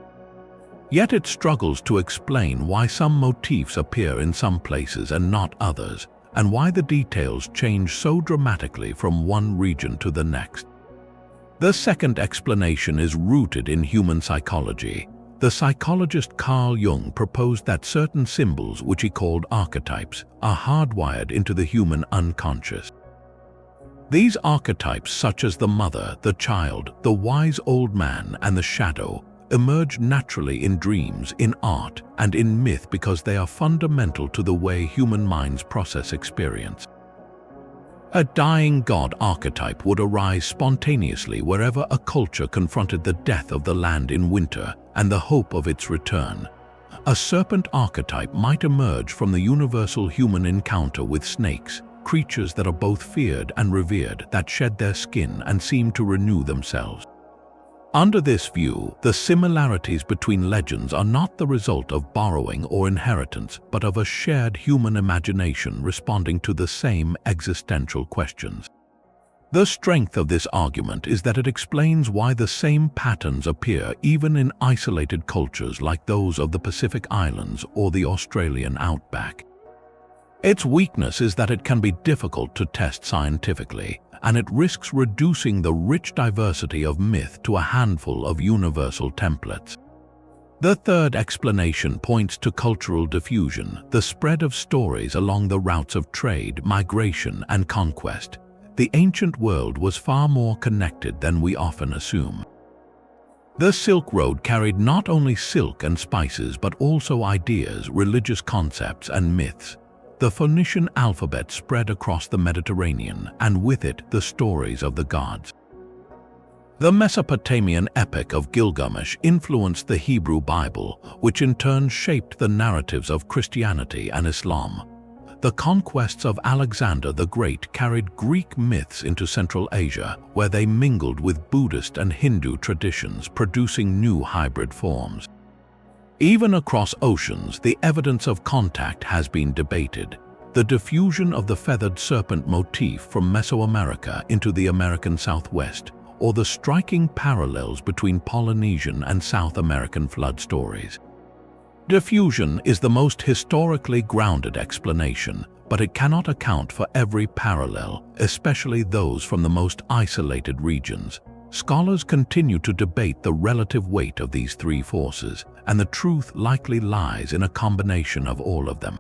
Yet it struggles to explain why some motifs appear in some places and not others, and why the details change so dramatically from one region to the next. The second explanation is rooted in human psychology. The psychologist Carl Jung proposed that certain symbols, which he called archetypes, are hardwired into the human unconscious. These archetypes, such as the mother, the child, the wise old man, and the shadow, emerge naturally in dreams, in art, and in myth because they are fundamental to the way human minds process experience. A dying god archetype would arise spontaneously wherever a culture confronted the death of the land in winter and the hope of its return. A serpent archetype might emerge from the universal human encounter with snakes, creatures that are both feared and revered, that shed their skin and seem to renew themselves. Under this view, the similarities between legends are not the result of borrowing or inheritance, but of a shared human imagination responding to the same existential questions. The strength of this argument is that it explains why the same patterns appear even in isolated cultures like those of the Pacific Islands or the Australian outback. Its weakness is that it can be difficult to test scientifically, and it risks reducing the rich diversity of myth to a handful of universal templates. The third explanation points to cultural diffusion, the spread of stories along the routes of trade, migration, and conquest. The ancient world was far more connected than we often assume. The Silk Road carried not only silk and spices but also ideas, religious concepts, and myths. The Phoenician alphabet spread across the Mediterranean, and with it the stories of the gods. The Mesopotamian epic of Gilgamesh influenced the Hebrew Bible, which in turn shaped the narratives of Christianity and Islam. The conquests of Alexander the Great carried Greek myths into Central Asia, where they mingled with Buddhist and Hindu traditions, producing new hybrid forms. Even across oceans, the evidence of contact has been debated. The diffusion of the feathered serpent motif from Mesoamerica into the American Southwest, or the striking parallels between Polynesian and South American flood stories. Diffusion is the most historically grounded explanation, but it cannot account for every parallel, especially those from the most isolated regions. Scholars continue to debate the relative weight of these three forces, and the truth likely lies in a combination of all of them.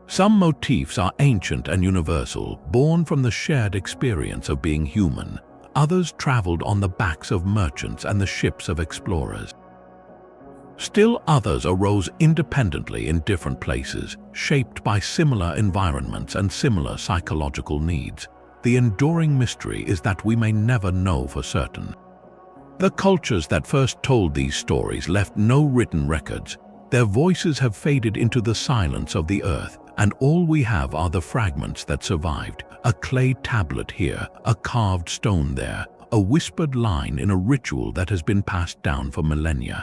Some motifs are ancient and universal, born from the shared experience of being human. Others traveled on the backs of merchants and the ships of explorers. Still others arose independently in different places, shaped by similar environments and similar psychological needs. The enduring mystery is that we may never know for certain. The cultures that first told these stories left no written records. Their voices have faded into the silence of the earth, and all we have are the fragments that survived. A clay tablet here, a carved stone there, a whispered line in a ritual that has been passed down for millennia.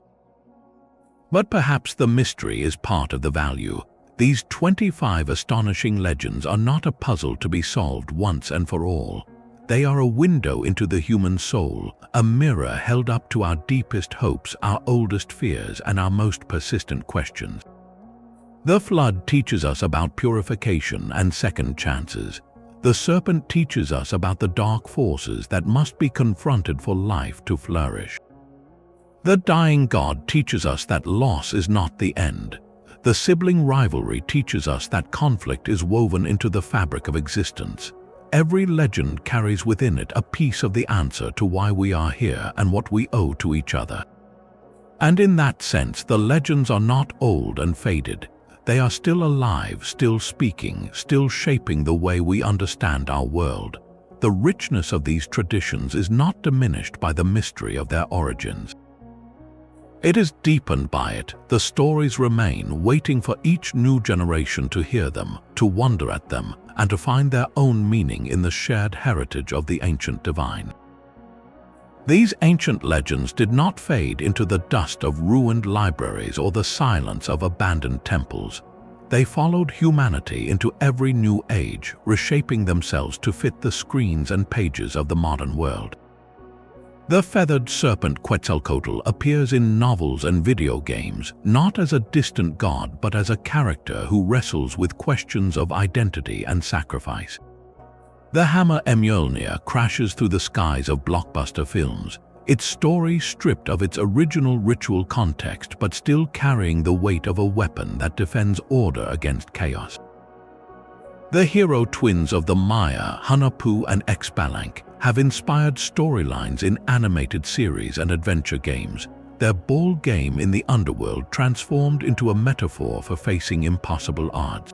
But perhaps the mystery is part of the value. These 25 astonishing legends are not a puzzle to be solved once and for all. They are a window into the human soul, a mirror held up to our deepest hopes, our oldest fears, and our most persistent questions. The flood teaches us about purification and second chances. The serpent teaches us about the dark forces that must be confronted for life to flourish. The dying god teaches us that loss is not the end. The sibling rivalry teaches us that conflict is woven into the fabric of existence. Every legend carries within it a piece of the answer to why we are here and what we owe to each other. And in that sense, the legends are not old and faded. They are still alive, still speaking, still shaping the way we understand our world. The richness of these traditions is not diminished by the mystery of their origins. It is deepened by it. The stories remain, waiting for each new generation to hear them, to wonder at them, and to find their own meaning in the shared heritage of the ancient divine. These ancient legends did not fade into the dust of ruined libraries or the silence of abandoned temples. They followed humanity into every new age, reshaping themselves to fit the screens and pages of the modern world. The feathered serpent Quetzalcoatl appears in novels and video games, not as a distant god but as a character who wrestles with questions of identity and sacrifice. The hammer Mjolnir crashes through the skies of blockbuster films, its story stripped of its original ritual context but still carrying the weight of a weapon that defends order against chaos. The hero twins of the Maya, Hunahpu and Xbalanque, have inspired storylines in animated series and adventure games, their ball game in the underworld transformed into a metaphor for facing impossible odds.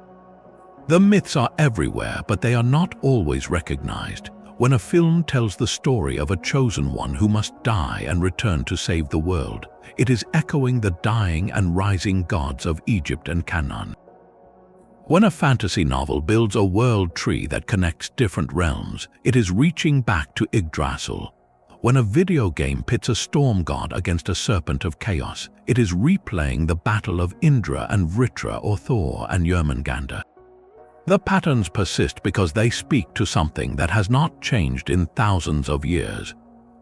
The myths are everywhere, but they are not always recognized. When a film tells the story of a chosen one who must die and return to save the world, it is echoing the dying and rising gods of Egypt and Canaan. When a fantasy novel builds a world tree that connects different realms, it is reaching back to Yggdrasil. When a video game pits a storm god against a serpent of chaos, it is replaying the battle of Indra and Vritra or Thor and Jörmungandr. The patterns persist because they speak to something that has not changed in thousands of years.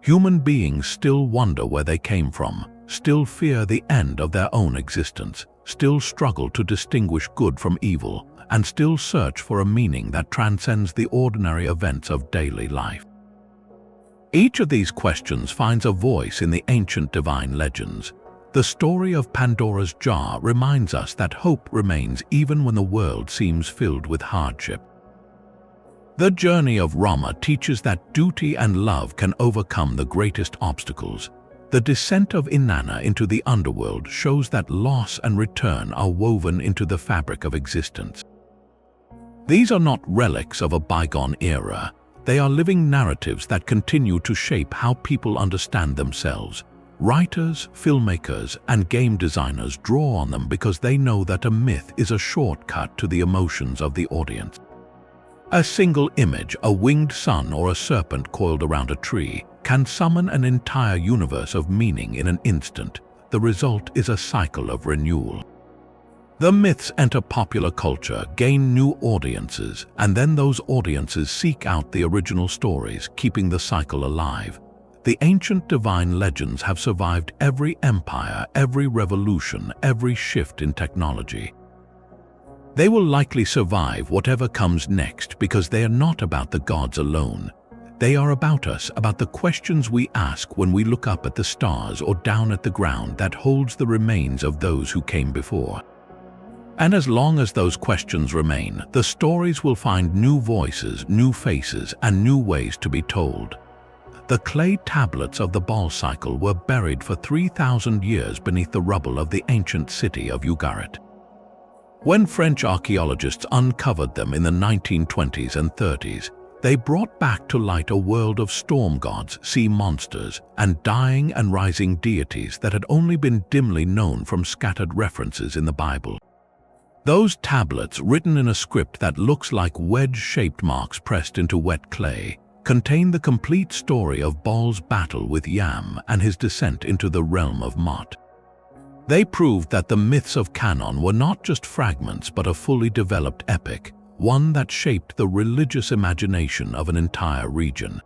Human beings still wonder where they came from, still fear the end of their own existence, still struggle to distinguish good from evil, and still search for a meaning that transcends the ordinary events of daily life. Each of these questions finds a voice in the ancient divine legends. The story of Pandora's jar reminds us that hope remains even when the world seems filled with hardship. The journey of Rama teaches that duty and love can overcome the greatest obstacles. The descent of Inanna into the underworld shows that loss and return are woven into the fabric of existence. These are not relics of a bygone era. They are living narratives that continue to shape how people understand themselves. Writers, filmmakers, and game designers draw on them because they know that a myth is a shortcut to the emotions of the audience. A single image, a winged sun or a serpent coiled around a tree, can summon an entire universe of meaning in an instant. The result is a cycle of renewal. The myths enter popular culture, gain new audiences, and then those audiences seek out the original stories, keeping the cycle alive. The ancient divine legends have survived every empire, every revolution, every shift in technology. They will likely survive whatever comes next because they are not about the gods alone. They are about us, about the questions we ask when we look up at the stars or down at the ground that holds the remains of those who came before. And as long as those questions remain, the stories will find new voices, new faces, and new ways to be told. The clay tablets of the Baal cycle were buried for 3,000 years beneath the rubble of the ancient city of Ugaritic. When French archaeologists uncovered them in the 1920s and 30s, they brought back to light a world of storm gods, sea monsters, and dying and rising deities that had only been dimly known from scattered references in the Bible. Those tablets, written in a script that looks like wedge-shaped marks pressed into wet clay, contain the complete story of Baal's battle with Yam and his descent into the realm of Mot. They proved that the myths of Canon were not just fragments but a fully developed epic, one that shaped the religious imagination of an entire region.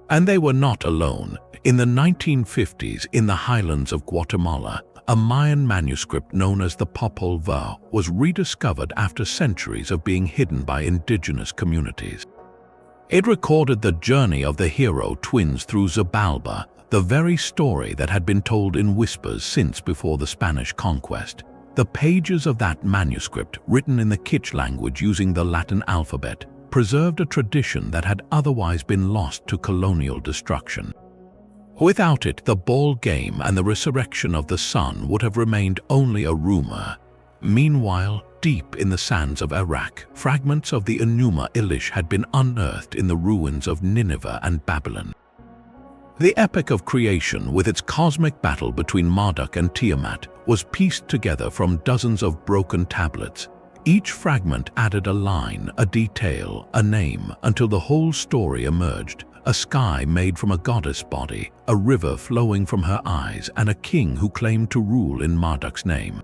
And they were not alone. In the 1950s, in the highlands of Guatemala, a Mayan manuscript known as the Popol Vuh was rediscovered after centuries of being hidden by indigenous communities. It recorded the journey of the hero twins through Xibalba, the very story that had been told in whispers since before the Spanish conquest. The pages of that manuscript, written in the Kitsch language using the Latin alphabet, preserved a tradition that had otherwise been lost to colonial destruction. Without it, the ball game and the resurrection of the sun would have remained only a rumor. Meanwhile, deep in the sands of Iraq, fragments of the Enuma Elish had been unearthed in the ruins of Nineveh and Babylon. The epic of creation, with its cosmic battle between Marduk and Tiamat, was pieced together from dozens of broken tablets. Each fragment added a line, a detail, a name, until the whole story emerged. A sky made from a goddess body, a river flowing from her eyes, and a king who claimed to rule in Marduk's name.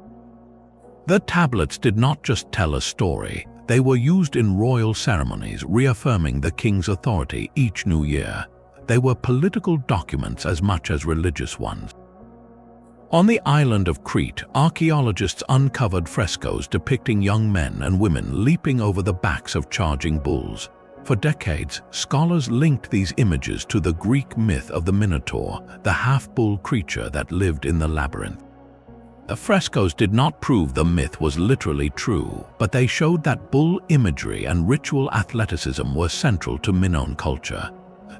The tablets did not just tell a story, they were used in royal ceremonies, reaffirming the king's authority each new year. They were political documents as much as religious ones. On the island of Crete, archaeologists uncovered frescoes depicting young men and women leaping over the backs of charging bulls. For decades, scholars linked these images to the Greek myth of the Minotaur, the half-bull creature that lived in the labyrinth. The frescoes did not prove the myth was literally true, but they showed that bull imagery and ritual athleticism were central to Minoan culture.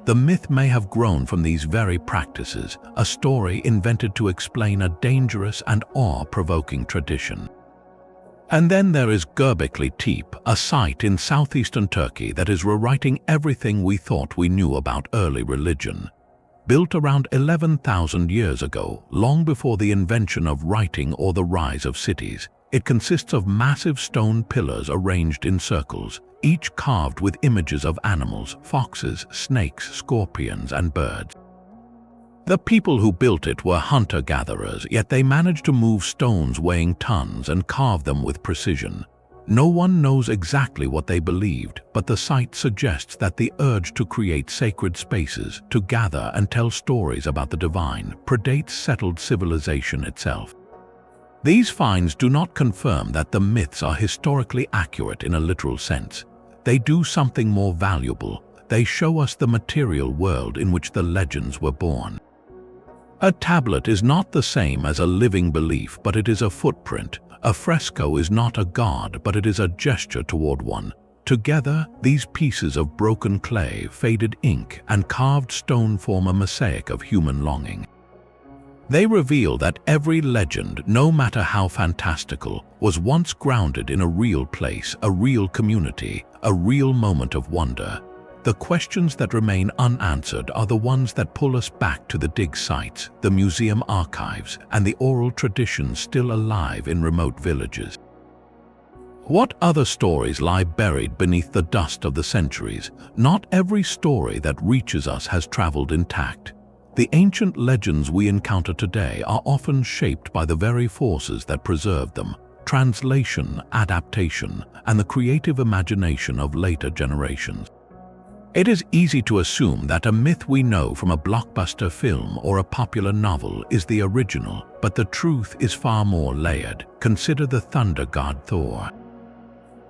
The myth may have grown from these very practices, a story invented to explain a dangerous and awe-provoking tradition. And then there is Göbekli Tepe, a site in southeastern Turkey that is rewriting everything we thought we knew about early religion. Built around 11,000 years ago, long before the invention of writing or the rise of cities, it consists of massive stone pillars arranged in circles, each carved with images of animals, foxes, snakes, scorpions, and birds. The people who built it were hunter-gatherers, yet they managed to move stones weighing tons and carve them with precision. No one knows exactly what they believed, but the site suggests that the urge to create sacred spaces, to gather and tell stories about the divine, predates settled civilization itself. These finds do not confirm that the myths are historically accurate in a literal sense. They do something more valuable. They show us the material world in which the legends were born. A tablet is not the same as a living belief, but it is a footprint. A fresco is not a god, but it is a gesture toward one. Together, these pieces of broken clay, faded ink, and carved stone form a mosaic of human longing. They reveal that every legend, no matter how fantastical, was once grounded in a real place, a real community, a real moment of wonder. The questions that remain unanswered are the ones that pull us back to the dig sites, the museum archives, and the oral traditions still alive in remote villages. What other stories lie buried beneath the dust of the centuries? Not every story that reaches us has traveled intact. The ancient legends we encounter today are often shaped by the very forces that preserved them: translation, adaptation, and the creative imagination of later generations. It is easy to assume that a myth we know from a blockbuster film or a popular novel is the original, but the truth is far more layered. Consider the thunder god Thor.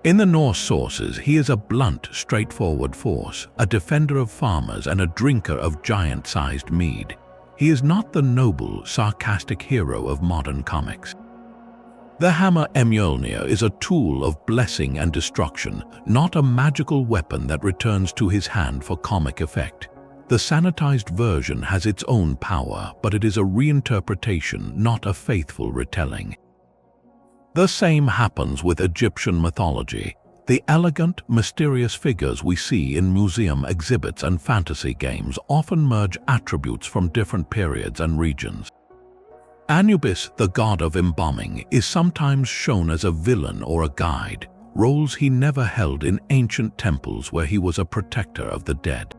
In the Norse sources, he is a blunt, straightforward force, a defender of farmers and a drinker of giant-sized mead. He is not the noble, sarcastic hero of modern comics. The hammer Mjolnir is a tool of blessing and destruction, not a magical weapon that returns to his hand for comic effect. The sanitized version has its own power, but it is a reinterpretation, not a faithful retelling. The same happens with Egyptian mythology. The elegant, mysterious figures we see in museum exhibits and fantasy games often merge attributes from different periods and regions. Anubis, the god of embalming, is sometimes shown as a villain or a guide, roles he never held in ancient temples where he was a protector of the dead.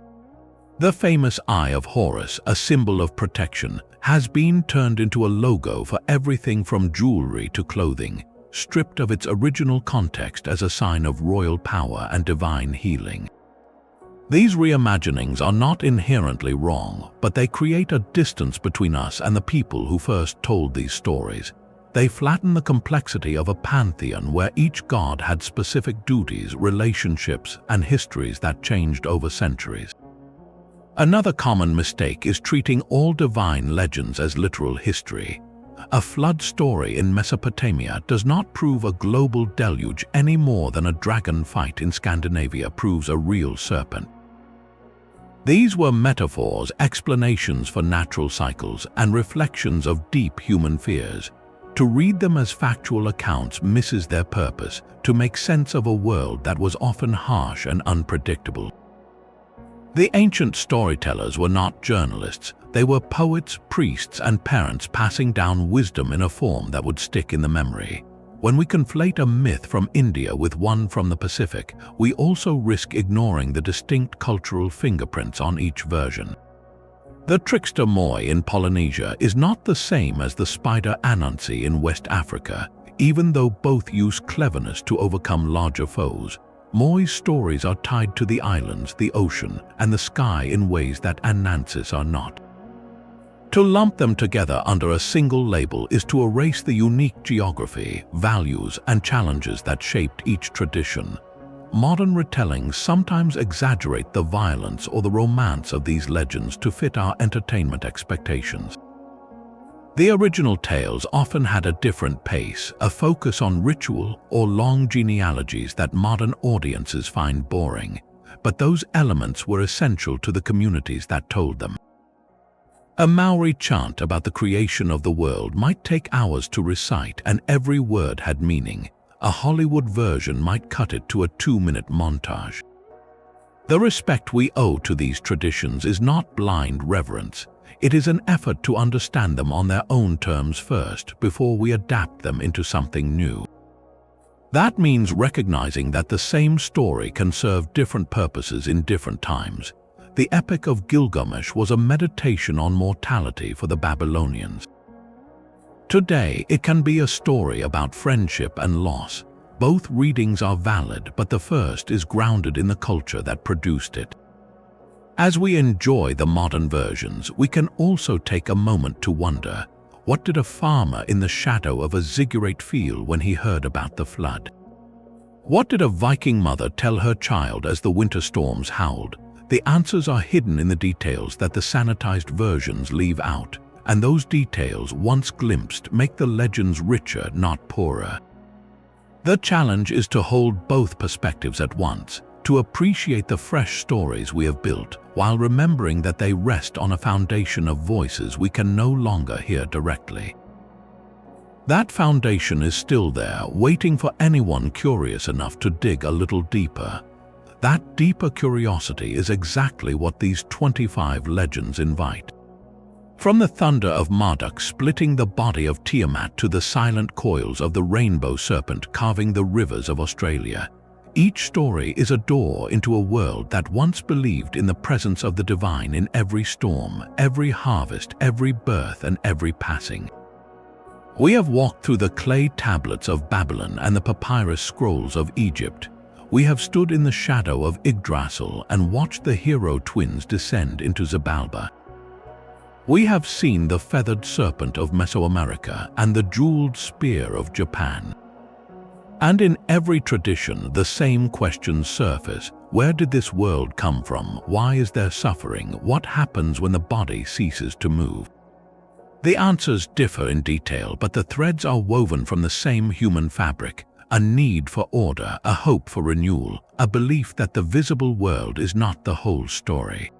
The famous Eye of Horus, a symbol of protection, has been turned into a logo for everything from jewelry to clothing, stripped of its original context as a sign of royal power and divine healing. These reimaginings are not inherently wrong, but they create a distance between us and the people who first told these stories. They flatten the complexity of a pantheon where each god had specific duties, relationships, and histories that changed over centuries. Another common mistake is treating all divine legends as literal history. A flood story in Mesopotamia does not prove a global deluge any more than a dragon fight in Scandinavia proves a real serpent. These were metaphors, explanations for natural cycles, and reflections of deep human fears. To read them as factual accounts misses their purpose, to make sense of a world that was often harsh and unpredictable. The ancient storytellers were not journalists. They were poets, priests, and parents passing down wisdom in a form that would stick in the memory. When we conflate a myth from India with one from the Pacific, we also risk ignoring the distinct cultural fingerprints on each version. The trickster Moi in Polynesia is not the same as the spider Anansi in West Africa, even though both use cleverness to overcome larger foes. Moi's stories are tied to the islands, the ocean, and the sky in ways that Anansi's are not. To lump them together under a single label is to erase the unique geography, values, and challenges that shaped each tradition. Modern retellings sometimes exaggerate the violence or the romance of these legends to fit our entertainment expectations. The original tales often had a different pace, a focus on ritual or long genealogies that modern audiences find boring, but those elements were essential to the communities that told them. A Maori chant about the creation of the world might take hours to recite, and every word had meaning. A Hollywood version might cut it to a 2-minute montage. The respect we owe to these traditions is not blind reverence. It is an effort to understand them on their own terms first, before we adapt them into something new. That means recognizing that the same story can serve different purposes in different times. The Epic of Gilgamesh was a meditation on mortality for the Babylonians. Today, it can be a story about friendship and loss. Both readings are valid, but the first is grounded in the culture that produced it. As we enjoy the modern versions, we can also take a moment to wonder, what did a farmer in the shadow of a ziggurat feel when he heard about the flood? What did a Viking mother tell her child as the winter storms howled? The answers are hidden in the details that the sanitized versions leave out, and those details, once glimpsed, make the legends richer, not poorer. The challenge is to hold both perspectives at once, to appreciate the fresh stories we have built, while remembering that they rest on a foundation of voices we can no longer hear directly. That foundation is still there, waiting for anyone curious enough to dig a little deeper. That deeper curiosity is exactly what these 25 legends invite. From the thunder of Marduk splitting the body of Tiamat to the silent coils of the Rainbow Serpent carving the rivers of Australia, each story is a door into a world that once believed in the presence of the divine in every storm, every harvest, every birth, and every passing. We have walked through the clay tablets of Babylon and the papyrus scrolls of Egypt. We have stood in the shadow of Yggdrasil and watched the hero twins descend into Xibalba. We have seen the feathered serpent of Mesoamerica and the jeweled spear of Japan. And in every tradition, the same questions surface. Where did this world come from? Why is there suffering? What happens when the body ceases to move? The answers differ in detail, but the threads are woven from the same human fabric. A need for order, a hope for renewal, a belief that the visible world is not the whole story.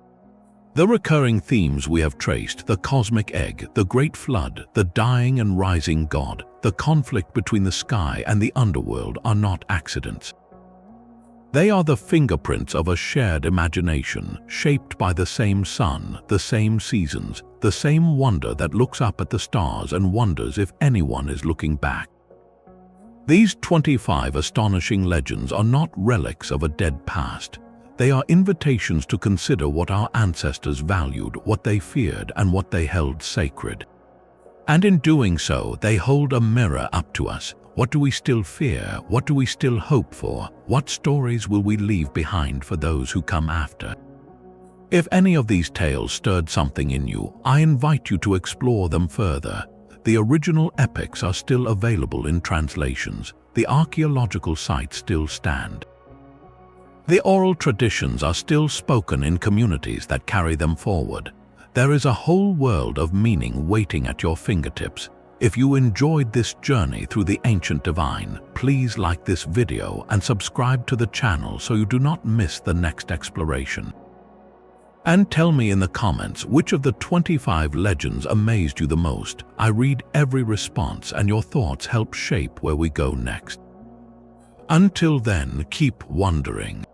The recurring themes we have traced, the cosmic egg, the great flood, the dying and rising god, the conflict between the sky and the underworld, are not accidents. They are the fingerprints of a shared imagination, shaped by the same sun, the same seasons, the same wonder that looks up at the stars and wonders if anyone is looking back. These 25 astonishing legends are not relics of a dead past. They are invitations to consider what our ancestors valued, what they feared, and what they held sacred. And in doing so, they hold a mirror up to us. What do we still fear? What do we still hope for? What stories will we leave behind for those who come after? If any of these tales stirred something in you, I invite you to explore them further. The original epics are still available in translations. The archaeological sites still stand. The oral traditions are still spoken in communities that carry them forward. There is a whole world of meaning waiting at your fingertips. If you enjoyed this journey through the ancient divine, please like this video and subscribe to the channel so you do not miss the next exploration. And tell me in the comments which of the 25 legends amazed you the most. I read every response, and your thoughts help shape where we go next. Until then, keep wondering.